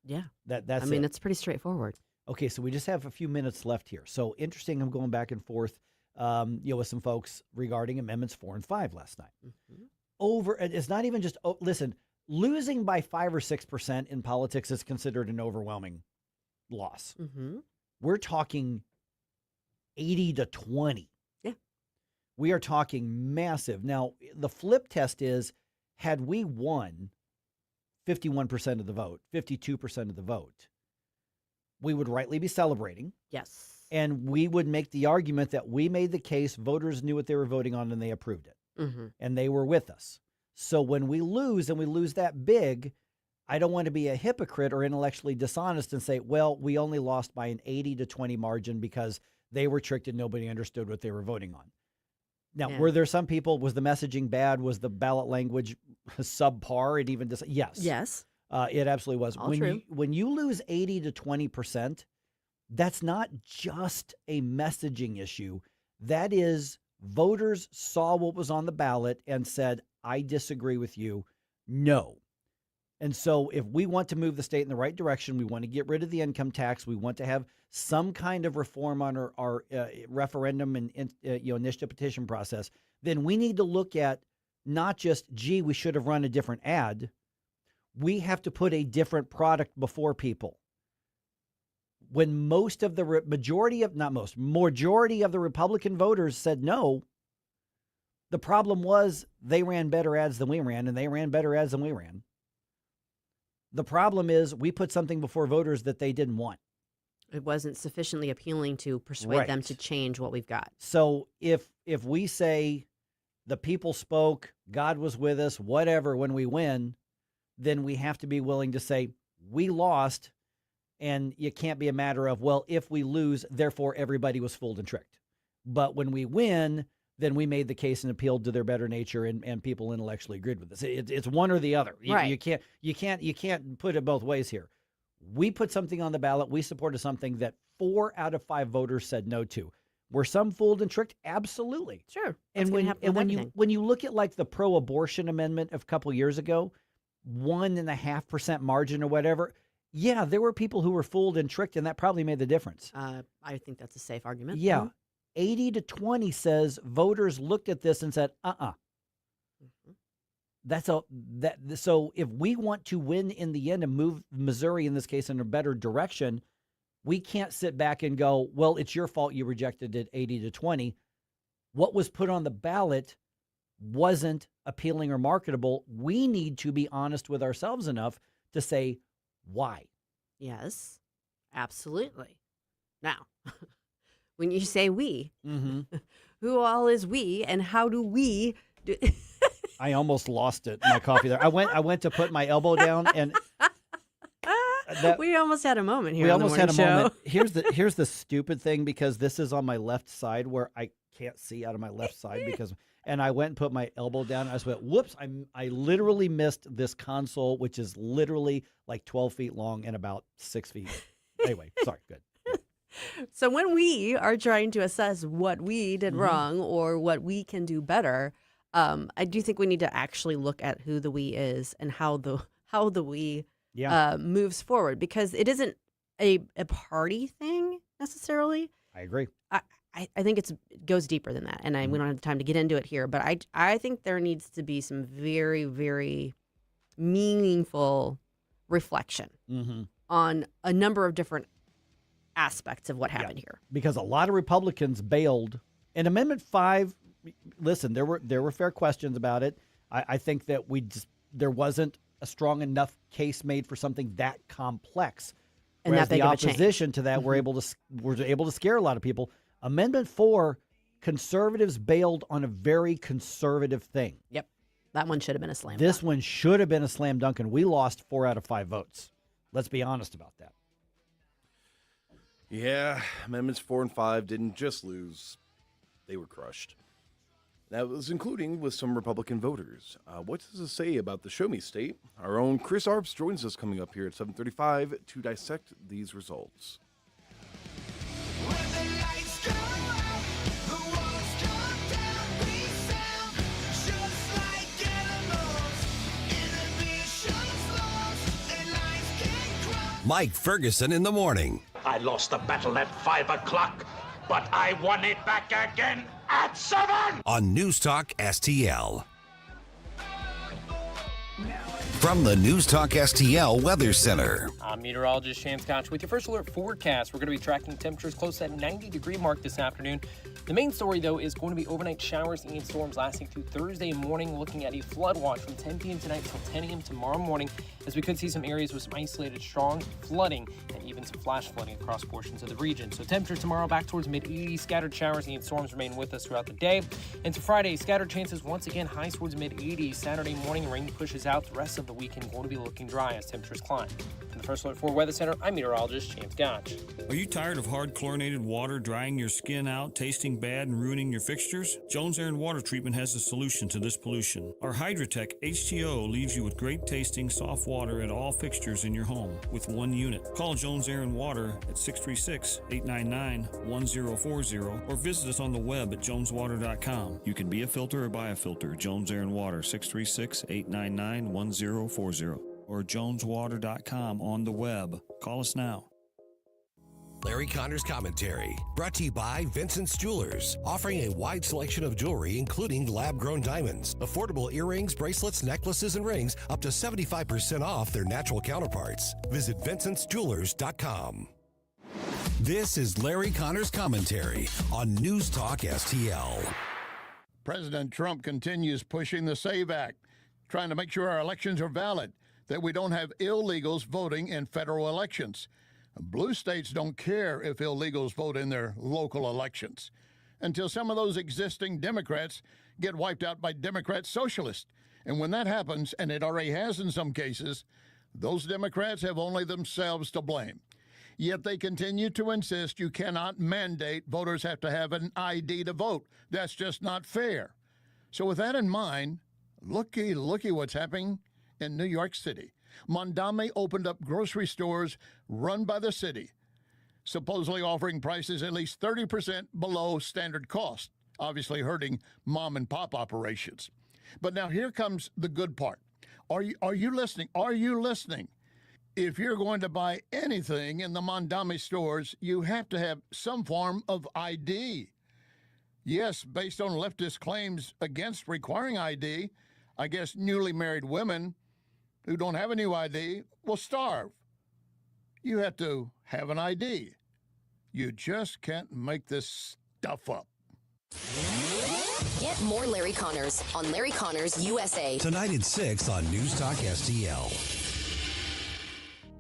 Yeah. That's it's pretty straightforward. Okay, so we just have a few minutes left here. So interesting, I'm going back and forth with some folks regarding amendments 4 and 5 last night. It's not even just, listen, losing by 5 or 6% in politics is considered an overwhelming loss. We're talking 80 to 20. Yeah. We are talking massive. Now, the flip test is, had we won 51% of the vote, 52% of the vote, we would rightly be celebrating. Yes. And we would make the argument that we made the case, voters knew what they were voting on, and they approved it. And they were with us. So when we lose, and we lose that big, I don't want to be a hypocrite or intellectually dishonest and say, well, we only lost by an 80 to 20 margin because they were tricked and nobody understood what they were voting on. Now, were there some people, was the messaging bad? Was the ballot language subpar? It even yes. Yes. It absolutely was. All true. When you lose 80 to 20%, that's not just a messaging issue. That is, voters saw what was on the ballot and said, I disagree with you. No. And so if we want to move the state in the right direction, we want to get rid of the income tax, we want to have some kind of reform on our referendum and initiative petition process, then we need to look at not just, gee, we should have run a different ad. We have to put a different product before people. When most of the majority of the Republican voters said no, the problem was they ran better ads than we ran, and they ran better ads than we ran. The problem is we put something before voters that they didn't want. It wasn't sufficiently appealing to persuade them to change what we've got. So if we say the people spoke, God was with us, whatever, when we win, then we have to be willing to say we lost, and it can't be a matter of, well, if we lose, therefore everybody was fooled and tricked. But when we win, then we made the case and appealed to their better nature, and people intellectually agreed with us. It's one or the other. You can't put it both ways here. We put something on the ballot. We supported something that 4 out of 5 voters said no to. Were some fooled and tricked? Absolutely. Sure. And when you look at like the pro-abortion amendment of a couple years ago, 1.5% margin or whatever, yeah, there were people who were fooled and tricked, and that probably made the difference. I think that's a safe argument. Yeah. 80 to 20 says voters looked at this and said, So if we want to win in the end and move Missouri, in this case, in a better direction, we can't sit back and go, well, it's your fault you rejected it 80 to 20. What was put on the ballot wasn't appealing or marketable. We need to be honest with ourselves enough to say why. Yes, absolutely. Now, when you say we, who all is we, and how do we do? I almost lost it. My coffee there. I went to put my elbow down, and we almost had a moment here. We on the almost had a morning moment. Here's the stupid thing, because this is on my left side where I can't see out of my left side because, and I went and put my elbow down. I just went, whoops, I literally missed this console, which is literally like 12 feet long and about 6 feet. Anyway, sorry, good. So when we are trying to assess what we did wrong or what we can do better, I do think we need to actually look at who the we is and how the we moves forward, because it isn't a party thing necessarily. I agree. I think it goes deeper than that, and we don't have the time to get into it here. But I think there needs to be some very, very meaningful reflection on a number of different aspects of what happened here. Because a lot of Republicans bailed. In Amendment 5, listen, there were fair questions about it. I think that there wasn't a strong enough case made for something that complex. And whereas that big the of a change. opposition to that were able to scare a lot of people. Amendment 4, conservatives bailed on a very conservative thing. Yep. That one should have been a slam dunk. This one should have been a slam dunk, and we lost 4 out of 5 votes. Let's be honest about that. Yeah, Amendments 4 and 5 didn't just lose. They were crushed. That was including with some Republican voters. What does it say about the Show Me State? Our own Chris Arps joins us coming up here at 7:35 to dissect these results. Mike Ferguson in the morning. I lost the battle at 5 o'clock, but I won it back again at 7! On Newstalk STL. From the Newstalk STL Weather Center. I'm meteorologist Shane Scotch with your first alert forecast. We're going to be tracking temperatures close to that 90-degree mark this afternoon. The main story, though, is going to be overnight showers and storms lasting through Thursday morning, looking at a flood watch from 10 p.m. tonight till 10 a.m. tomorrow morning, as we could see some areas with some isolated strong flooding and even some flash flooding across portions of the region. So temperatures tomorrow back towards mid-80s. Scattered showers and storms remain with us throughout the day. Into Friday, scattered chances once again highs towards mid-80s. Saturday morning, rain pushes out. The rest of the weekend going to be looking dry as temperatures climb. From the First Alert 4 Weather Center, I'm meteorologist James Gotch. Are you tired of hard chlorinated water drying your skin out, tasting bad, and ruining your fixtures? Jones Air and Water Treatment has a solution to this pollution. Our Hydratech H2O leaves you with great tasting soft water at all fixtures in your home with one unit. Call Jones Air and Water at 636-899-1040 or visit us on the web at joneswater.com. You can be a filter or buy a filter. Jones Air and Water, 636-899-1040 or joneswater.com on the web. Call us now. Larry Connor's Commentary, brought to you by Vincent's Jewelers, offering a wide selection of jewelry, including lab-grown diamonds, affordable earrings, bracelets, necklaces, and rings, up to 75% off their natural counterparts. Visit vincentsjewelers.com. This is Larry Connor's Commentary on News Talk STL. President Trump continues pushing the SAVE Act, trying to make sure our elections are valid, that we don't have illegals voting in federal elections. Blue states don't care if illegals vote in their local elections until some of those existing Democrats get wiped out by Democrat socialists. And when that happens, and it already has in some cases, those Democrats have only themselves to blame. Yet they continue to insist you cannot mandate voters have to have an ID to vote. That's just not fair. So with that in mind, looky what's happening in New York City. Mondami opened up grocery stores run by the city, supposedly offering prices at least 30% below standard cost, obviously hurting mom and pop operations. But now here comes the good part. Are you listening? Are you listening? If you're going to buy anything in the Mondami stores, you have to have some form of ID. Yes, based on leftist claims against requiring ID, I guess newly married women who don't have a new ID will starve. You have to have an ID. You just can't make this stuff up. Get more Larry Connors on Larry Connors USA. Tonight at 6 on News Talk STL.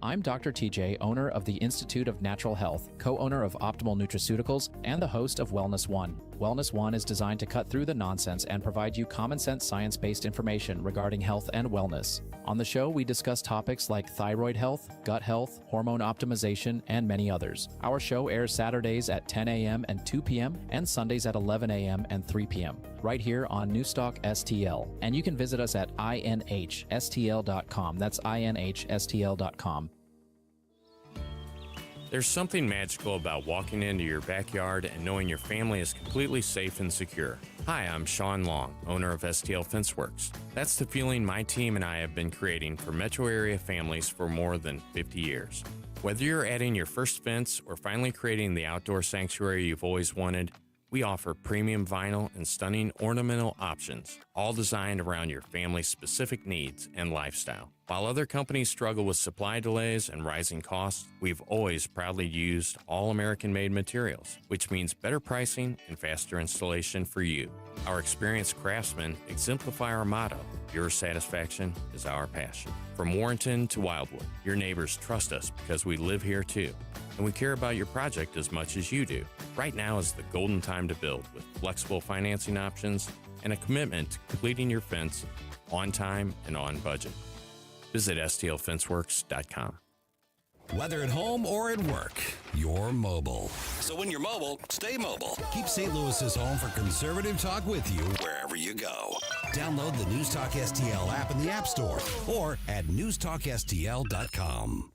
I'm Dr. TJ, owner of the Institute of Natural Health, co-owner of Optimal Nutraceuticals, and the host of Wellness One. Wellness One is designed to cut through the nonsense and provide you common sense science-based information regarding health and wellness. On the show, we discuss topics like thyroid health, gut health, hormone optimization, and many others. Our show airs Saturdays at 10 a.m. and 2 p.m. and Sundays at 11 a.m. and 3 p.m. right here on NewsTalkSTL. And you can visit us at inhstl.com. That's inhstl.com. There's something magical about walking into your backyard and knowing your family is completely safe and secure. Hi, I'm Sean Long, owner of STL Fenceworks. That's the feeling my team and I have been creating for metro area families for more than 50 years. Whether you're adding your first fence or finally creating the outdoor sanctuary you've always wanted, we offer premium vinyl and stunning ornamental options, all designed around your family's specific needs and lifestyle. While other companies struggle with supply delays and rising costs, we've always proudly used all American-made materials, which means better pricing and faster installation for you. Our experienced craftsmen exemplify our motto, your satisfaction is our passion. From Warrenton to Wildwood, your neighbors trust us because we live here too, and we care about your project as much as you do. Right now is the golden time to build with flexible financing options and a commitment to completing your fence on time and on budget. Visit stlfenceworks.com. Whether at home or at work, you're mobile. So when you're mobile, stay mobile. Keep St. Louis's home for conservative talk with you wherever you go. Download the News Talk STL app in the App Store or at newstalkstl.com.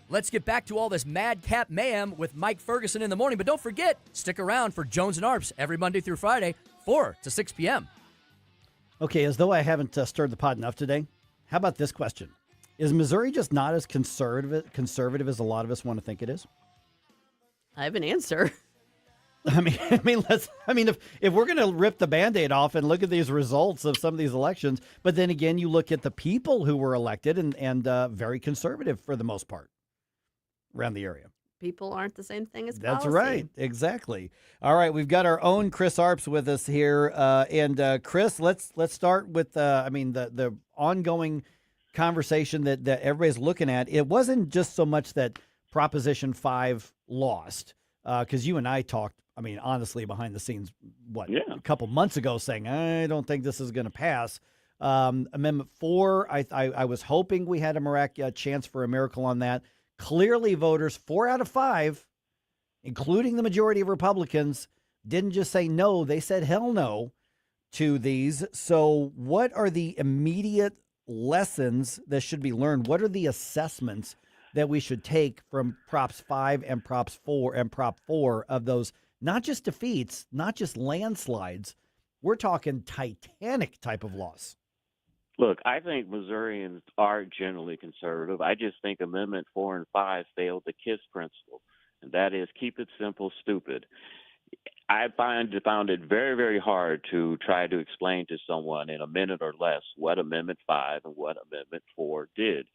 Let's get back to all this madcap mayhem with Mike Ferguson in the morning. But don't forget, stick around for Jones and Arps every Monday through Friday, 4 to 6 p.m. Okay, as though I haven't stirred the pot enough today, how about this question? Is Missouri just not as conservative as a lot of us want to think it is? I have an answer. If we're going to rip the Band-Aid off and look at these results of some of these elections, but then again, you look at the people who were elected and very conservative for the most part around the area. People aren't the same thing as That's policy. right. Exactly. All right. We've got our own Chris Arps with us here. Chris, let's start with, the ongoing conversation that everybody's looking at. It wasn't just so much that Proposition 5 lost, because you and I talked, honestly, behind the scenes, a couple months ago saying, I don't think this is going to pass. Amendment 4, I was hoping we had a chance for a miracle on that. Clearly, voters, 4 out of 5, including the majority of Republicans, didn't just say no, they said hell no to these. So what are the immediate lessons that should be learned? What are the assessments that we should take from Props 5 and Props 4 and Prop 4 of those, not just defeats, not just landslides, we're talking Titanic type of loss? Look, I think Missourians are generally conservative. I just think Amendment 4 and 5 failed the KISS principle, and that is keep it simple, stupid. I found it very, very hard to try to explain to someone in a minute or less what Amendment 5 and what Amendment 4 did.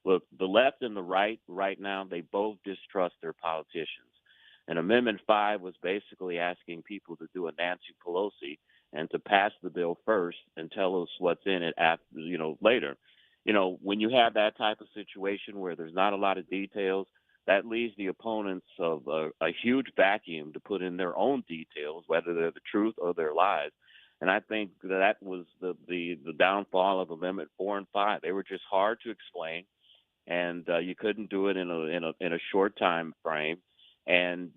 Look, the left and the right now, they both distrust their politicians. And Amendment 5 was basically asking people to do a Nancy Pelosi and to pass the bill first and tell us what's in it after, later. When you have that type of situation where there's not a lot of details, that leaves the opponents of a huge vacuum to put in their own details, whether they're the truth or their lies. And I think that was the downfall of Amendment 4 and 5. They were just hard to explain, and you couldn't do it in a short time frame. And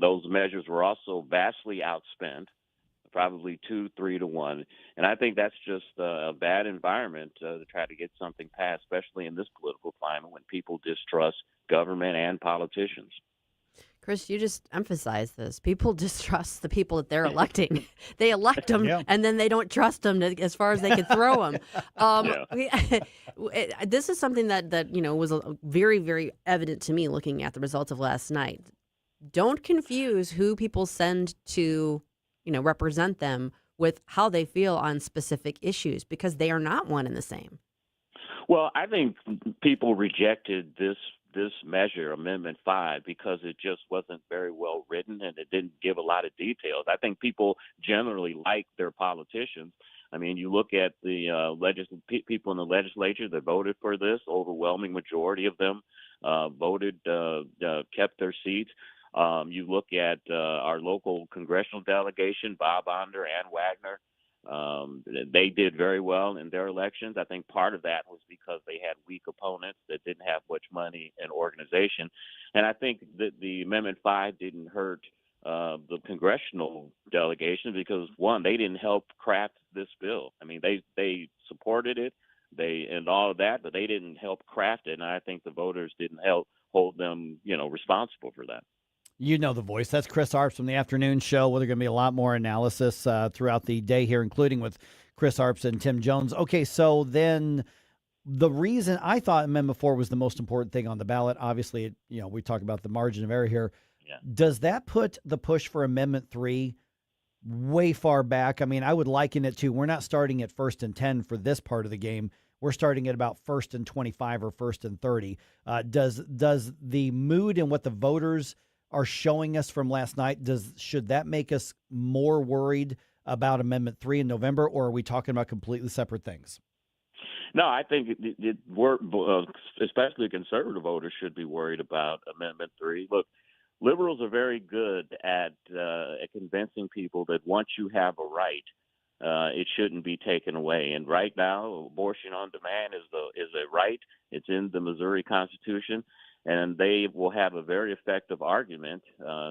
those measures were also vastly outspent, probably 2-3 to 1. And I think that's just a bad environment to try to get something passed, especially in this political climate when people distrust government and politicians. Chris, you just emphasize this. People distrust the people that they're electing. They elect them, and then they don't trust them as far as they can throw them. This is something that was very, very evident to me looking at the results of last night. Don't confuse who people send to represent them with how they feel on specific issues, because they are not one and the same. Well, I think people rejected this this measure, Amendment 5, because it just wasn't very well written and it didn't give a lot of details. I think people generally like their politicians. I mean, you look at the people in the legislature that voted for this, overwhelming majority of them kept their seats. You look at our local congressional delegation, Bob Onder and Wagner. They did very well in their elections. I think part of that was because they had weak opponents that didn't have much money and organization. And I think that the Amendment 5 didn't hurt the congressional delegation because, one, they didn't help craft this bill. I mean, they supported it, and all of that, but they didn't help craft it. And I think the voters didn't help hold them, responsible for that. You know the voice. That's Chris Arps from the afternoon show. Well, there's going to be a lot more analysis throughout the day here, including with Chris Arps and Tim Jones. Okay, so then the reason I thought Amendment 4 was the most important thing on the ballot, obviously, we talk about the margin of error here. Yeah. Does that put the push for Amendment 3 way far back? I mean, I would liken it to, we're not starting at 1st and 10 for this part of the game. We're starting at about 1st and 25 or 1st and 30. Does the mood and what the voters are showing us from last night, should that make us more worried about Amendment 3 in November, or are we talking about completely separate things? No, I think especially conservative voters should be worried about Amendment 3. Look, liberals are very good at convincing people that once you have a right, it shouldn't be taken away. And right now, abortion on demand is a right. It's in the Missouri Constitution. And they will have a very effective argument,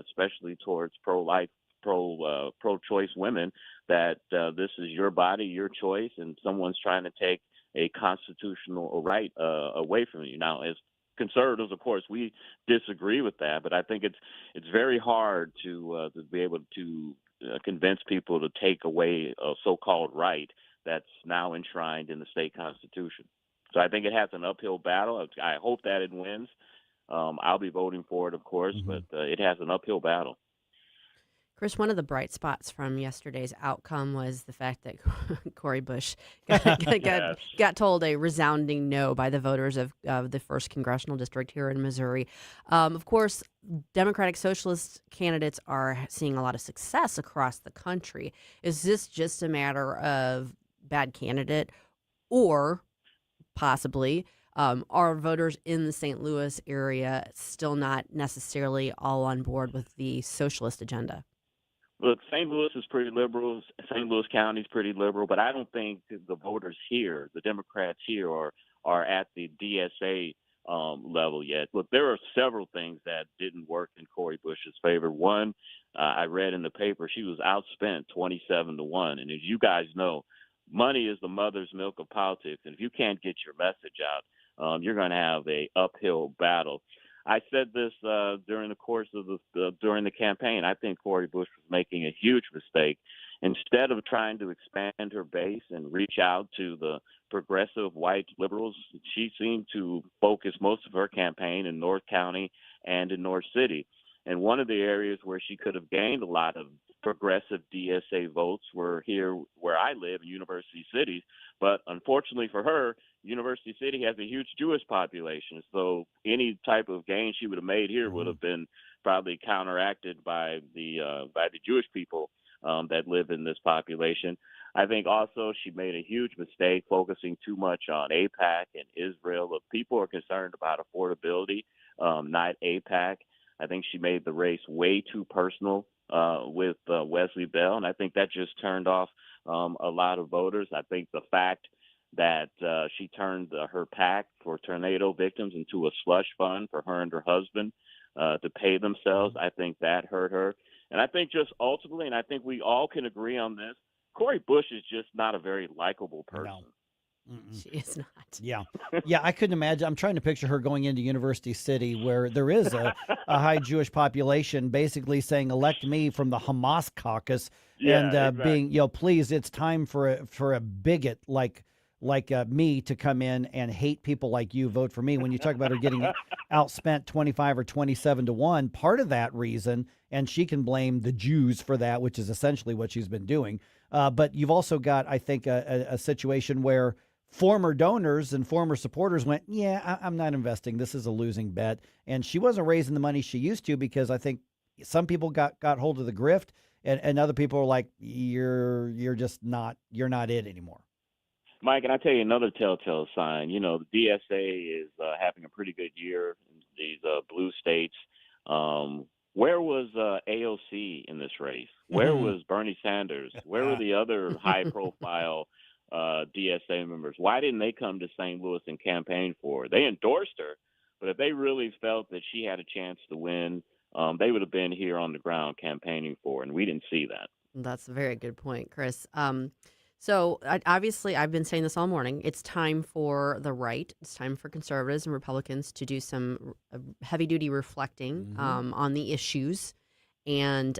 especially towards pro-life, pro-choice women, that this is your body, your choice, and someone's trying to take a constitutional right away from you. Now, as conservatives, of course, we disagree with that, but I think it's very hard to be able to convince people to take away a so-called right that's now enshrined in the state constitution. So I think it has an uphill battle. I hope that it wins. I'll be voting for it, of course, but it has an uphill battle. Chris, one of the bright spots from yesterday's outcome was the fact that Cori Bush got told a resounding no by the voters of the 1st Congressional District here in Missouri. Of course, Democratic Socialist candidates are seeing a lot of success across the country. Is this just a matter of bad candidate, or possibly are voters in the St. Louis area still not necessarily all on board with the socialist agenda? Look, St. Louis is pretty liberal. St. Louis County is pretty liberal, but I don't think the voters here, the Democrats here, are at the DSA level yet. Look, there are several things that didn't work in Cori Bush's favor. One, I read in the paper she was outspent 27-1, and as you guys know, money is the mother's milk of politics, and if you can't get your message out, you're going to have a uphill battle. I said this during the course of during the campaign. I think Cori Bush was making a huge mistake. Instead of trying to expand her base and reach out to the progressive white liberals, she seemed to focus most of her campaign in North County and in North City. And one of the areas where she could have gained a lot of progressive DSA votes were here where I live in University City. But unfortunately for her, University City has a huge Jewish population. So any type of gain she would have made here would have been probably counteracted by the Jewish people that live in this population. I think also she made a huge mistake focusing too much on AIPAC and Israel. If people are concerned about affordability, not AIPAC, I think she made the race way too personal with Wesley Bell, and I think that just turned off a lot of voters. I think the fact that she turned her PAC for tornado victims into a slush fund for her and her husband to pay themselves, I think that hurt her. And I think just ultimately, and I think we all can agree on this, Cori Bush is just not a very likable person. No. She is not. Yeah. Yeah, I couldn't imagine. I'm trying to picture her going into University City where there is a high Jewish population basically saying, elect me from the Hamas caucus, and exactly. being, please, it's time for a bigot like me to come in and hate people like you, vote for me. When you talk about her getting outspent 25 or 27-1, part of that reason, and she can blame the Jews for that, which is essentially what she's been doing. But you've also got, I think, a situation where former donors and former supporters went, yeah, I'm not investing. This is a losing bet. And she wasn't raising the money she used to because I think some people got hold of the grift and other people were like, you're not it anymore. Mike, and I tell you another telltale sign. You know, the DSA is having a pretty good year in these blue states. Where was AOC in this race? Where was Bernie Sanders? Where were the other high-profile DSA members? Why didn't they come to St. Louis and campaign for her? They endorsed her, but if they really felt that she had a chance to win, they would have been here on the ground campaigning for her, and we didn't see that. That's a very good point, Chris. So obviously, I've been saying this all morning. It's time for the right. It's time for conservatives and Republicans to do some heavy-duty reflecting on the issues, and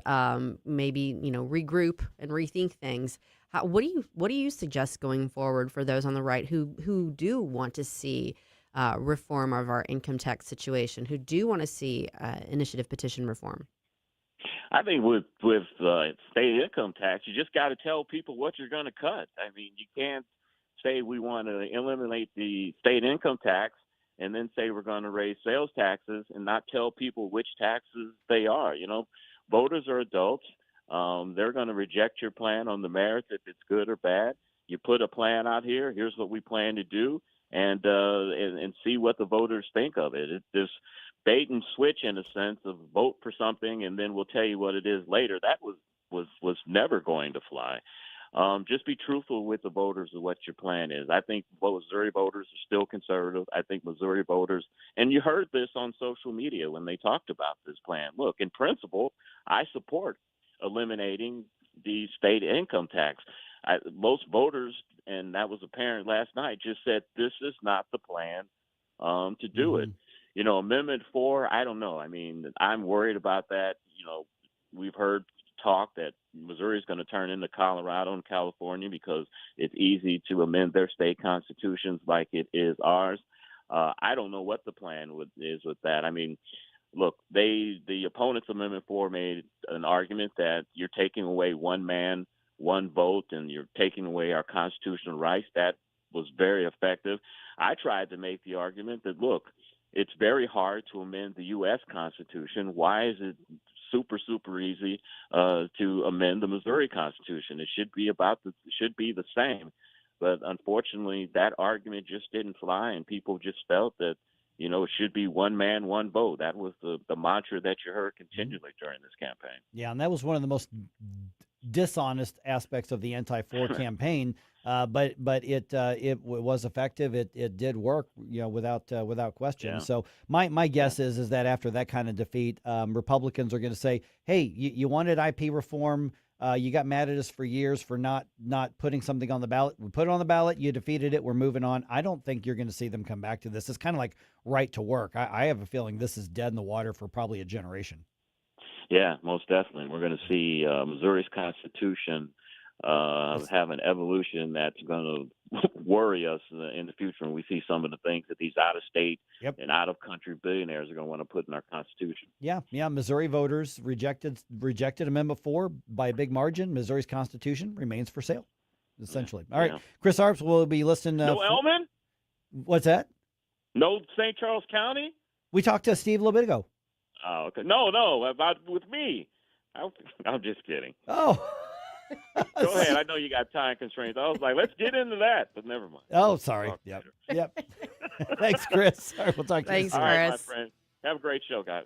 maybe regroup and rethink things. What do you suggest going forward for those on the right who do want to see reform of our income tax situation, who do want to see initiative petition reform? I think with state income tax, you just got to tell people what you're going to cut. I mean, you can't say we want to eliminate the state income tax and then say we're going to raise sales taxes and not tell people which taxes they are. You know, voters are adults. They're going to reject your plan on the merits if it's good or bad. You put a plan out here. Here's what we plan to do, and see what the voters think of it. It's this bait and switch in a sense of vote for something and then we'll tell you what it is later. That was never going to fly. Just be truthful with the voters of what your plan is. I think Missouri voters are still conservative. I think Missouri voters, and you heard this on social media when they talked about this plan. Look, in principle, I support eliminating the state income tax. Most voters, and that was apparent last night, just said this is not the plan to do it. You know, Amendment 4, I don't know. I mean, I'm worried about that. You know, we've heard talk that Missouri is going to turn into Colorado and California because it's easy to amend their state constitutions like it is ours. I don't know what the plan is with that. I mean, look, the opponents of Amendment 4 made an argument that you're taking away one man, one vote, and you're taking away our constitutional rights. That was very effective. I tried to make the argument that, look, it's very hard to amend the U.S. Constitution. Why is it super easy to amend the Missouri Constitution? It should be the same. But unfortunately, that argument just didn't fly, and people just felt that, you know, it should be one man, one vote. That was the mantra that you heard continually during this campaign. Yeah, and that was one of the most dishonest aspects of the Anti-4 campaign. But it was effective. It did work, you know, without question. Yeah. So my guess is that after that kind of defeat, Republicans are going to say, hey, you wanted IP reform. You got mad at us for years for not putting something on the ballot. We put it on the ballot. You defeated it. We're moving on. I don't think you're going to see them come back to this. It's kind of like right to work. I have a feeling this is dead in the water for probably a generation. Yeah, most definitely. We're going to see Missouri's Constitution have an evolution that's going to worry us in the future when we see some of the things that these out-of-state and out-of-country billionaires are going to want to put in our Constitution. Yeah. Missouri voters rejected Amendment 4 by a big margin. Missouri's Constitution remains for sale, essentially. All right, Chris Arps will be listening. No Ehlmann? What's that? No St. Charles County? We talked to Steve a little bit ago. Oh, okay. No, about with me. I'm just kidding. Oh. Go ahead. I know you got time constraints. I was like, let's get into that, but never mind. Oh, sorry. Yep. Thanks, Chris. All right, we'll talk to you. Thanks, Chris. All right, my friend. Have a great show, guys.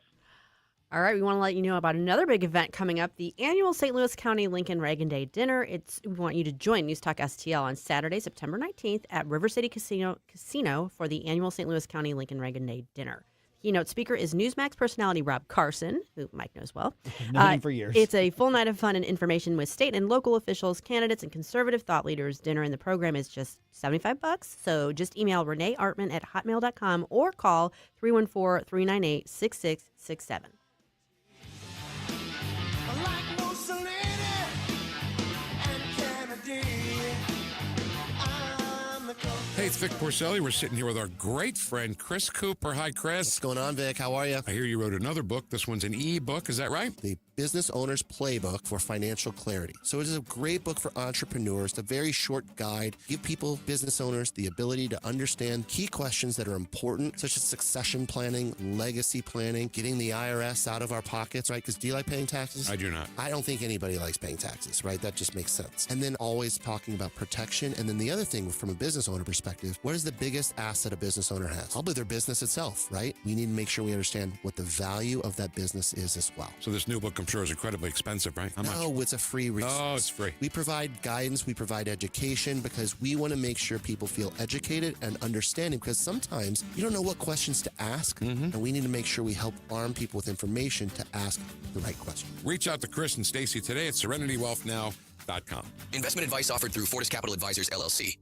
All right, we want to let you know about another big event coming up, the annual St. Louis County Lincoln Reagan Day Dinner. We want you to join News Talk STL on Saturday, September 19th at River City Casino for the annual St. Louis County Lincoln Reagan Day Dinner. Keynote speaker is Newsmax personality Rob Carson, who Mike knows well. Known him for years. It's a full night of fun and information with state and local officials, candidates, and conservative thought leaders. Dinner in the program is just $75. So just email Renee Artman at hotmail.com or call 314-398-6667. Hey, it's Vic Porcelli. We're sitting here with our great friend, Chris Cooper. Hi, Chris. What's going on, Vic? How are you? I hear you wrote another book. This one's an e-book. Is that right? The Business Owner's Playbook for Financial Clarity. So it is a great book for entrepreneurs, a very short guide, give people, business owners, the ability to understand key questions that are important, such as succession planning, legacy planning, getting the IRS out of our pockets, right? Because do you like paying taxes? I do not. I don't think anybody likes paying taxes, right? That just makes sense. And then always talking about protection. And then the other thing from a business owner perspective, what is the biggest asset a business owner has? Probably their business itself, right? We need to make sure we understand what the value of that business is as well. So this new book, I'm sure, is incredibly expensive, right? How much? No, it's a free resource. Oh, it's free. We provide guidance, we provide education because we want to make sure people feel educated and understanding because sometimes you don't know what questions to ask, and we need to make sure we help arm people with information to ask the right question. Reach out to Chris and Stacy today at SerenityWealthNow.com. Investment advice offered through Fortis Capital Advisors, LLC.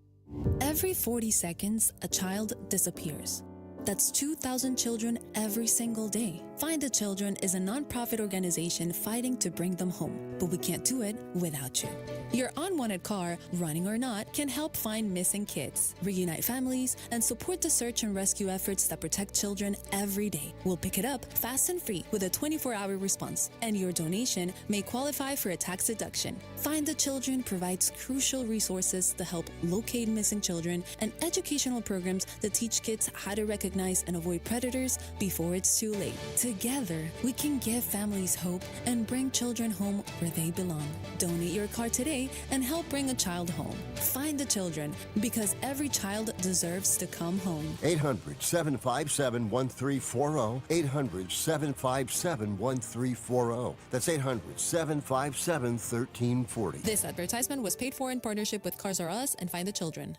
Every 40 seconds, a child disappears. That's 2,000 children every single day. Find the Children is a nonprofit organization fighting to bring them home, but we can't do it without you. Your unwanted car, running or not, can help find missing kids, reunite families, and support the search and rescue efforts that protect children every day. We'll pick it up fast and free with a 24-hour response, and your donation may qualify for a tax deduction. Find the Children provides crucial resources to help locate missing children and educational programs that teach kids how to recognize and avoid predators before it's too late. Together, we can give families hope and bring children home where they belong. Donate your car today and help bring a child home. Find the Children, because every child deserves to come home. 800-757-1340. 800-757-1340. That's 800-757-1340. This advertisement was paid for in partnership with Cars R Us and Find the Children.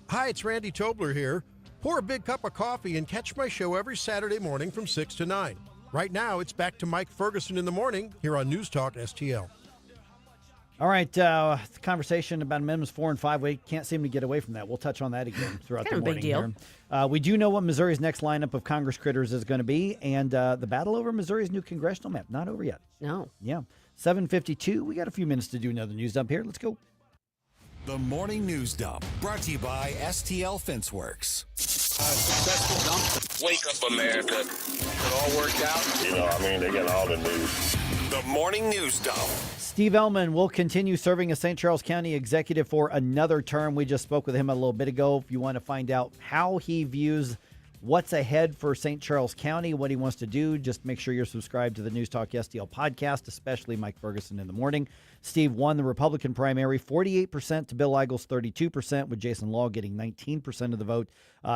Hi, it's Randy Tobler here. Pour a big cup of coffee and catch my show every Saturday morning from 6 to 9. Right now, it's back to Mike Ferguson in the morning here on News Talk STL. All right, the conversation about Amendments 4 and 5, we can't seem to get away from that. We'll touch on that again throughout the morning. Big deal. Here. We do know what Missouri's next lineup of Congress critters is going to be, and the battle over Missouri's new congressional map, not over yet. No. Yeah. 7:52, we got a few minutes to do another news dump here. Let's go. The Morning News Dump, brought to you by STL Fenceworks. Successful dump. Wake up, America. It all worked out. They got all the news. The Morning News Dump. Steve Ehlmann will continue serving as St. Charles County executive for another term. We just spoke with him a little bit ago. If you want to find out how he views what's ahead for St. Charles County, what he wants to do, just make sure you're subscribed to the News Talk STL podcast, especially Mike Ferguson in the morning. Steve won the Republican primary, 48% to Bill Eigel's 32%, with Jason Law getting 19% of the vote.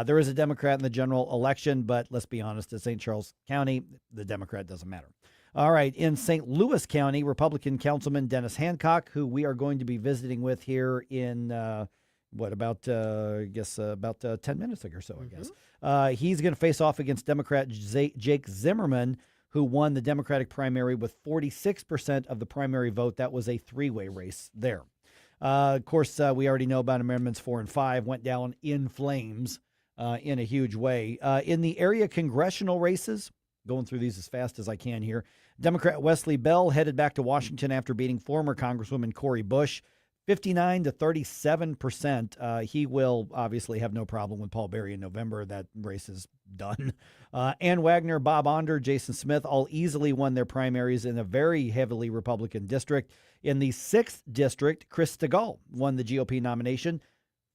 There is a Democrat in the general election, but let's be honest, in St. Charles County, the Democrat doesn't matter. All right, in St. Louis County, Republican Councilman Dennis Hancock, who we are going to be visiting with here in about 10 minutes or so, I guess. He's going to face off against Democrat Jake Zimmerman, who won the Democratic primary with 46% of the primary vote. That was a three-way race there. Of course, we already know about Amendments 4 and 5, went down in flames in a huge way. In the area congressional races, going through these as fast as I can here, Democrat Wesley Bell headed back to Washington after beating former Congresswoman Cori Bush, 59 to 37%. He will obviously have no problem with Paul Berry in November. That race is done. Ann Wagner, Bob Onder, Jason Smith all easily won their primaries in a very heavily Republican district. In the 6th district, Chris Stegall won the GOP nomination,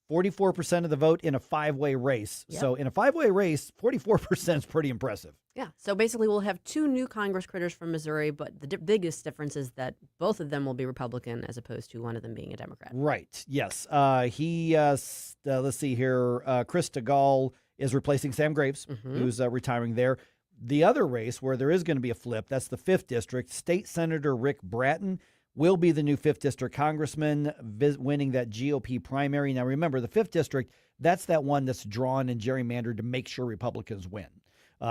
44% of the vote in a five-way race. Yep. So in a five-way race, 44% is pretty impressive. Yeah. So basically, we'll have two new Congress critters from Missouri, but the biggest difference is that both of them will be Republican as opposed to one of them being a Democrat. Right. Yes. Let's see here. Chris Stegall is replacing Sam Graves, who's retiring there. The other race where there is going to be a flip, that's the 5th district. State Senator Rick Bratton will be the new 5th district congressman, winning that GOP primary. Now, remember, the 5th district, that's that one that's drawn and gerrymandered to make sure Republicans win.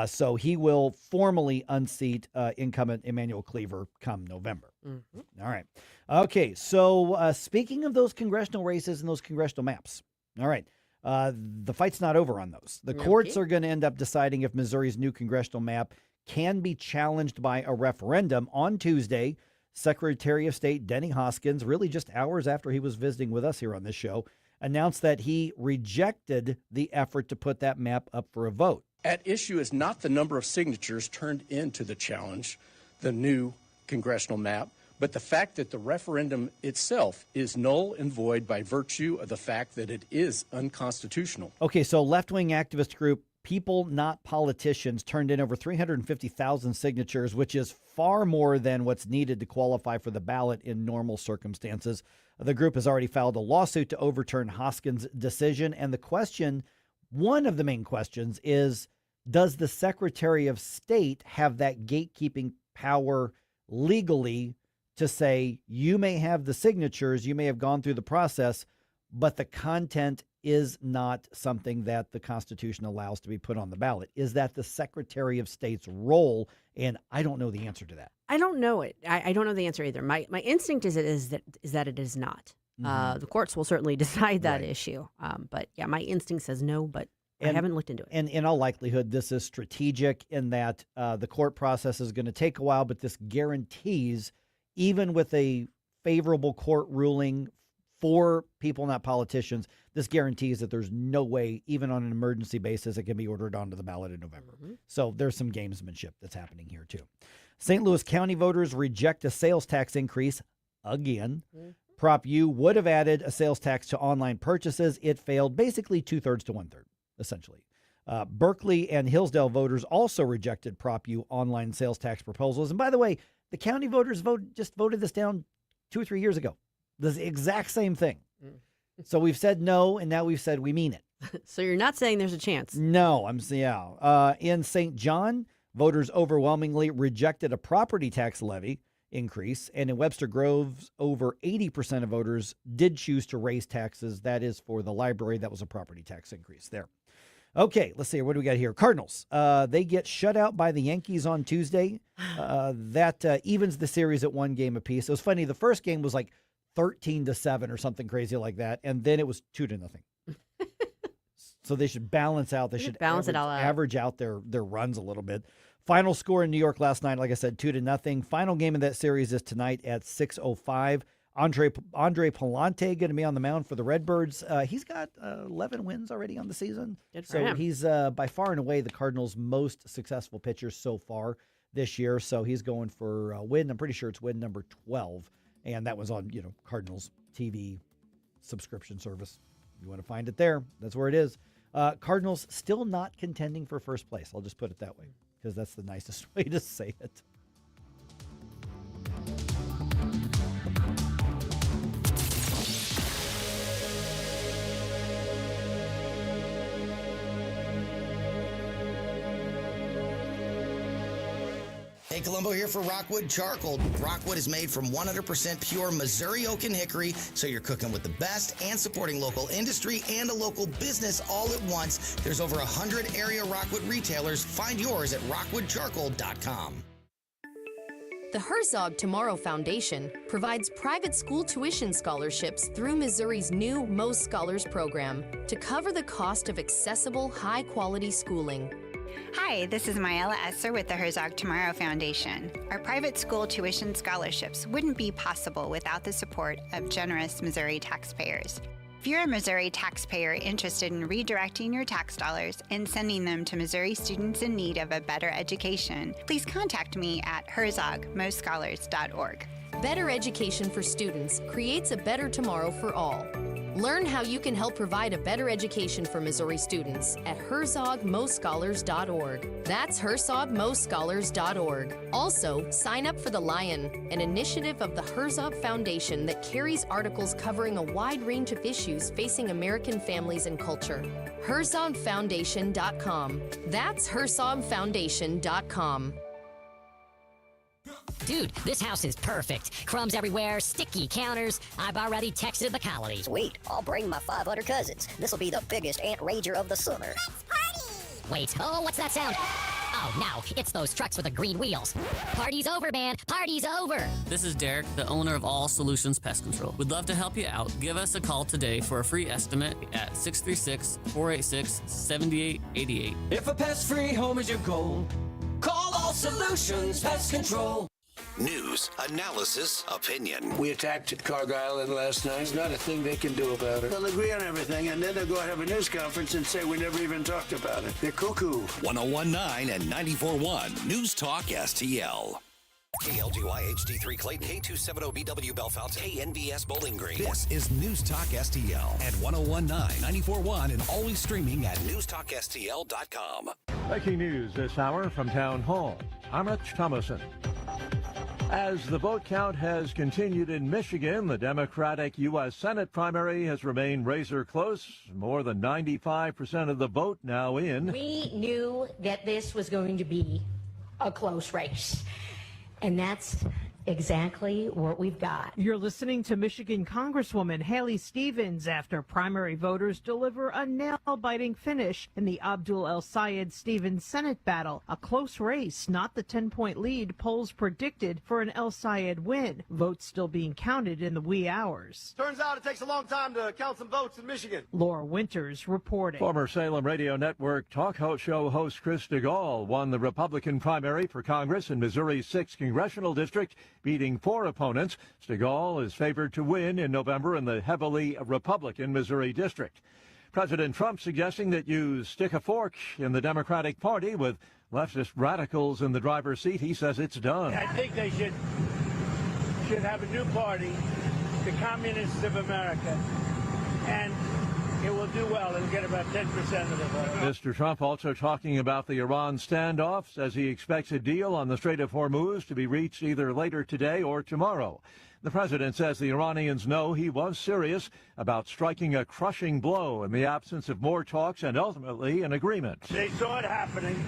So he will formally unseat incumbent Emmanuel Cleaver come November. All right. Okay, so speaking of those congressional races and those congressional maps, all right, the fight's not over on those. The courts are going to end up deciding if Missouri's new congressional map can be challenged by a referendum. On Tuesday, Secretary of State Denny Hoskins, really just hours after he was visiting with us here on this show, announced that he rejected the effort to put that map up for a vote. At issue is not the number of signatures turned into the challenge, the new congressional map, but the fact that the referendum itself is null and void by virtue of the fact that it is unconstitutional. Okay, so left-wing activist group People Not Politicians turned in over 350,000 signatures, which is far more than what's needed to qualify for the ballot in normal circumstances. The group has already filed a lawsuit to overturn Hoskins' decision, and the question, one of the main questions, is does the Secretary of State have that gatekeeping power legally to say you may have the signatures, you may have gone through the process, but the content is not something that the Constitution allows to be put on the ballot? Is that the Secretary of State's role? And I don't know the answer to that. I don't know it. I don't know the answer either. My instinct is that it is not. The courts will certainly decide that issue. But yeah, my instinct says no, but I haven't looked into it. And in all likelihood, this is strategic in that the court process is going to take a while, but this guarantees, even with a favorable court ruling for People Not Politicians, this guarantees that there's no way, even on an emergency basis, it can be ordered onto the ballot in November. So there's some gamesmanship that's happening here, too. St. Louis County voters reject a sales tax increase again. Prop U would have added a sales tax to online purchases. It failed basically 2/3 to 1/3, essentially. Berkeley and Hillsdale voters also rejected Prop U online sales tax proposals. And by the way, the county voters just voted this down 2 or 3 years ago. The exact same thing. So we've said no, and now we've said we mean it. So you're not saying there's a chance? No, in St. John, voters overwhelmingly rejected a property tax levy increase, and in Webster Groves, over 80% of voters did choose to raise taxes. That is for the library. That was a property tax increase there. Okay, let's see. What do we got here? Cardinals. They get shut out by the Yankees on Tuesday. That evens the series at 1 game apiece. It was funny. The first game was like 13-7 or something crazy like that, and then it was 2-0. So they should balance out. They should average out their runs a little bit. Final score in New York last night, like I said, 2-0. Final game of that series is tonight at 6:05. Andre Palante going to be on the mound for the Redbirds. He's got 11 wins already on the season. Good for him. He's by far and away the Cardinals' most successful pitcher so far this year. So he's going for a win. I'm pretty sure it's win number 12. And that was on, Cardinals TV subscription service. You want to find it there. That's where it is. Cardinals still not contending for first place. I'll just put it that way because that's the nicest way to say it. Hey, Columbo here for Rockwood Charcoal. Rockwood is made from 100% pure Missouri oak and hickory, so you're cooking with the best and supporting local industry and a local business all at once. There's over 100 area Rockwood retailers. Find yours at rockwoodcharcoal.com. The Herzog Tomorrow Foundation provides private school tuition scholarships through Missouri's new Most Scholars program to cover the cost of accessible, high-quality schooling. Hi, this is Mayela Esser with the Herzog Tomorrow Foundation. Our private school tuition scholarships wouldn't be possible without the support of generous Missouri taxpayers. If you're a Missouri taxpayer interested in redirecting your tax dollars and sending them to Missouri students in need of a better education, please contact me at herzogmostscholars.org. Better education for students creates a better tomorrow for all. Learn how you can help provide a better education for Missouri students at herzogmostscholars.org. That's herzogmostscholars.org. Also, sign up for The Lion, an initiative of the Herzog Foundation that carries articles covering a wide range of issues facing American families and culture. herzogfoundation.com. That's herzogfoundation.com. Dude, this house is perfect. Crumbs everywhere, sticky counters. I've already texted the colonies. Sweet, I'll bring my 500 cousins. This'll be the biggest ant rager of the summer. Let's party! Wait, what's that sound? Oh, no, it's those trucks with the green wheels. Party's over, man. Party's over. This is Derek, the owner of All Solutions Pest Control. We'd love to help you out. Give us a call today for a free estimate at 636-486-7888. If a pest-free home is your goal, call All Solutions Pest Control. News, analysis, opinion. We attacked Carg Island last night. There's not a thing they can do about it. They'll agree on everything, and then they'll go have a news conference and say we never even talked about it. They're cuckoo. 101.9 and 94.1 News Talk STL. KLGY HD3 Clayton, K270BW Bellefonte, KNBS Bowling Green. This is News Talk STL at 101.9, 94.1, and always streaming at NewsTalkSTL.com. Breaking news this hour from Town Hall. I'm Rich Thomason. As the vote count has continued in Michigan, the Democratic U.S. Senate primary has remained razor close. More than 95% of the vote now in. We knew that this was going to be a close race, and that's exactly what we've got. You're listening to Michigan Congresswoman Haley Stevens after primary voters deliver a nail-biting finish in the Abdul El Sayed Stevens Senate battle. A close race, not the 10-point lead polls predicted for an El Sayed win. Votes still being counted in the wee hours. Turns out it takes a long time to count some votes in Michigan. Laura Winters reporting. Former Salem Radio Network talk show host Chris DeGaulle won the Republican primary for Congress in Missouri's 6th congressional district, beating 4 opponents. Stegall is favored to win in November in the heavily Republican Missouri district. President Trump suggesting that you stick a fork in the Democratic Party with leftist radicals in the driver's seat. He says it's done. I think they should have a new party, the Communists of America, and it will do well. It'll get about 10% of the vote. Mr. Trump also talking about the Iran standoff, says he expects a deal on the Strait of Hormuz to be reached either later today or tomorrow. The president says the Iranians know he was serious about striking a crushing blow in the absence of more talks and ultimately an agreement. They saw it happening.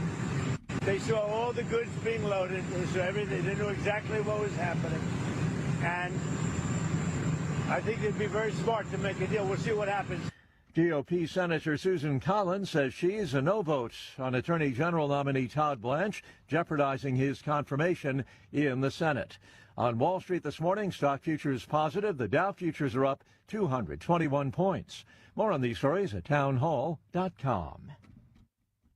They saw all the goods being loaded. They saw everything. They knew exactly what was happening. And I think it'd be very smart to make a deal. We'll see what happens. GOP Senator Susan Collins says she's a no vote on Attorney General nominee Todd Blanche, jeopardizing his confirmation in the Senate. On Wall Street this morning, stock futures positive. The Dow futures are up 221 points. More on these stories at townhall.com.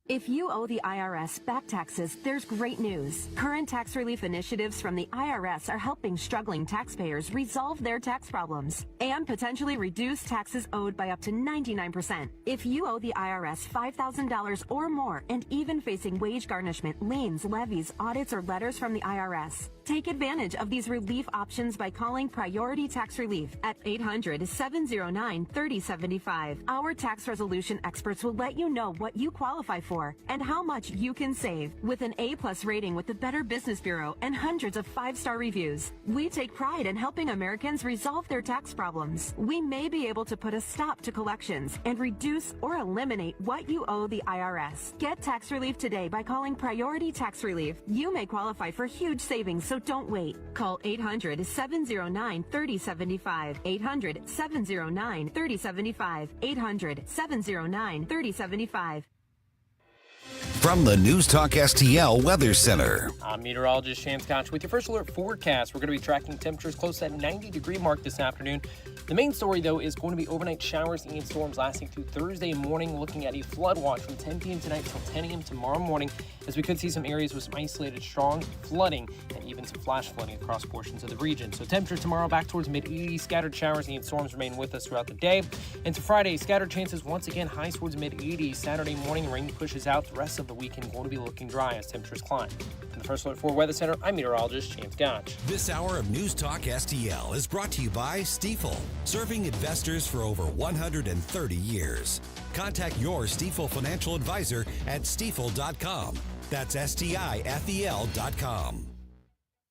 If you owe the IRS back taxes, there's great news. Current tax relief initiatives from the IRS are helping struggling taxpayers resolve their tax problems and potentially reduce taxes owed by up to 99%. If you owe the IRS $5,000 or more and even facing wage garnishment, liens, levies, audits, or letters from the IRS, take advantage of these relief options by calling Priority Tax Relief at 800-709-3075. Our tax resolution experts will let you know what you qualify for and how much you can save. With an A+ rating with the Better Business Bureau and hundreds of 5-star reviews, we take pride in helping Americans resolve their tax problems. We may be able to put a stop to collections and reduce or eliminate what you owe the IRS. Get tax relief today by calling Priority Tax Relief. You may qualify for huge savings, so don't wait. Call 800-709-3075. 800-709-3075. 800-709-3075. From the News Talk STL Weather Center. I'm meteorologist Shane Scotch with your first alert forecast. We're going to be tracking temperatures close to that 90-degree mark this afternoon. The main story, though, is going to be overnight showers and storms lasting through Thursday morning, looking at a flood watch from 10 p.m. tonight till 10 a.m. tomorrow morning, as we could see some areas with some isolated strong flooding and even some flash flooding across portions of the region. So temperatures tomorrow back towards mid-80s. Scattered showers and storms remain with us throughout the day. Into Friday, scattered chances once again highs towards mid-80s. Saturday morning, rain pushes out. The rest of the weekend going to be looking dry as temperatures climb. From the First Alert 4 Weather Center, I'm meteorologist James Gotch. This hour of News Talk STL is brought to you by Stifel, serving investors for over 130 years. Contact your Stifel financial advisor at stifel.com. That's STIFEL.com.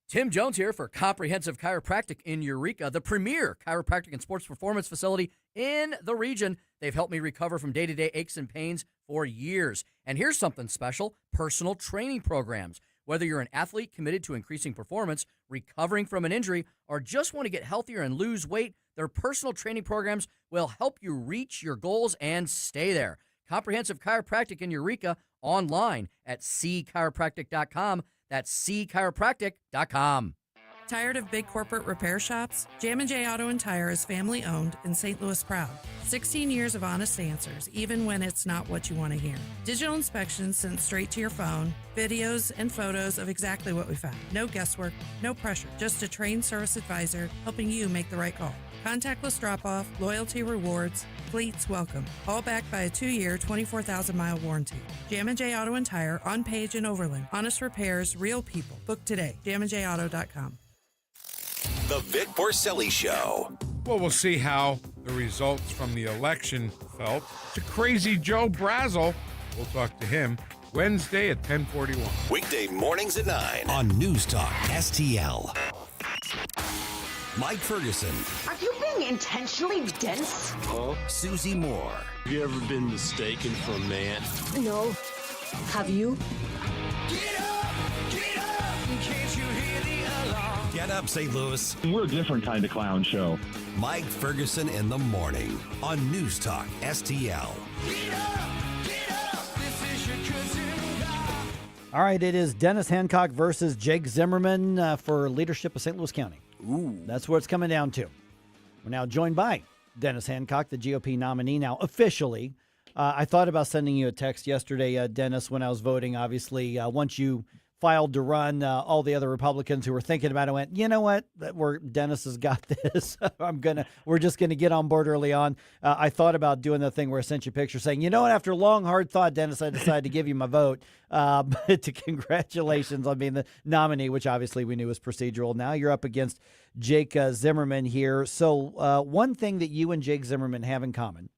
Tim Jones here for Comprehensive Chiropractic in Eureka, the premier chiropractic and sports performance facility in the region. They've helped me recover from day-to-day aches and pains for years. And here's something special, personal training programs. Whether you're an athlete committed to increasing performance, recovering from an injury, or just want to get healthier and lose weight, their personal training programs will help you reach your goals and stay there. Comprehensive Chiropractic in Eureka, online at cchiropractic.com. That's cchiropractic.com. Tired of big corporate repair shops? Jam & J Auto and Tire is family owned and St. Louis proud. 16 years of honest answers, even when it's not what you want to hear. Digital inspections sent straight to your phone, videos and photos of exactly what we found. No guesswork, no pressure, just a trained service advisor helping you make the right call. Contactless drop-off, loyalty rewards, fleets welcome. All backed by a 2-year, 24,000-mile warranty. Jam & J Auto and Tire on Page and Overland. Honest repairs, real people. Book today. jamandjauto.com. The Vic Porcelli Show. Well, we'll see how the results from the election felt to Crazy Joe Brazel. We'll talk to him Wednesday at 10:41. Weekday mornings at 9 on News Talk STL. Mike Ferguson. Are you being intentionally dense? Huh? Susie Moore. Have you ever been mistaken for a man? No. Have you? Get up, St. Louis. We're a different kind of clown show. Mike Ferguson in the morning on News Talk STL. All right, it is Dennis Hancock versus Jake Zimmerman for leadership of St. Louis County. Ooh. That's what it's coming down to. We're now joined by Dennis Hancock, the GOP nominee now officially. I thought about sending you a text yesterday, Dennis, when I was voting. Obviously, once you filed to run, all the other Republicans who were thinking about it went, you know what, Dennis has got this. We're just gonna get on board early on. I thought about doing the thing where I sent you a picture saying, you know what, after long hard thought, Dennis, I decided to give you my vote. But congratulations on being the nominee, which obviously we knew was procedural. Now you're up against Jake Zimmerman here. So one thing that you and Jake Zimmerman have in common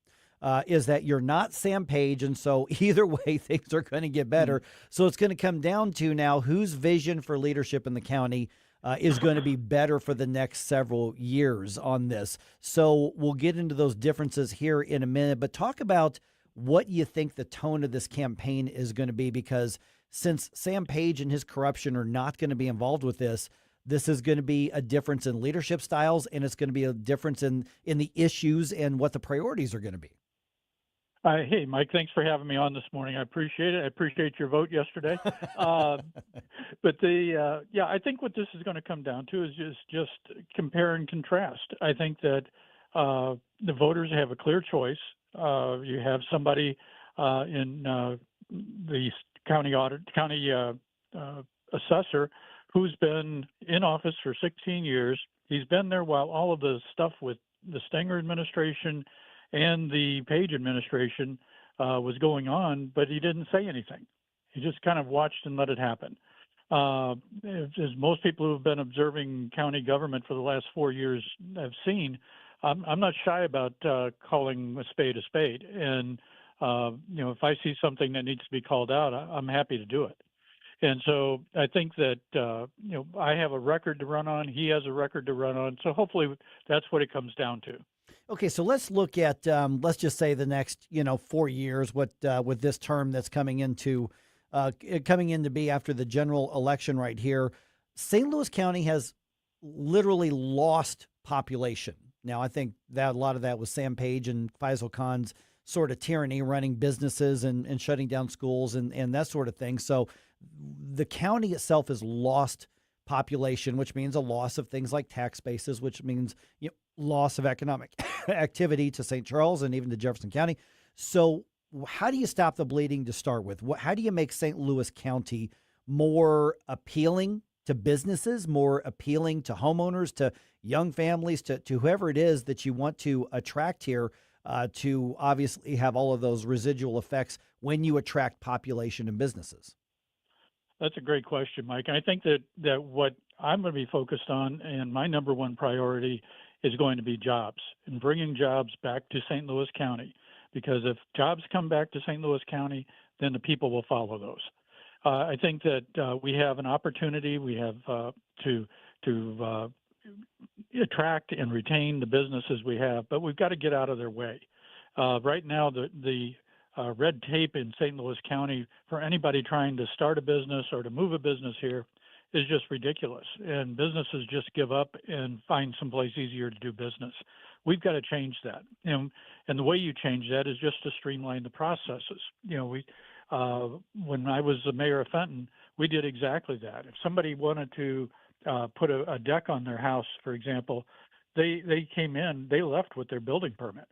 is that you're not Sam Page, and so either way, things are going to get better. So it's going to come down to now whose vision for leadership in the county is going to be better for the next several years on this. So we'll get into those differences here in a minute, but talk about what you think the tone of this campaign is going to be, because since Sam Page and his corruption are not going to be involved with this, this is going to be a difference in leadership styles, and it's going to be a difference in the issues and what the priorities are going to be. Hey, Mike, thanks for having me on this morning. I appreciate it. I appreciate your vote yesterday. I think what this is going to come down to is just compare and contrast. I think that the voters have a clear choice. You have somebody in the county assessor who's been in office for 16 years. He's been there while all of the stuff with the Stenger administration and the Page administration was going on, but he didn't say anything. He just kind of watched and let it happen. As most people who have been observing county government for the last 4 years have seen, I'm not shy about calling a spade. And, if I see something that needs to be called out, I'm happy to do it. And so I think that, I have a record to run on. He has a record to run on. So hopefully that's what it comes down to. Okay, so let's look at let's just say the next 4 years. What with this term that's coming into be after the general election right here, St. Louis County has literally lost population. Now, I think that a lot of that was Sam Page and Faisal Khan's sort of tyranny, running businesses and shutting down schools and that sort of thing. So the county itself has lost population, which means a loss of things like tax bases, which means loss of economic activity to St. Charles and even to Jefferson County. So how do you stop the bleeding to start with? How do you make St. Louis County more appealing to businesses, more appealing to homeowners, to young families, to whoever it is that you want to attract here, to obviously have all of those residual effects when you attract population and businesses? That's a great question, Mike. And I think that what I'm going to be focused on, and my number one priority, is going to be jobs and bringing jobs back to St. Louis County. Because if jobs come back to St. Louis County, then the people will follow those. I think that we have an opportunity. We have to attract and retain the businesses we have, but we've got to get out of their way. Right now, the red tape in St. Louis County for anybody trying to start a business or to move a business here is just ridiculous. And businesses just give up and find someplace easier to do business. We've got to change that. And the way you change that is just to streamline the processes. When I was the mayor of Fenton, we did exactly that. If somebody wanted to put a deck on their house, for example, they came in, they left with their building permit.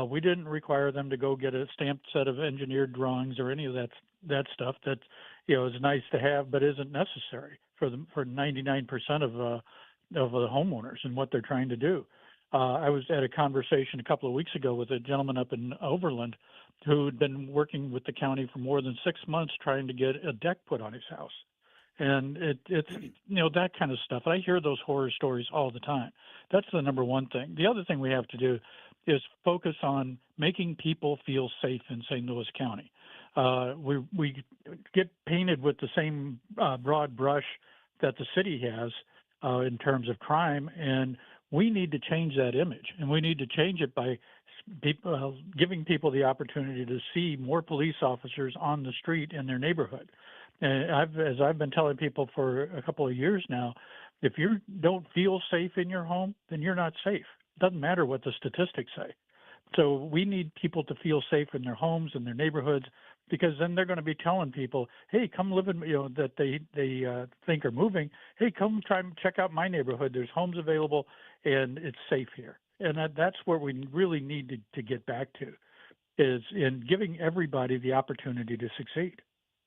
We didn't require them to go get a stamped set of engineered drawings or any of that stuff that is nice to have but isn't necessary for 99% of the homeowners and what they're trying to do. I was at a conversation a couple of weeks ago with a gentleman up in Overland who had been working with the county for more than 6 months trying to get a deck put on his house. And it's that kind of stuff. I hear those horror stories all the time. That's the number one thing. The other thing we have to do is focus on making people feel safe in St. Louis County. We get painted with the same broad brush that the city has in terms of crime, and we need to change that image, and we need to change it by giving people the opportunity to see more police officers on the street in their neighborhood. And as I've been telling people for a couple of years now, if you don't feel safe in your home, then you're not safe. It doesn't matter what the statistics say. So we need people to feel safe in their homes and their neighborhoods, because then they're going to be telling people, hey, come live in, that they think are moving. Hey, come try and check out my neighborhood. There's homes available and it's safe here. And that's where we really need to get back to, is in giving everybody the opportunity to succeed.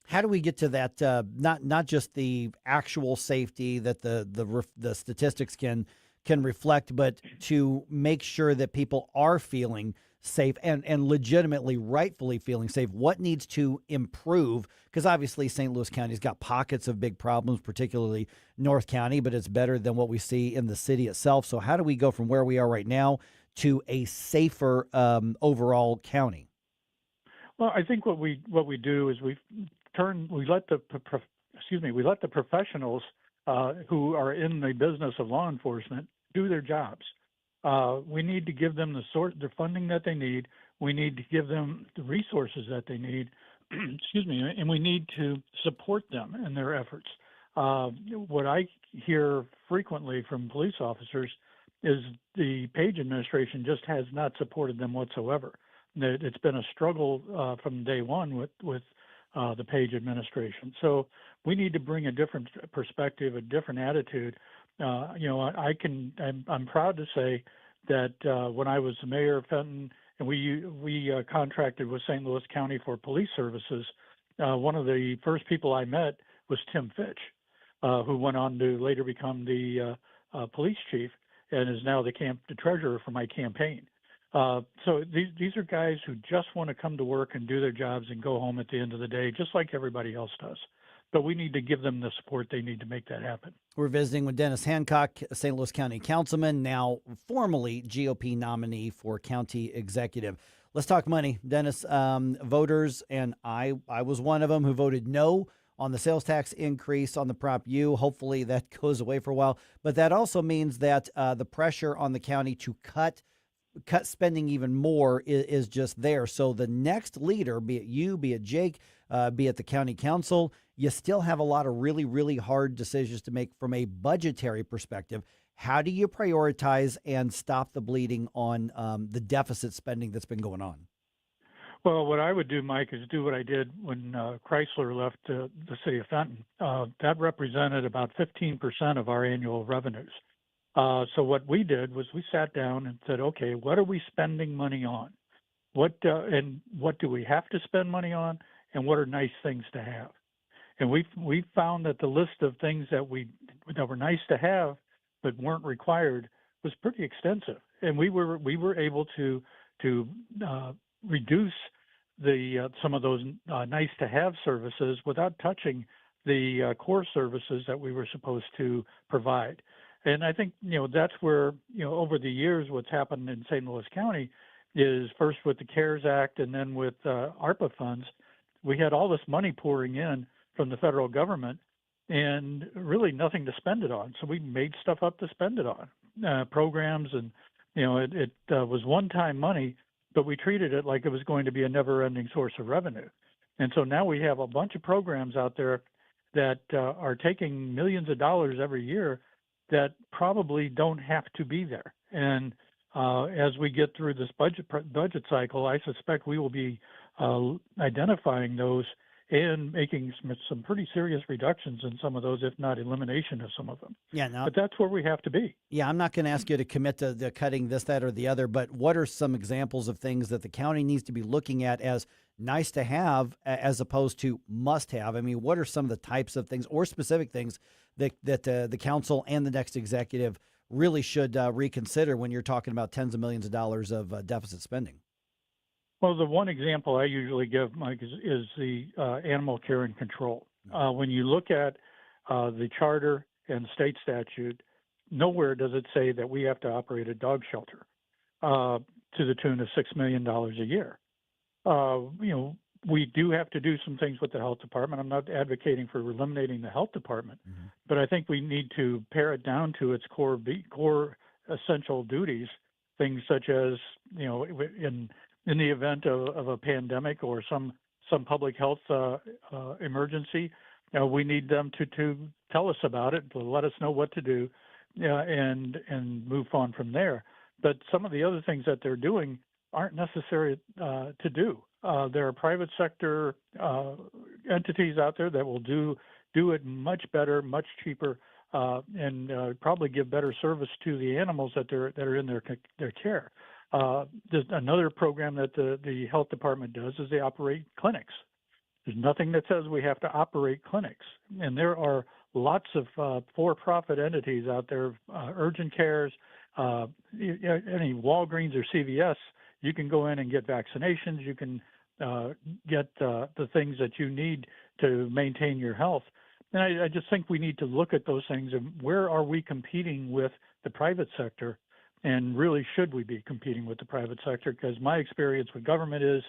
How do we get to that? Not just the actual safety that the statistics can reflect, but to make sure that people are feeling safe and legitimately, rightfully feeling safe. What needs to improve? Because obviously St. Louis County's got pockets of big problems, particularly North County, but it's better than what we see in the city itself. So how do we go from where we are right now to a safer overall county? Well, I think what we do is we let the professionals who are in the business of law enforcement do their jobs. We need to give them the funding that they need. We need to give them the resources that they need, and we need to support them in their efforts. What I hear frequently from police officers is the Page administration just has not supported them whatsoever. It's been a struggle from day one with the Page administration. So we need to bring a different perspective, a different attitude. I'm proud to say that when I was the mayor of Fenton and we contracted with St. Louis County for police services, one of the first people I met was Tim Fitch, who went on to later become the police chief and is now the treasurer for my campaign. So these are guys who just want to come to work and do their jobs and go home at the end of the day, just like everybody else does. But we need to give them the support they need to make that happen. We're visiting with Dennis Hancock, St. Louis County Councilman, now formally GOP nominee for county executive. Let's talk money. Dennis, voters, and I was one of them who voted no on the sales tax increase on the Prop U. Hopefully that goes away for a while. But that also means that the pressure on the county to cut spending even more is just there. So the next leader, be it you, be it Jake, be it the county council, you still have a lot of really, really hard decisions to make from a budgetary perspective. How do you prioritize and stop the bleeding on the deficit spending that's been going on? Well, what I would do, Mike, is do what I did when Chrysler left the city of Fenton. That represented about 15% of our annual revenues. So what we did was we sat down and said, okay, what are we spending money on? What do we have to spend money on? And what are nice things to have? And we found that the list of things that were nice to have but weren't required was pretty extensive. And we were able to reduce some of those nice to have services without touching the core services that we were supposed to provide. And I think, that's where, over the years, what's happened in St. Louis County is first with the CARES Act and then with ARPA funds, we had all this money pouring in from the federal government and really nothing to spend it on. So we made stuff up to spend it on, programs, and, it was one-time money, but we treated it like it was going to be a never-ending source of revenue. And so now we have a bunch of programs out there that are taking millions of dollars every year that probably don't have to be there. And as we get through this budget cycle, I suspect we will be identifying those and making some pretty serious reductions in some of those, if not elimination of some of them. Yeah, but that's where we have to be. Yeah, I'm not going to ask you to commit to the cutting this, that, or the other, but what are some examples of things that the county needs to be looking at as nice to have as opposed to must have? I mean, what are some of the types of things or specific things that the council and the next executive really should reconsider when you're talking about tens of millions of dollars of deficit spending? Well, the one example I usually give, Mike, is the animal care and control. When you look at the charter and state statute, nowhere does it say that we have to operate a dog shelter to the tune of $6 million a year. We do have to do some things with the health department. I'm not advocating for eliminating the health department, but I think we need to pare it down to its core essential duties, things such as, in the event of a pandemic or some public health emergency, we need them to tell us about it, to let us know what to do, and move on from there. But some of the other things that they're doing aren't necessary to do. There are private sector entities out there that will do it much better, much cheaper, and probably give better service to the animals that are in their care. There's another program that the health department does is they operate clinics. There's nothing that says we have to operate clinics. And there are lots of for-profit entities out there, urgent cares, any Walgreens or CVS. You can go in and get vaccinations. You can get the things that you need to maintain your health. And I just think we need to look at those things and where are we competing with the private sector, and really should we be competing with the private sector? Because my experience with government is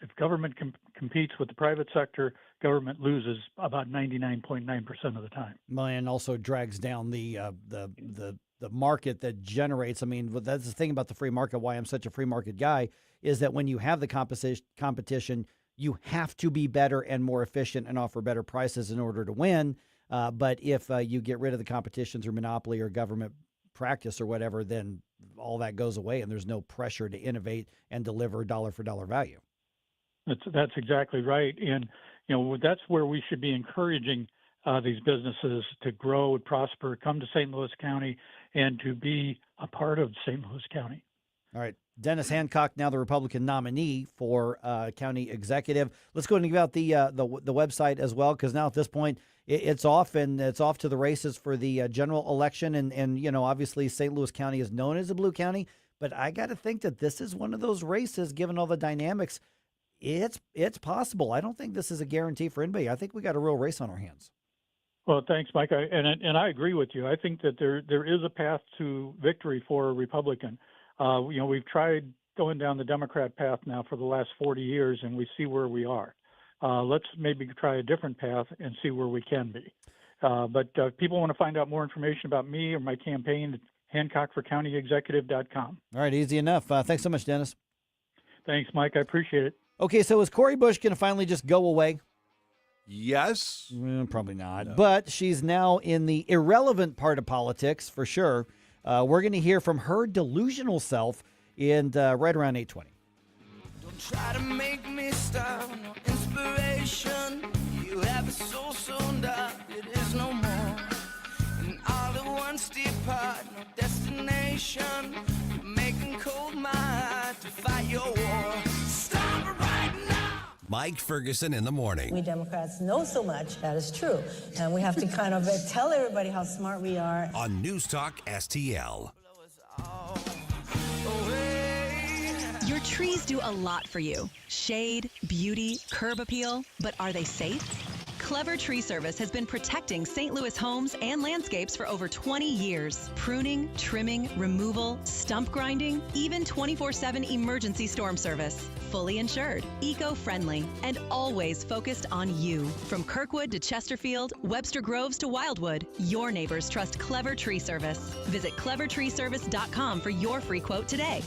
if government competes with the private sector, government loses about 99.9% of the time. Well, and also drags down the market that generates. I mean, that's the thing about the free market, why I'm such a free market guy, is that when you have the competition, you have to be better and more efficient and offer better prices in order to win. But if you get rid of the competition through monopoly or government practice or whatever, then all that goes away and there's no pressure to innovate and deliver dollar for dollar value. That's exactly right. And, that's where we should be encouraging these businesses to grow and prosper, come to St. Louis County, and to be a part of St. Louis County. All right. Dennis Hancock, now the Republican nominee for county executive. Let's go and give out the website as well, because now at this point it's off to the races for the general election. And obviously St. Louis County is known as a blue county, but I got to think that this is one of those races, given all the dynamics. It's possible. I don't think this is a guarantee for anybody. I think we got a real race on our hands. Well, thanks, Mike. And I agree with you. I think that there is a path to victory for a Republican. We've tried going down the Democrat path now for the last 40 years, and we see where we are. Let's maybe try a different path and see where we can be. But if people want to find out more information about me or my campaign, HancockForCountyExecutive.com. All right, easy enough. Thanks so much, Dennis. Thanks, Mike. I appreciate it. Okay, so is Cori Bush going to finally just go away? Yes. Probably not. No. But she's now in the irrelevant part of politics for sure. We're going to hear from her delusional self in right around 8:20. Don't try to make me stop, no inspiration. You have a soul so dark, it is no more. And all at once depart, no destination. Making cold my heart to fight your war. Stop it right now. Mike Ferguson in the morning. We Democrats know so much, that is true. And we have to kind of tell everybody how smart we are. On NewsTalk-STL. Your trees do a lot for you. Shade, beauty, curb appeal. But are they safe? Clever Tree Service has been protecting St. Louis homes and landscapes for over 20 years. Pruning, trimming, removal, stump grinding, even 24/7 emergency storm service. Fully insured, eco-friendly, and always focused on you. From Kirkwood to Chesterfield, Webster Groves to Wildwood, your neighbors trust Clever Tree Service. Visit clevertreeservice.com for your free quote today.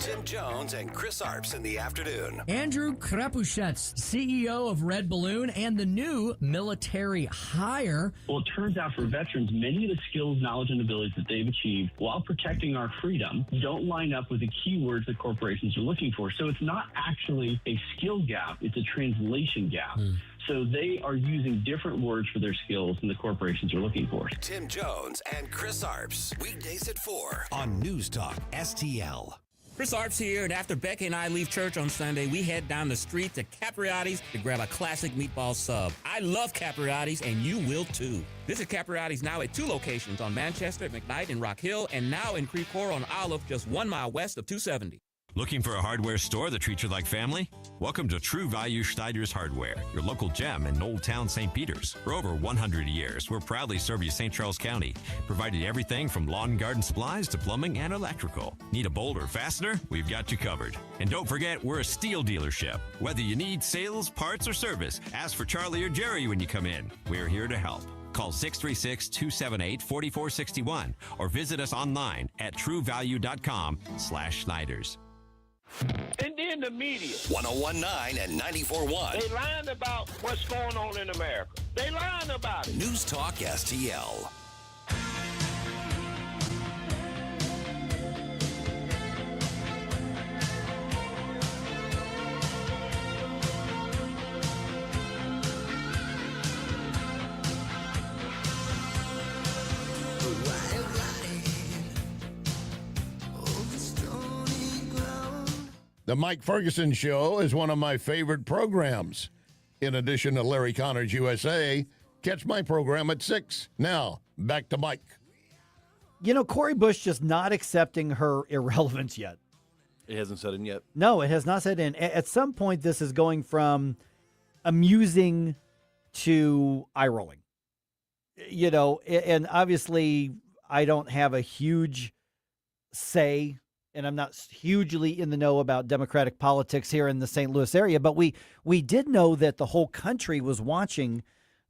Tim Jones and Chris Arps in the afternoon. Andrew Krepushets, CEO of Red Balloon and the new military hire. Well, it turns out for veterans, many of the skills, knowledge, and abilities that they've achieved while protecting our freedom don't line up with the keywords that corporations are looking for. So it's not actually a skill gap, it's a translation gap. So they are using different words for their skills than the corporations are looking for. Tim Jones and Chris Arps, weekdays at 4 on News Talk STL. Chris Arps here, and after Becky and I leave church on Sunday, we head down the street to Capriotti's to grab a classic meatball sub. I love Capriotti's, and you will too. Visit Capriotti's now at 2 locations on Manchester, McKnight, and Rock Hill, and now in Creve Coeur on Olive, just 1 mile west of 270. Looking for a hardware store that treats you like family? Welcome to True Value Schneider's Hardware, your local gem in Old Town St. Peters. For over 100 years, we're proudly serve you St. Charles County, providing everything from lawn and garden supplies to plumbing and electrical. Need a bolt or fastener? We've got you covered. And don't forget, we're a steel dealership. Whether you need sales, parts, or service, ask for Charlie or Jerry when you come in. We're here to help. Call 636-278-4461 or visit us online at truevalue.com/Schneiders. And then the media. 1019 and 94.1. They lying about what's going on in America. They lying about it. News Talk STL. The Mike Ferguson Show is one of my favorite programs. In addition to Larry Connor's USA, catch my program at 6. Now, back to Mike. You know, Cori Bush just not accepting her irrelevance yet. It hasn't set in yet. No, it has not set in. At some point, this is going from amusing to eye-rolling. You know, and obviously, I don't have a huge say, and I'm not hugely in the know about Democratic politics here in the St. Louis area, but we did know that the whole country was watching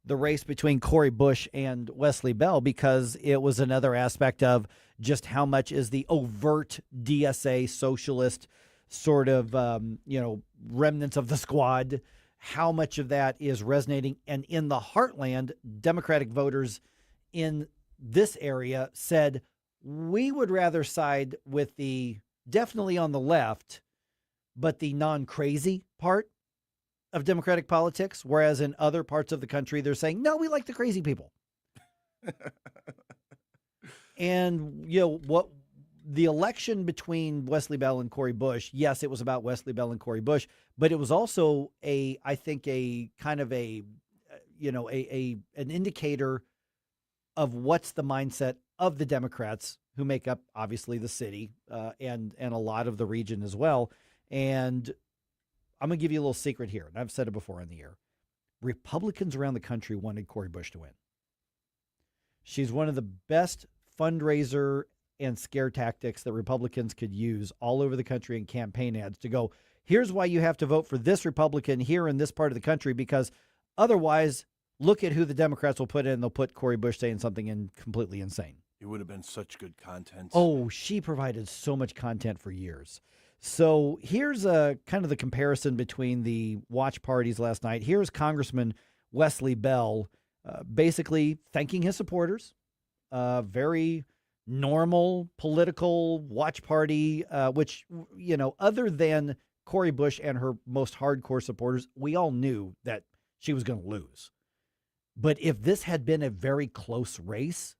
the race between Cori Bush and Wesley Bell because it was another aspect of just how much is the overt DSA socialist sort of, remnants of the squad, how much of that is resonating. And in the heartland, Democratic voters in this area said, we would rather side with the definitely on the left, but the non-crazy part of Democratic politics, whereas in other parts of the country, they're saying, no, we like the crazy people. And, what the election between Wesley Bell and Cori Bush, yes, it was about Wesley Bell and Cori Bush, but it was also an indicator of what's the mindset of the Democrats who make up, obviously, the city and a lot of the region as well. And I'm going to give you a little secret here, and I've said it before on the air. Republicans around the country wanted Cori Bush to win. She's one of the best fundraiser and scare tactics that Republicans could use all over the country in campaign ads to go, here's why you have to vote for this Republican here in this part of the country, because otherwise, look at who the Democrats will put in. They'll put Cori Bush saying something completely insane. It would have been such good content. Oh, she provided so much content for years. So here's a kind of the comparison between the watch parties last night. Here's Congressman Wesley Bell basically thanking his supporters. Very normal political watch party, which, other than Cori Bush and her most hardcore supporters, we all knew that she was going to lose. But if this had been a very close race,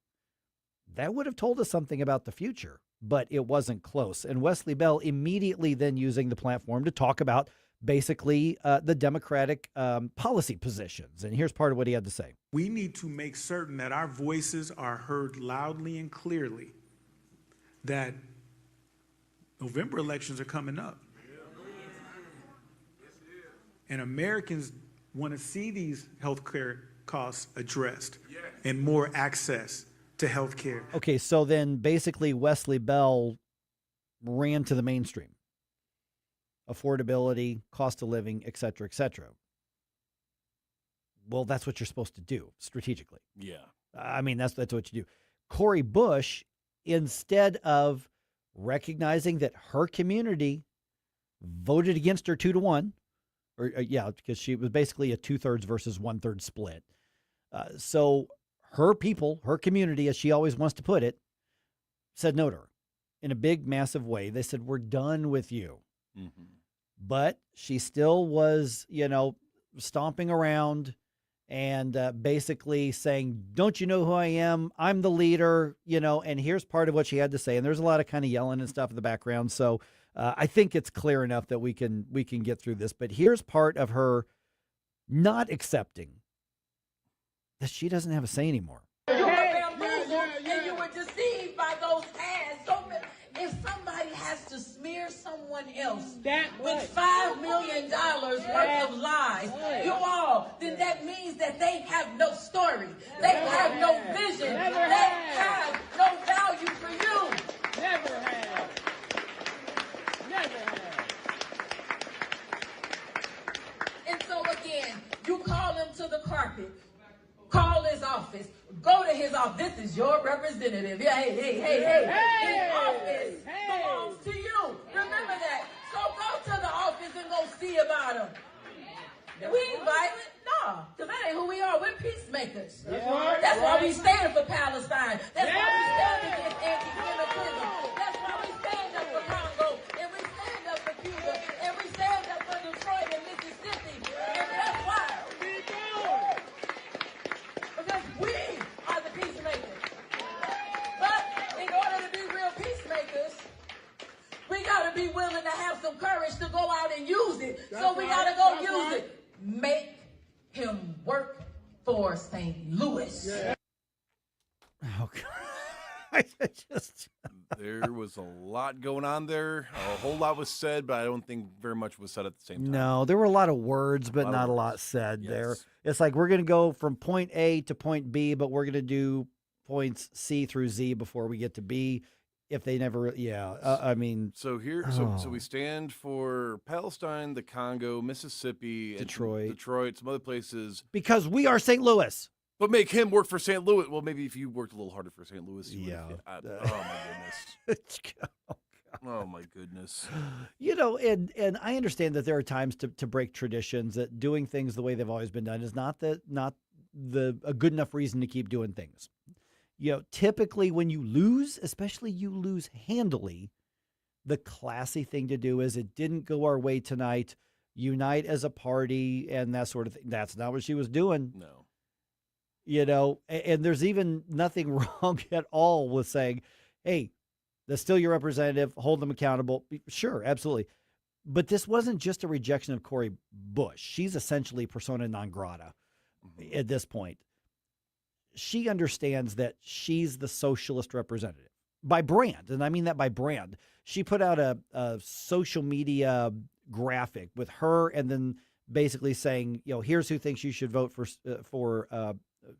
that would have told us something about the future. But it wasn't close. And Wesley Bell immediately then using the platform to talk about basically the Democratic policy positions. And here's part of what he had to say. We need to make certain that our voices are heard loudly and clearly, that November elections are coming up. And Americans want to see these health care costs addressed and more access to health care. Okay, so then basically Wesley Bell ran to the mainstream. Affordability, cost of living, et cetera, et cetera. Well, that's what you're supposed to do strategically. Yeah. I mean, that's what you do. Cori Bush, instead of recognizing that her community voted against her 2-1, because she was basically a 2/3 versus 1/3 split. So her people, her community, as she always wants to put it, said no to her in a big, massive way. They said, we're done with you. Mm-hmm. But she still was, stomping around and basically saying, don't you know who I am? I'm the leader, and here's part of what she had to say. And there's a lot of kind of yelling and stuff in the background. So I think it's clear enough that we can get through this. But here's part of her not accepting that she doesn't have a say anymore. You were bamboozled and you were deceived by those ads. So if somebody has to smear someone else with $5 million worth of lies, then that means that they have no story. They have no vision. They have no value for you. Never have. Never have. And so again, you call him to the carpet. Call his office. Go to his office. This is your representative. Yeah, hey. His office belongs to you. Remember that. So go to the office and go see about him. We ain't violent. No, because that ain't who we are. We're peacemakers. That's why we stand for Palestine. That's why we stand against anti-Semitism. That's why we stand up for Congo. And we stand up for Cuba. And we stand up for Detroit and Mississippi. And that's why. Because we are the peacemakers. But in order to be real peacemakers, we got to be willing to have some courage to go out and use it. So we got to go use it. Make him work for St. Louis. Yeah. Oh, God. There was a lot going on there. A whole lot was said, but I don't think very much was said at the same time. No, there were a lot of words, but not a lot said there. It's like we're going to go from point A to point B, but we're going to do points C through Z before we get to B. If they never, So here, so we stand for Palestine, the Congo, Mississippi, Detroit, some other places. Because we are St. Louis. But make him work for St. Louis. Well, maybe if you worked a little harder for St. Louis. Oh my goodness. Oh my goodness. And I understand that there are times to break traditions, that doing things the way they've always been done is not a good enough reason to keep doing things. Typically when you lose, especially you lose handily, the classy thing to do is, it didn't go our way tonight, unite as a party and that sort of thing. That's not what she was doing. No. And there's even nothing wrong at all with saying, hey, that's still your representative, hold them accountable. Sure, absolutely. But this wasn't just a rejection of Cori Bush. She's essentially persona non grata at this point. She understands that she's the socialist representative by brand. And I mean that by brand. She put out a social media graphic with her and then basically saying, here's who thinks you should vote for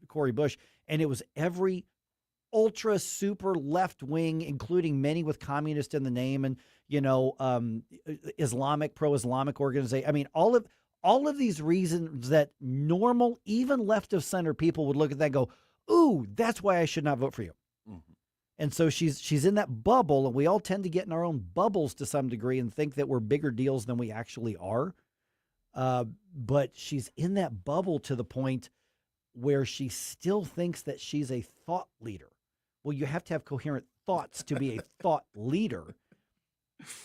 Cori Bush. And it was every ultra super left wing, including many with communist in the name and, Islamic, pro-Islamic organization. I mean, all of these reasons that normal, even left of center people would look at that and go, ooh, that's why I should not vote for you. Mm-hmm. And so she's in that bubble, and we all tend to get in our own bubbles to some degree and think that we're bigger deals than we actually are. But she's in that bubble to the point where she still thinks that she's a thought leader. Well, you have to have coherent thoughts to be a thought leader.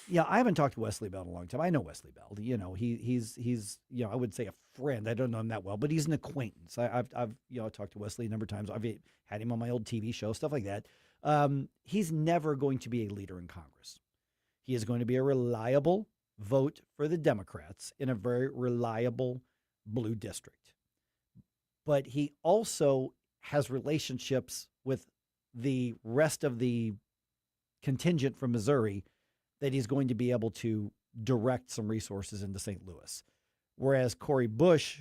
Yeah, I haven't talked to Wesley Bell in a long time. I know Wesley Bell. He's I would say a friend. I don't know him that well, but he's an acquaintance. I've talked to Wesley a number of times. I've had him on my old TV show, stuff like that. He's never going to be a leader in Congress. He is going to be a reliable vote for the Democrats in a very reliable blue district. But he also has relationships with the rest of the contingent from Missouri that he's going to be able to direct some resources into St. Louis. Whereas Cori Bush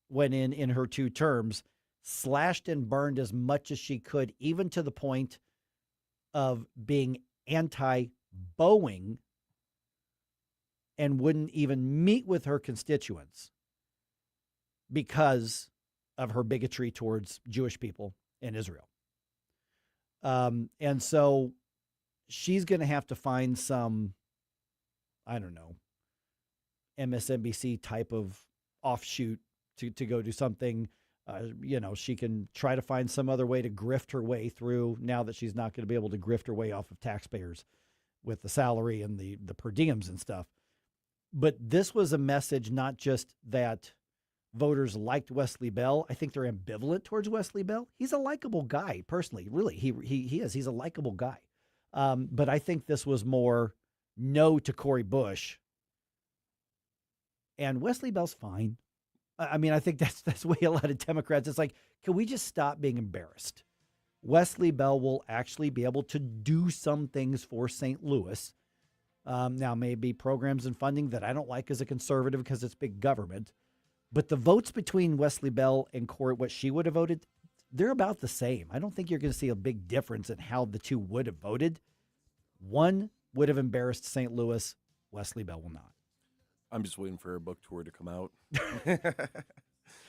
went in her 2 terms, slashed and burned as much as she could, even to the point of being anti-Boeing, and wouldn't even meet with her constituents because of her bigotry towards Jewish people in Israel. And so she's going to have to find some, I don't know, MSNBC type of offshoot to go do something. She can try to find some other way to grift her way through now that she's not going to be able to grift her way off of taxpayers with the salary and the per diems and stuff. But this was a message not just that voters liked Wesley Bell. I think they're ambivalent towards Wesley Bell. He's a likable guy, personally. Really, he is. He's a likable guy. But I think this was more no to Cori Bush. And Wesley Bell's fine. I mean, I think that's the way a lot of Democrats, it's like, can we just stop being embarrassed? Wesley Bell will actually be able to do some things for St. Louis. Now, maybe programs and funding that I don't like as a conservative because it's big government. But the votes between Wesley Bell and Cori, what she would have voted, they're about the same. I don't think you're going to see a big difference in how the two would have voted. One would have embarrassed St. Louis. Wesley Bell will not. I'm just waiting for her book tour to come out.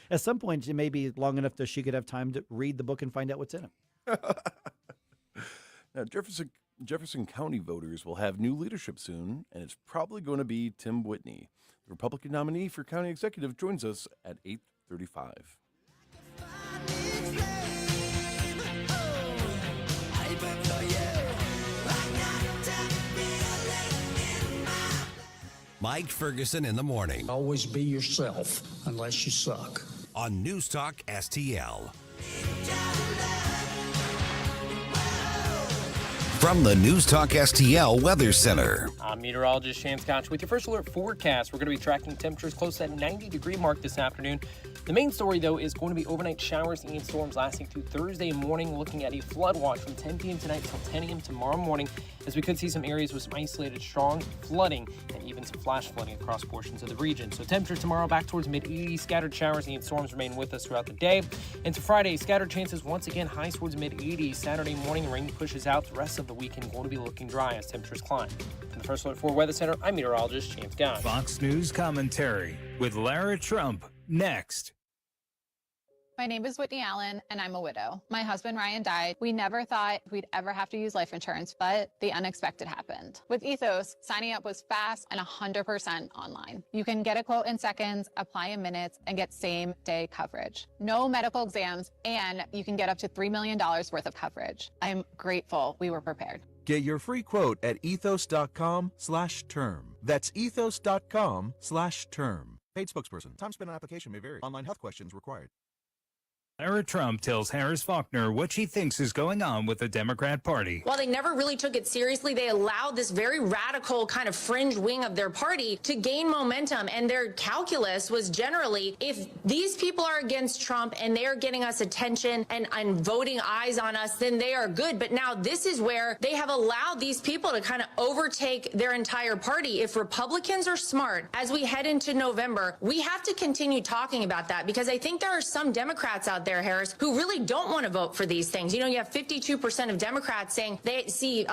At some point, it may be long enough that she could have time to read the book and find out what's in it. Now, Jefferson County voters will have new leadership soon, and it's probably going to be Tim Whitney. The Republican nominee for county executive joins us at 8:35. Mike Ferguson in the morning. Always be yourself, unless you suck. On News Talk STL. From the News Talk STL Weather Center. I'm meteorologist Shane Scotch with your first alert forecast. We're going to be tracking temperatures close to that 90-degree mark this afternoon. The main story, though, is going to be overnight showers and storms lasting through Thursday morning, looking at a flood watch from 10 p.m. tonight until 10 a.m. tomorrow morning, as we could see some areas with some isolated strong flooding and even some flash flooding across portions of the region. So temperature tomorrow back towards mid-80s. Scattered showers and storms remain with us throughout the day. Into Friday, scattered chances once again highs towards mid-80s. Saturday morning, rain pushes out. The rest of the weekend going to be looking dry as temperatures climb. From the First Alert 4 Weather Center, I'm meteorologist James Gott. Fox News Commentary with Lara Trump next. My name is Whitney Allen, and I'm a widow. My husband, Ryan, died. We never thought we'd ever have to use life insurance, but the unexpected happened. With Ethos, signing up was fast and 100% online. You can get a quote in seconds, apply in minutes, and get same-day coverage. No medical exams, and you can get up to $3 million worth of coverage. I'm grateful we were prepared. Get your free quote at ethos.com/term. That's ethos.com/term. Paid spokesperson. Time spent on application may vary. Online health questions required. Lara Trump tells Harris Faulkner what she thinks is going on with the Democrat Party. While they never really took it seriously, they allowed this very radical kind of fringe wing of their party to gain momentum. And their calculus was generally, if these people are against Trump and they are getting us attention and voting eyes on us, then they are good. But now this is where they have allowed these people to kind of overtake their entire party. If Republicans are smart, as we head into November, we have to continue talking about that, because I think there are some Democrats out there, Harris, who really don't want to vote for these things. You know, you have 52% of Democrats saying they see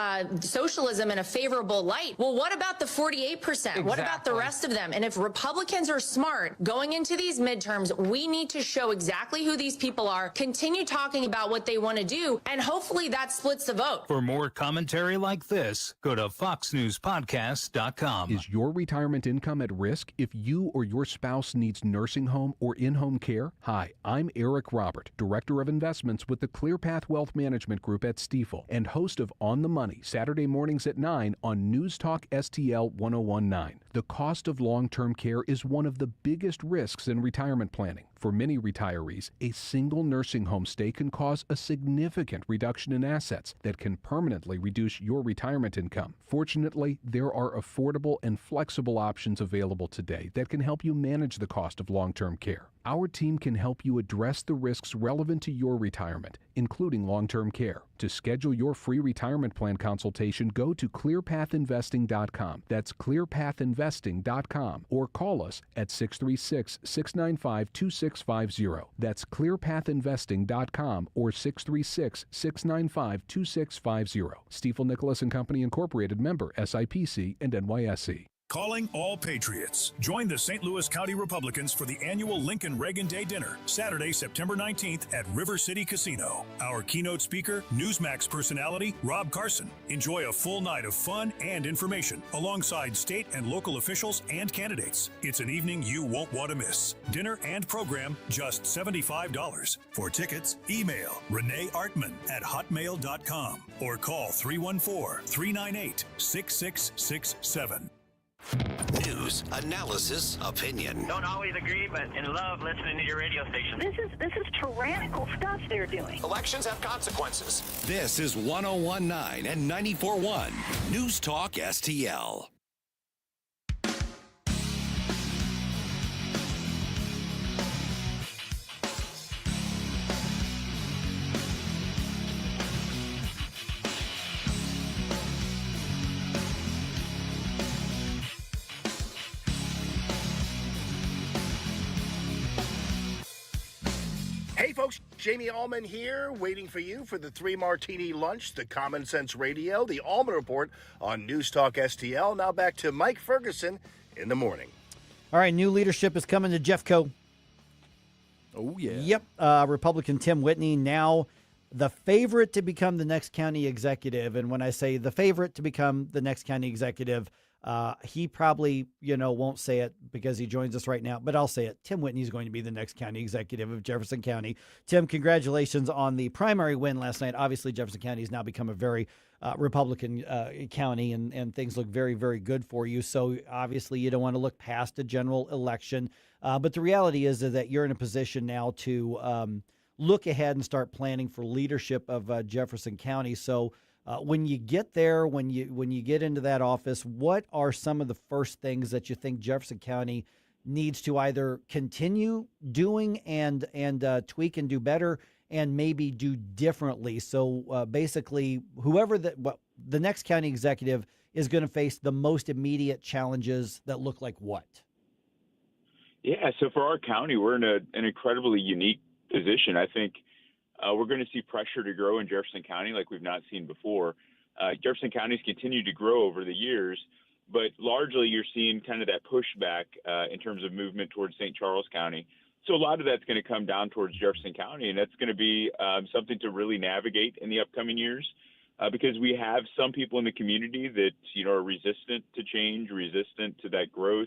socialism in a favorable light. Well, what about the 48%? Exactly. What about the rest of them? And if Republicans are smart going into these midterms, we need to show exactly who these people are, continue talking about what they want to do, and hopefully that splits the vote. For more commentary like this, go to foxnewspodcast.com. Is your retirement income at risk if you or your spouse needs nursing home or in-home care? Hi, I'm Eric Robert, Director of Investments with the ClearPath Wealth Management Group at Stifel, and host of On the Money, Saturday mornings at 9 on News Talk STL 1019. The cost of long-term care is one of the biggest risks in retirement planning. For many retirees, a single nursing home stay can cause a significant reduction in assets that can permanently reduce your retirement income. Fortunately, there are affordable and flexible options available today that can help you manage the cost of long-term care. Our team can help you address the risks relevant to your retirement, including long-term care. To schedule your free retirement plan consultation, go to clearpathinvesting.com. That's clearpathinvesting.com, or call us at 636-695-2650. That's clearpathinvesting.com or 636-695-2650. Stifel Nicholas and Company Incorporated, member SIPC and NYSE. Calling all Patriots. Join the St. Louis County Republicans for the annual Lincoln Reagan Day Dinner, Saturday, September 19th at River City Casino. Our keynote speaker, Newsmax personality Rob Carson. Enjoy a full night of fun and information alongside state and local officials and candidates. It's an evening you won't want to miss. Dinner and program, just $75. For tickets, email Renee Artman at hotmail.com or call 314-398-6667. News, analysis, opinion. Don't always agree, but in love listening to your radio station. This is tyrannical stuff they're doing. Elections have consequences. This is 101.9 and 94.1 News Talk STL. Hey folks, Jamie Ehlmann here, waiting for you for the 3 Martini Lunch, the Common Sense Radio, the Ehlmann Report on News Talk STL. Now back to Mike Ferguson in the morning. All right, new leadership is coming to Jeffco. Oh, yeah. Yep, Republican Tim Whitney now the favorite to become the next county executive. And when I say the favorite to become the next county executive, he probably, won't say it because he joins us right now, but I'll say it. Tim Whitney is going to be the next county executive of Jefferson County. Tim, congratulations on the primary win last night. Obviously, Jefferson County has now become a very Republican county, and things look very, very good for you. So obviously, you don't want to look past a general election. But the reality is that you're in a position now to look ahead and start planning for leadership of Jefferson County. So when you get there, when you get into that office, what are some of the first things that you think Jefferson County needs to either continue doing and tweak and do better, and maybe do differently? So basically, whoever the next county executive is going to face the most immediate challenges that look like what? Yeah, so for our county, we're in an incredibly unique position. I think we're going to see pressure to grow in Jefferson County like we've not seen before. Jefferson County's continued to grow over the years, but largely you're seeing kind of that pushback in terms of movement towards St. Charles County. So a lot of that's going to come down towards Jefferson County, and that's going to be something to really navigate in the upcoming years because we have some people in the community that, are resistant to change, resistant to that growth.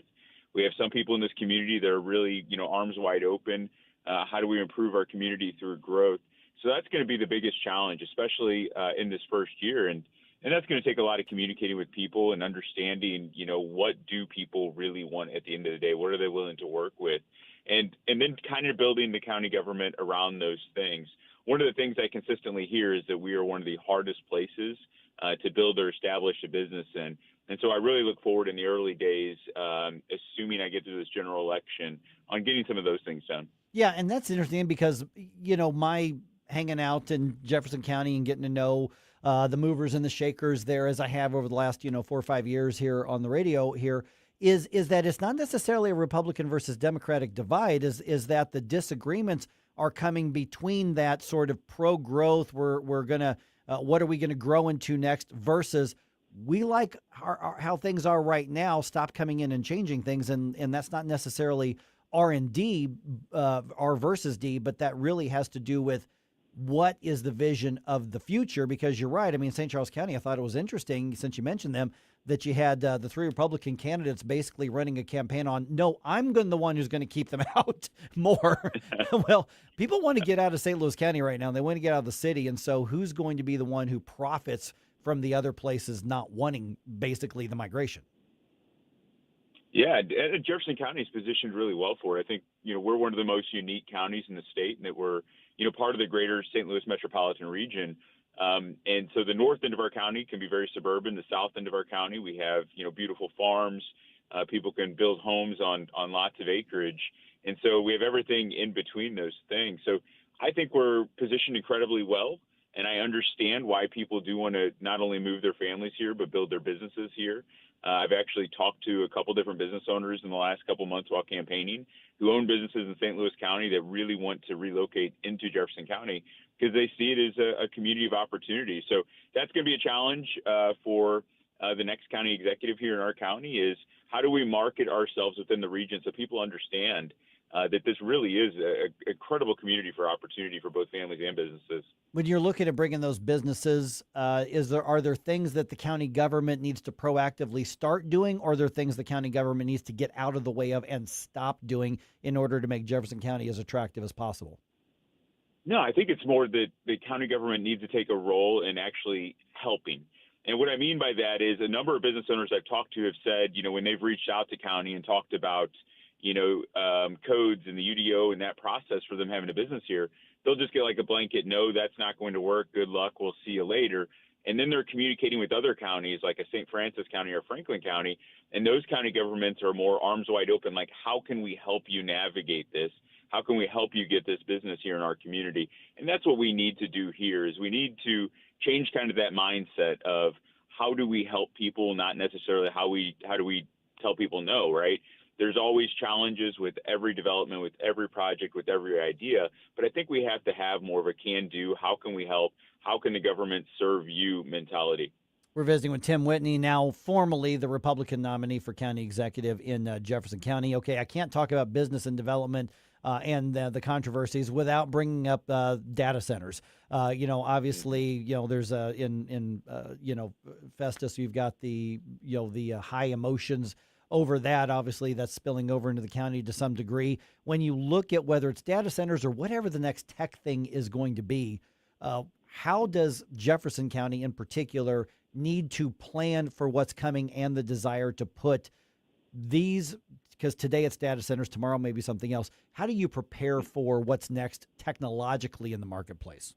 We have some people in this community that are really, arms wide open. How do we improve our community through growth? So that's going to be the biggest challenge, especially in this first year. And that's going to take a lot of communicating with people and understanding, what do people really want at the end of the day? What are they willing to work with? And then kind of building the county government around those things. One of the things I consistently hear is that we are one of the hardest places to build or establish a business in. And so I really look forward in the early days, assuming I get through this general election, on getting some of those things done. Yeah, and that's interesting because, my hanging out in Jefferson County and getting to know the movers and the shakers there, as I have over the last, 4 or 5 years here on the radio here, is that it's not necessarily a Republican versus Democratic divide, is that the disagreements are coming between that sort of pro-growth, we're going to, what are we going to grow into next, versus we like how things are right now, stop coming in and changing things, and that's not necessarily R&D, R versus D, but that really has to do with what is the vision of the future, because you're right. I mean, St. Charles County, I thought it was interesting, since you mentioned them, that you had the 3 Republican candidates basically running a campaign on, no, I'm the one who's going to keep them out more. Well, people want to get out of St. Louis County right now, and they want to get out of the city, and so who's going to be the one who profits from the other places not wanting basically the migration? Yeah, Jefferson County is positioned really well for it. I think, we're one of the most unique counties in the state, and that we're, part of the greater St. Louis metropolitan region. And so the north end of our county can be very suburban. The south end of our county, we have, beautiful farms. People can build homes on lots of acreage. And so we have everything in between those things. So I think we're positioned incredibly well. And I understand why people do want to not only move their families here, but build their businesses here. I've actually talked to a couple different business owners in the last couple months while campaigning who own businesses in St. Louis County that really want to relocate into Jefferson County because they see it as a community of opportunity. So that's going to be a challenge for the next county executive here in our county is how do we market ourselves within the region so people understand that this really is an incredible community for opportunity for both families and businesses. When you're looking at bringing those businesses, are there things that the county government needs to proactively start doing, or are there things the county government needs to get out of the way of and stop doing in order to make Jefferson County as attractive as possible? No, I think it's more that the county government needs to take a role in actually helping. And what I mean by that is a number of business owners I've talked to have said, when they've reached out to county and talked about, codes and the UDO and that process for them having a business here, they'll just get like a blanket, no, that's not going to work. Good luck. We'll see you later. And then they're communicating with other counties like a St. Francis County or Franklin County. And those county governments are more arms wide open. Like, how can we help you navigate this? How can we help you get this business here in our community? And that's what we need to do here is we need to change kind of that mindset of how do we help people, not necessarily how do we tell people no, right? There's always challenges with every development, with every project, with every idea. But I think we have to have more of a can-do, how can we help, how can the government serve you mentality. We're visiting with Tim Whitney, now formerly the Republican nominee for county executive in Jefferson County. Okay, I can't talk about business and development and the controversies without bringing up data centers. Obviously, there's in Festus, you've got the high emotions over that. Obviously, that's spilling over into the county to some degree. When you look at whether it's data centers or whatever the next tech thing is going to be, how does Jefferson County in particular need to plan for what's coming and the desire to put these, because today it's data centers, tomorrow maybe something else. How do you prepare for what's next technologically in the marketplace?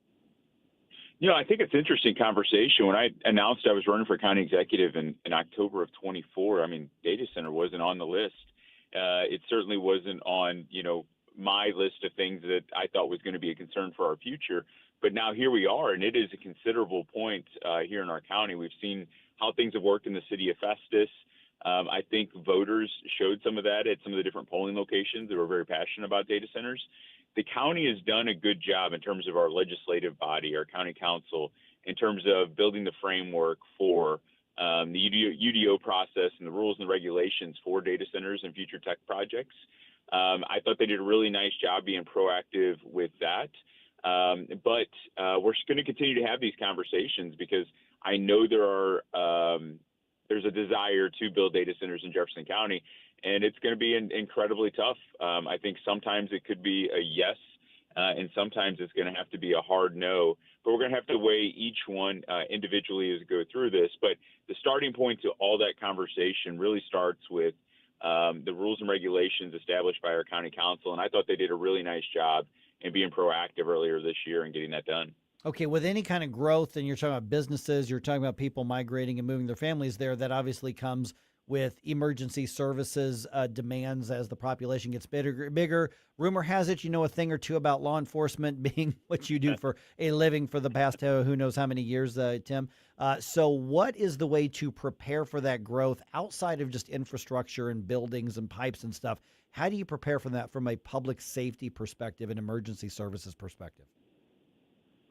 I think it's an interesting conversation. When I announced I was running for county executive in October of 24, data center wasn't on the list. It certainly wasn't on, my list of things that I thought was going to be a concern for our future. But now here we are, and it is a considerable point here in our county. We've seen how things have worked in the city of Festus. I think voters showed some of that at some of the different polling locations that were very passionate about data centers. The county has done a good job in terms of our legislative body, our county council, in terms of building the framework for the UDO process and the rules and regulations for data centers and future tech projects. I thought they did a really nice job being proactive with that. But we're going to continue to have these conversations because I know there's a desire to build data centers in Jefferson County, and it's going to be incredibly tough. I think sometimes it could be a yes, and sometimes it's going to have to be a hard no. But we're going to have to weigh each one individually as we go through this. But the starting point to all that conversation really starts with the rules and regulations established by our county council, and I thought they did a really nice job in being proactive earlier this year and getting that done. Okay, with any kind of growth, and you're talking about businesses, you're talking about people migrating and moving their families there, that obviously comes with emergency services demands as the population gets bigger. Rumor has it you know a thing or two about law enforcement being what you do for a living for the past who knows how many years, Tim. So what is the way to prepare for that growth outside of just infrastructure and buildings and pipes and stuff? How do you prepare for that from a public safety perspective and emergency services perspective?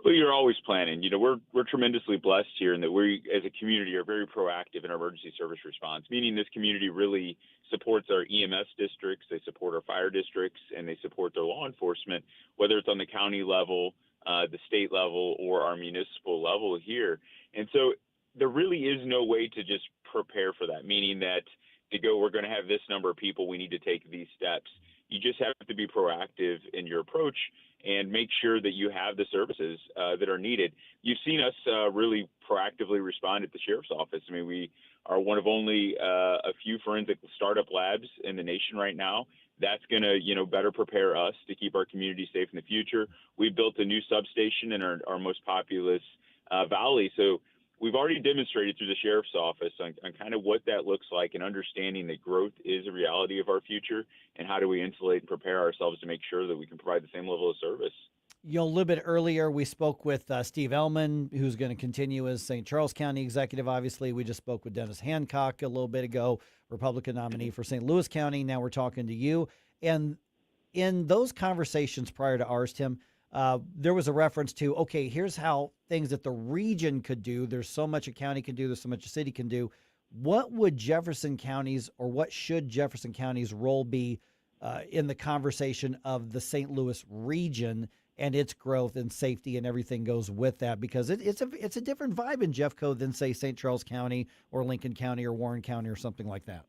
Well, you're always planning. We're tremendously blessed here in that we, as a community, are very proactive in our emergency service response, meaning this community really supports our EMS districts, they support our fire districts, and they support their law enforcement, whether it's on the county level, the state level, or our municipal level here. And so there really is no way to just prepare for that, meaning that we're going to have this number of people, we need to take these steps. You just have to be proactive in your approach and make sure that you have the services that are needed. You've seen us really proactively respond at the sheriff's office. We are one of only a few forensic startup labs in the nation right now. That's going to, better prepare us to keep our community safe in the future. We built a new substation in our most populous valley. So we've already demonstrated through the sheriff's office on kind of what that looks like and understanding that growth is a reality of our future and how do we insulate and prepare ourselves to make sure that we can provide the same level of service. A little bit earlier, we spoke with Steve Ehlmann, who's going to continue as St. Charles County executive. Obviously, we just spoke with Dennis Hancock a little bit ago, Republican nominee for St. Louis County. Now we're talking to you. And in those conversations prior to ours, Tim, there was a reference to, okay, here's how things that the region could do. There's so much a county can do. There's so much a city can do. What would Jefferson County's, or what should Jefferson County's role be in the conversation of the St. Louis region and its growth and safety and everything goes with that? Because it's a different vibe in Jeffco than, say, St. Charles County or Lincoln County or Warren County or something like that.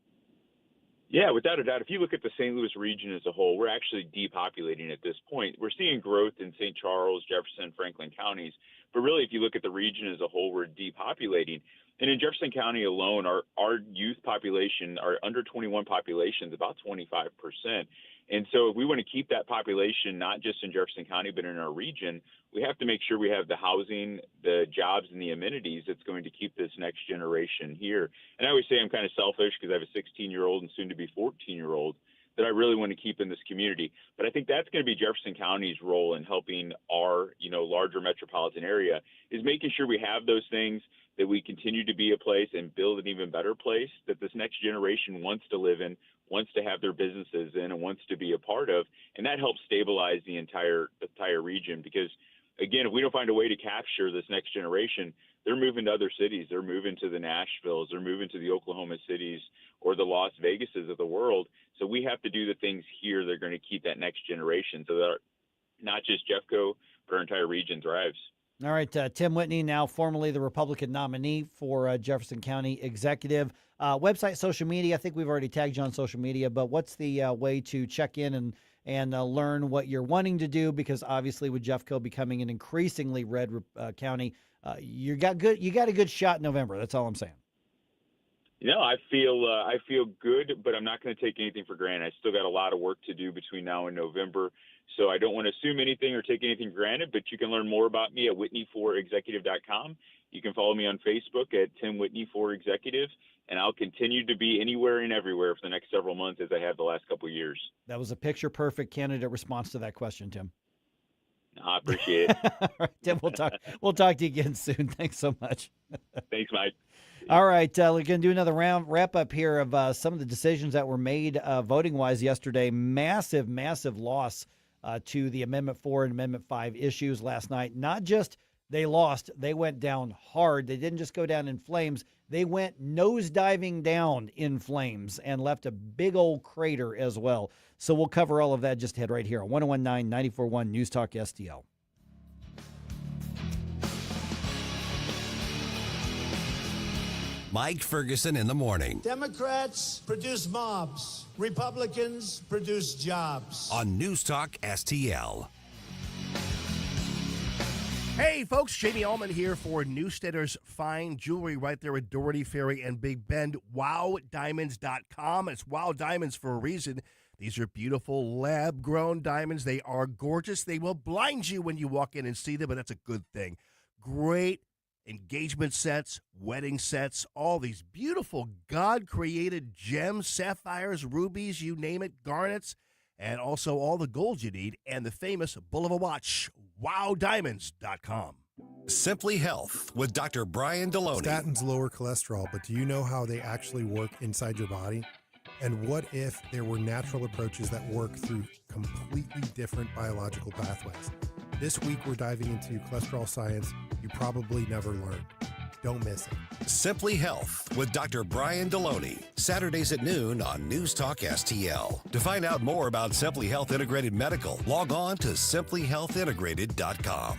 Yeah, without a doubt. If you look at the St. Louis region as a whole, we're actually depopulating at this point. We're seeing growth in St. Charles, Jefferson, Franklin counties. But really, if you look at the region as a whole, we're depopulating. And in Jefferson County alone, our youth population, our under 21 population is about 25%. And so if we want to keep that population, not just in Jefferson County, but in our region, we have to make sure we have the housing, the jobs, and the amenities that's going to keep this next generation here. And I always say I'm kind of selfish because I have a 16-year-old and soon to be 14-year-old that I really want to keep in this community. But I think that's going to be Jefferson County's role in helping our, larger metropolitan area, is making sure we have those things, that we continue to be a place and build an even better place that this next generation wants to live in, wants to have their businesses in, and wants to be a part of. And that helps stabilize the entire region, because, again, if we don't find a way to capture this next generation, they're moving to other cities. They're moving to the Nashvilles. They're moving to the Oklahoma cities or the Las Vegases of the world. So we have to do the things here that are going to keep that next generation, so that not just Jeffco, but our entire region thrives. All right, Tim Whitney, now formerly the Republican nominee for Jefferson County Executive. Website, social media, I think we've already tagged you on social media, but what's the way to check in and learn what you're wanting to do? Because obviously with Jeffco becoming an increasingly red county, you got a good shot in November. That's all I'm saying. I feel good, but I'm not going to take anything for granted. I still got a lot of work to do between now and November, so I don't want to assume anything or take anything for granted. But you can learn more about me at whitney4executive.com. You can follow me on Facebook at Tim Whitney 4 Executive, and I'll continue to be anywhere and everywhere for the next several months as I have the last couple of years. That was a picture-perfect candidate response to that question, Tim. I appreciate it. All right, Tim, we'll talk to you again soon. Thanks so much. Thanks, Mike. All right, we're going to do another wrap-up here of some of the decisions that were made voting-wise yesterday. Massive loss to the Amendment 4 and Amendment 5 issues last night. Not just they lost, they went down hard. They didn't just go down in flames. They went nosediving down in flames and left a big old crater as well. So we'll cover all of that just ahead right here on 101.9, 94.1 News Talk STL. Mike Ferguson in the morning. Democrats produce mobs. Republicans produce jobs. On News Talk STL. Hey, folks, Jamie Ehlmann here for Newstedter's Fine Jewelry right there at Doherty Ferry and Big Bend. WowDiamonds.com. It's Wow Diamonds for a reason. These are beautiful lab-grown diamonds. They are gorgeous. They will blind you when you walk in and see them, but that's a good thing. Great engagement sets, wedding sets, all these beautiful God-created gems, sapphires, rubies, you name it, garnets, and also all the gold you need, and the famous bull of a watch, WowDiamonds.com. Simply Health with Dr. Brian Deloney. Statins lower cholesterol, but do you know how they actually work inside your body? And what if there were natural approaches that work through completely different biological pathways? This week, we're diving into cholesterol science you probably never learned. Don't miss it. Simply Health with Dr. Brian Deloney. Saturdays at noon on News Talk STL. To find out more about Simply Health Integrated Medical, log on to simplyhealthintegrated.com.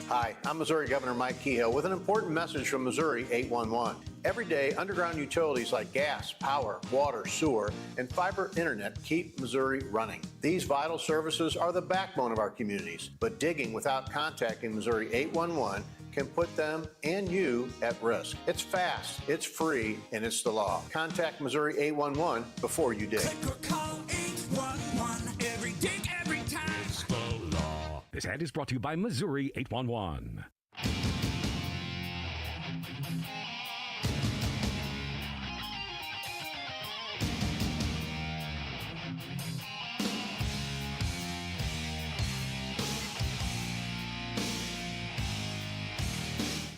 Hi, I'm Missouri Governor Mike Kehoe with an important message from Missouri 811. Every day, underground utilities like gas, power, water, sewer, and fiber internet keep Missouri running. These vital services are the backbone of our communities, but digging without contacting Missouri 811 can put them and you at risk. It's fast, it's free, and it's the law. Contact Missouri 811 before you dig. Call 811 every dig, every time. It's the law. This ad is brought to you by Missouri 811.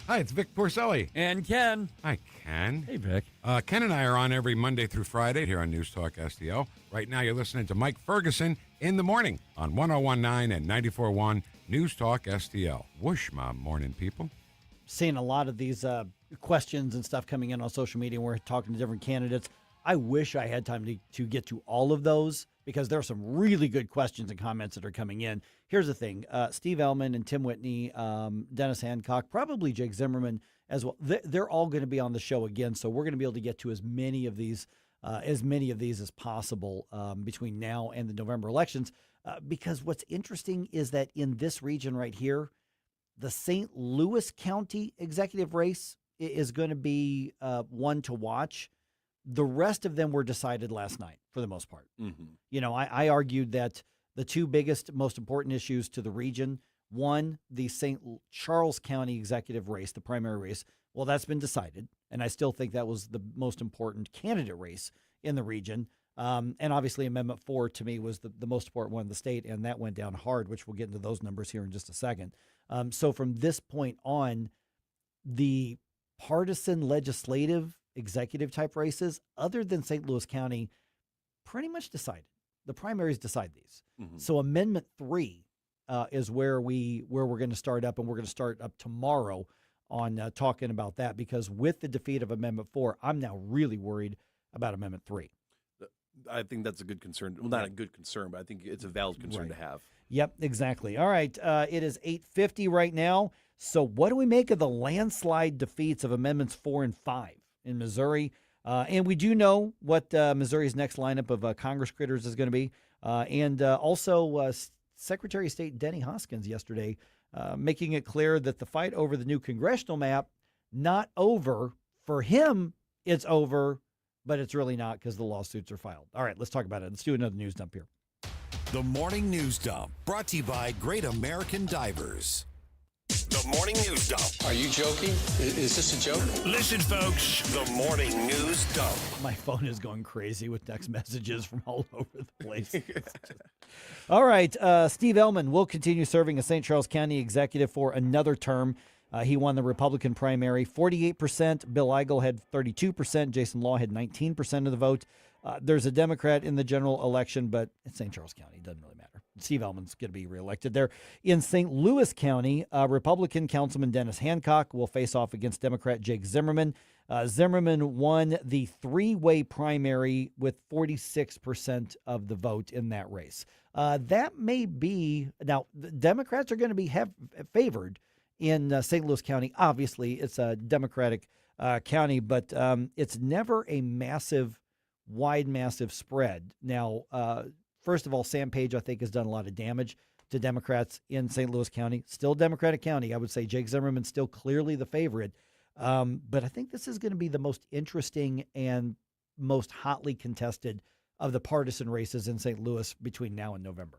Hi, it's Vic Porcelli. And Ken. Hi, Ken. Hey, Vic. Ken and I are on every Monday through Friday here on News Talk STL. Right now, you're listening to Mike Ferguson in the morning on 101.9 and 94.1 News Talk STL. Whoosh, my morning people. Seeing a lot of these questions and stuff coming in on social media. We're talking to different candidates. I wish I had time to get to all of those because there are some really good questions and comments that are coming in. Here's the thing. Steve Ehlmann and Tim Whitney, Dennis Hancock, probably Jake Zimmerman as well. They're all going to be on the show again, so we're going to be able to get to as many of these as possible between now and the November elections. Because what's interesting is that in this region right here, the St. Louis County executive race is going to be one to watch. The rest of them were decided last night for the most part. Mm-hmm. You know, I argued that the two biggest, most important issues to the region, one, the St. Charles County executive race, the primary race, well, that's been decided. And I still think that was the most important candidate race in the region. And obviously Amendment 4 to me was the most important one in the state, and that went down hard, which we'll get into those numbers here in just a second. So from this point on, the partisan legislative executive type races, other than St. Louis County, pretty much decided. The primaries decide these. Mm-hmm. So Amendment 3 is where we're going to start up, and we're going to start up tomorrow on talking about that, because with the defeat of Amendment 4, I'm now really worried about Amendment 3. I think that's a good concern. Well, not a good concern, but I think it's a valid concern to have. Yep, exactly. All right, it is 8:50 right now. So what do we make of the landslide defeats of Amendments 4 and 5 in Missouri? And we do know what Missouri's next lineup of Congress critters is going to be. And also Secretary of State Denny Hoskins yesterday making it clear that the fight over the new congressional map, not over. For him, it's over, but it's really not because the lawsuits are filed. All right, let's talk about it. Let's do another news dump here. The Morning News Dump, brought to you by Great American Divers. The Morning News Dump. Are you joking? Is this a joke? Listen, folks, the Morning News Dump. My phone is going crazy with text messages from all over the place. All right, Steve Ehlmann will continue serving as St. Charles County executive for another term. He won the Republican primary, 48%. Bill Eigel had 32%. Jason Law had 19% of the vote. There's a Democrat in the general election, but it's St. Charles County. It doesn't really matter. Steve Ehlmann's going to be reelected there. In St. Louis County, Republican Councilman Dennis Hancock will face off against Democrat Jake Zimmerman. Zimmerman won the three-way primary with 46% of the vote in that race. That may be – now, the Democrats are going to be favored in St. Louis County. Obviously, it's a Democratic county, but it's never a massive spread. Now, first of all, Sam Page, I think, has done a lot of damage to Democrats in St. Louis County. Still Democratic county. I would say Jake Zimmerman's still clearly the favorite. But I think this is going to be the most interesting and most hotly contested of the partisan races in St. Louis between now and November.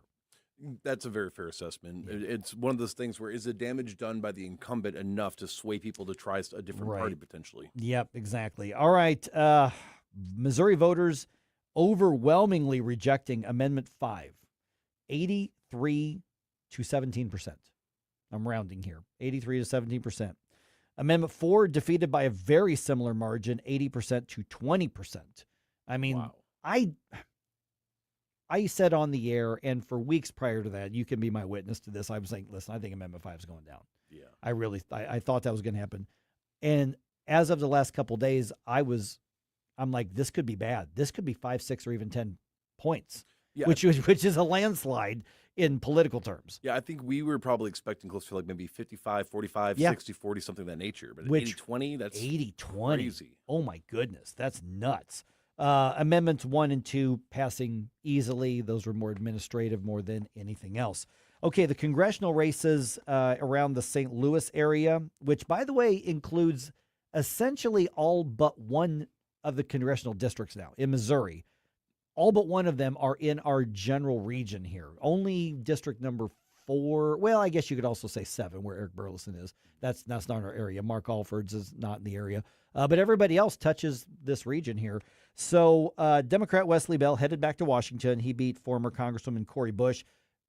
That's a very fair assessment. It's one of those things where is the damage done by the incumbent enough to sway people to try a different party potentially? Yep, exactly. All right. Missouri voters overwhelmingly rejecting Amendment 5, 83 to 17%. I'm rounding here, 83 to 17%. Amendment 4 defeated by a very similar margin, 80% to 20%. I mean, wow. I said on the air, and for weeks prior to that, you can be my witness to this, I was saying, listen, I think Amendment 5 is going down. Yeah. I thought that was going to happen. And as of the last couple of days, I'm like, this could be bad. This could be 5, 6, or even 10 points, which is a landslide in political terms. Yeah, I think we were probably expecting close to like maybe 55, 45, 60, 40, something of that nature. But 80-20, that's 80-20. Crazy. Oh, my goodness. That's nuts. Amendments 1 and 2 passing easily. Those were more administrative more than anything else. Okay, the congressional races around the St. Louis area, which, by the way, includes essentially all but one of the congressional districts now in Missouri. All but one of them are in our general region here. Only district number 4, well, I guess you could also say 7, where Eric Burleson is. That's not our area. Mark Alford's is not in the area. But everybody else touches this region here. So Democrat Wesley Bell headed back to Washington. He beat former Congresswoman Cori Bush.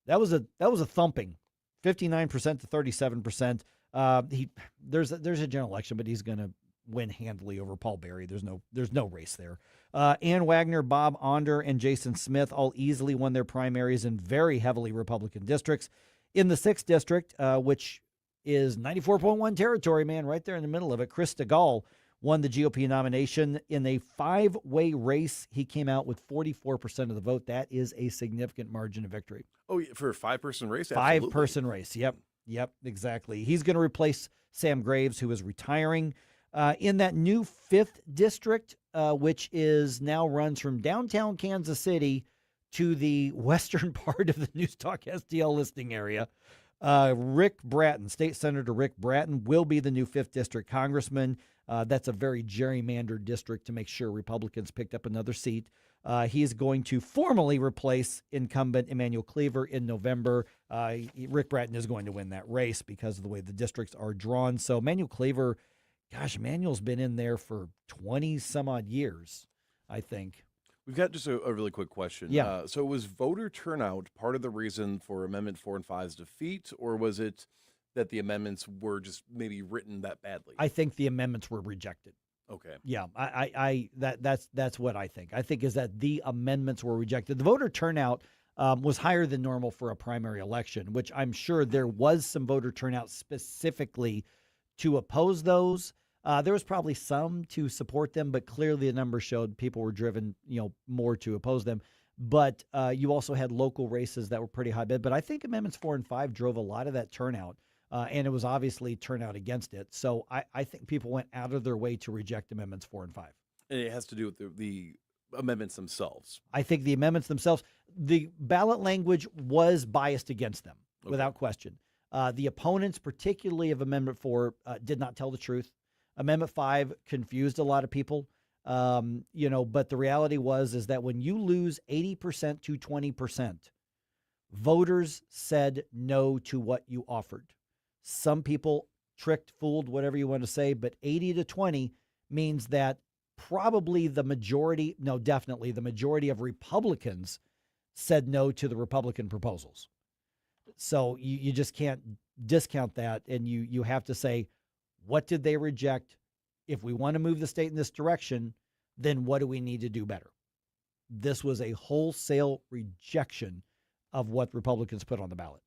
That was a thumping, 59% to 37%. There's a general election, but he's going to win handily over Paul Berry. There's no race there. Ann Wagner, Bob Onder, and Jason Smith all easily won their primaries in very heavily Republican districts. In the 6th district, which is 94.1 territory, man, right there in the middle of it, Chris DeGaulle won the GOP nomination in a 5-way race. He came out with 44% of the vote. That is a significant margin of victory. Oh, yeah, for a 5-person race? 5-person race. Yep, exactly. He's going to replace Sam Graves, who is retiring. In that new 5th district, which is now runs from downtown Kansas City to the western part of the NewsTalk STL listing area, Rick Bratton, State Senator Rick Bratton, will be the new 5th district congressman. That's a very gerrymandered district to make sure Republicans picked up another seat. He is going to formally replace incumbent Emmanuel Cleaver in November. Rick Bratton is going to win that race because of the way the districts are drawn. So Emmanuel Cleaver, gosh, Emmanuel's been in there for 20-some-odd years, I think. We've got just a really quick question. Yeah. So was voter turnout part of the reason for Amendment 4 and 5's defeat, or was it that the amendments were just maybe written that badly? I think the amendments were rejected. Okay. Yeah, that's what I think. I think is that the amendments were rejected. The voter turnout was higher than normal for a primary election, which I'm sure there was some voter turnout specifically to oppose those. There was probably some to support them, but clearly the numbers showed people were driven, more to oppose them. But you also had local races that were pretty high bid. But I think Amendments 4 and 5 drove a lot of that turnout, and it was obviously turnout against it. So I think people went out of their way to reject Amendments 4 and 5. And it has to do with the amendments themselves. I think the amendments themselves, the ballot language was biased against them, without question. The opponents, particularly of Amendment 4, did not tell the truth. Amendment 5 confused a lot of people, but the reality is that when you lose 80% to 20%, voters said no to what you offered. Some people tricked, fooled, whatever you want to say, but 80 to 20 means that probably definitely the majority of Republicans said no to the Republican proposals. So you just can't discount that, and you have to say, what did they reject? If we want to move the state in this direction, then what do we need to do better? This was a wholesale rejection of what Republicans put on the ballot.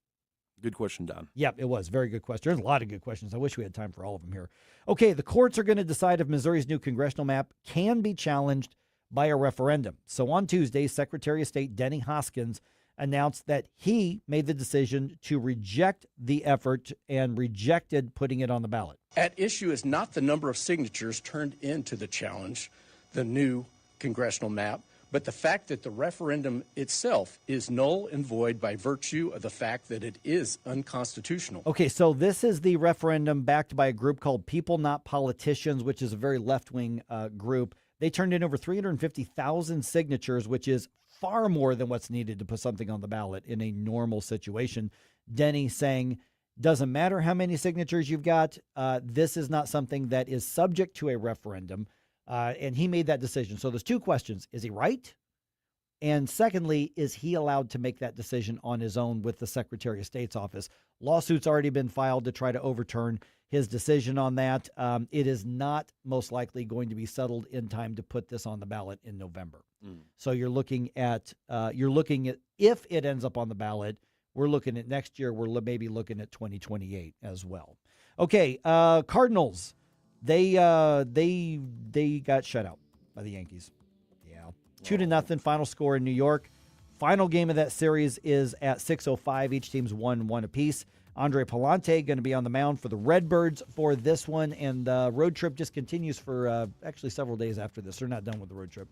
Good question, Don. Yep, it was. Very good question. There's a lot of good questions. I wish we had time for all of them here. Okay, the courts are going to decide if Missouri's new congressional map can be challenged by a referendum. So on Tuesday, Secretary of State Denny Hoskins announced that he made the decision to reject the effort and rejected putting it on the ballot. At issue is not the number of signatures turned into the challenge, the new congressional map, but the fact that the referendum itself is null and void by virtue of the fact that it is unconstitutional. Okay, so this is the referendum backed by a group called People Not Politicians, which is a very left-wing group. They turned in over 350,000 signatures, which is far more than what's needed to put something on the ballot in a normal situation. Denny saying, doesn't matter how many signatures you've got, this is not something that is subject to a referendum. And he made that decision. So there's two questions. Is he right? And secondly, is he allowed to make that decision on his own with the Secretary of State's office? Lawsuit's already been filed to try to overturn his decision on that. It is not most likely going to be settled in time to put this on the ballot in November. So you're looking at if it ends up on the ballot, we're looking at next year. We're maybe looking at 2028 as well. Okay, Cardinals. They got shut out by the Yankees. Yeah, 2-0 final score in New York. Final game of that series is at 6:05. Each team's 1-1 apiece. Andre Palante going to be on the mound for the Redbirds for this one, and the road trip just continues for actually several days after this. They're not done with the road trip.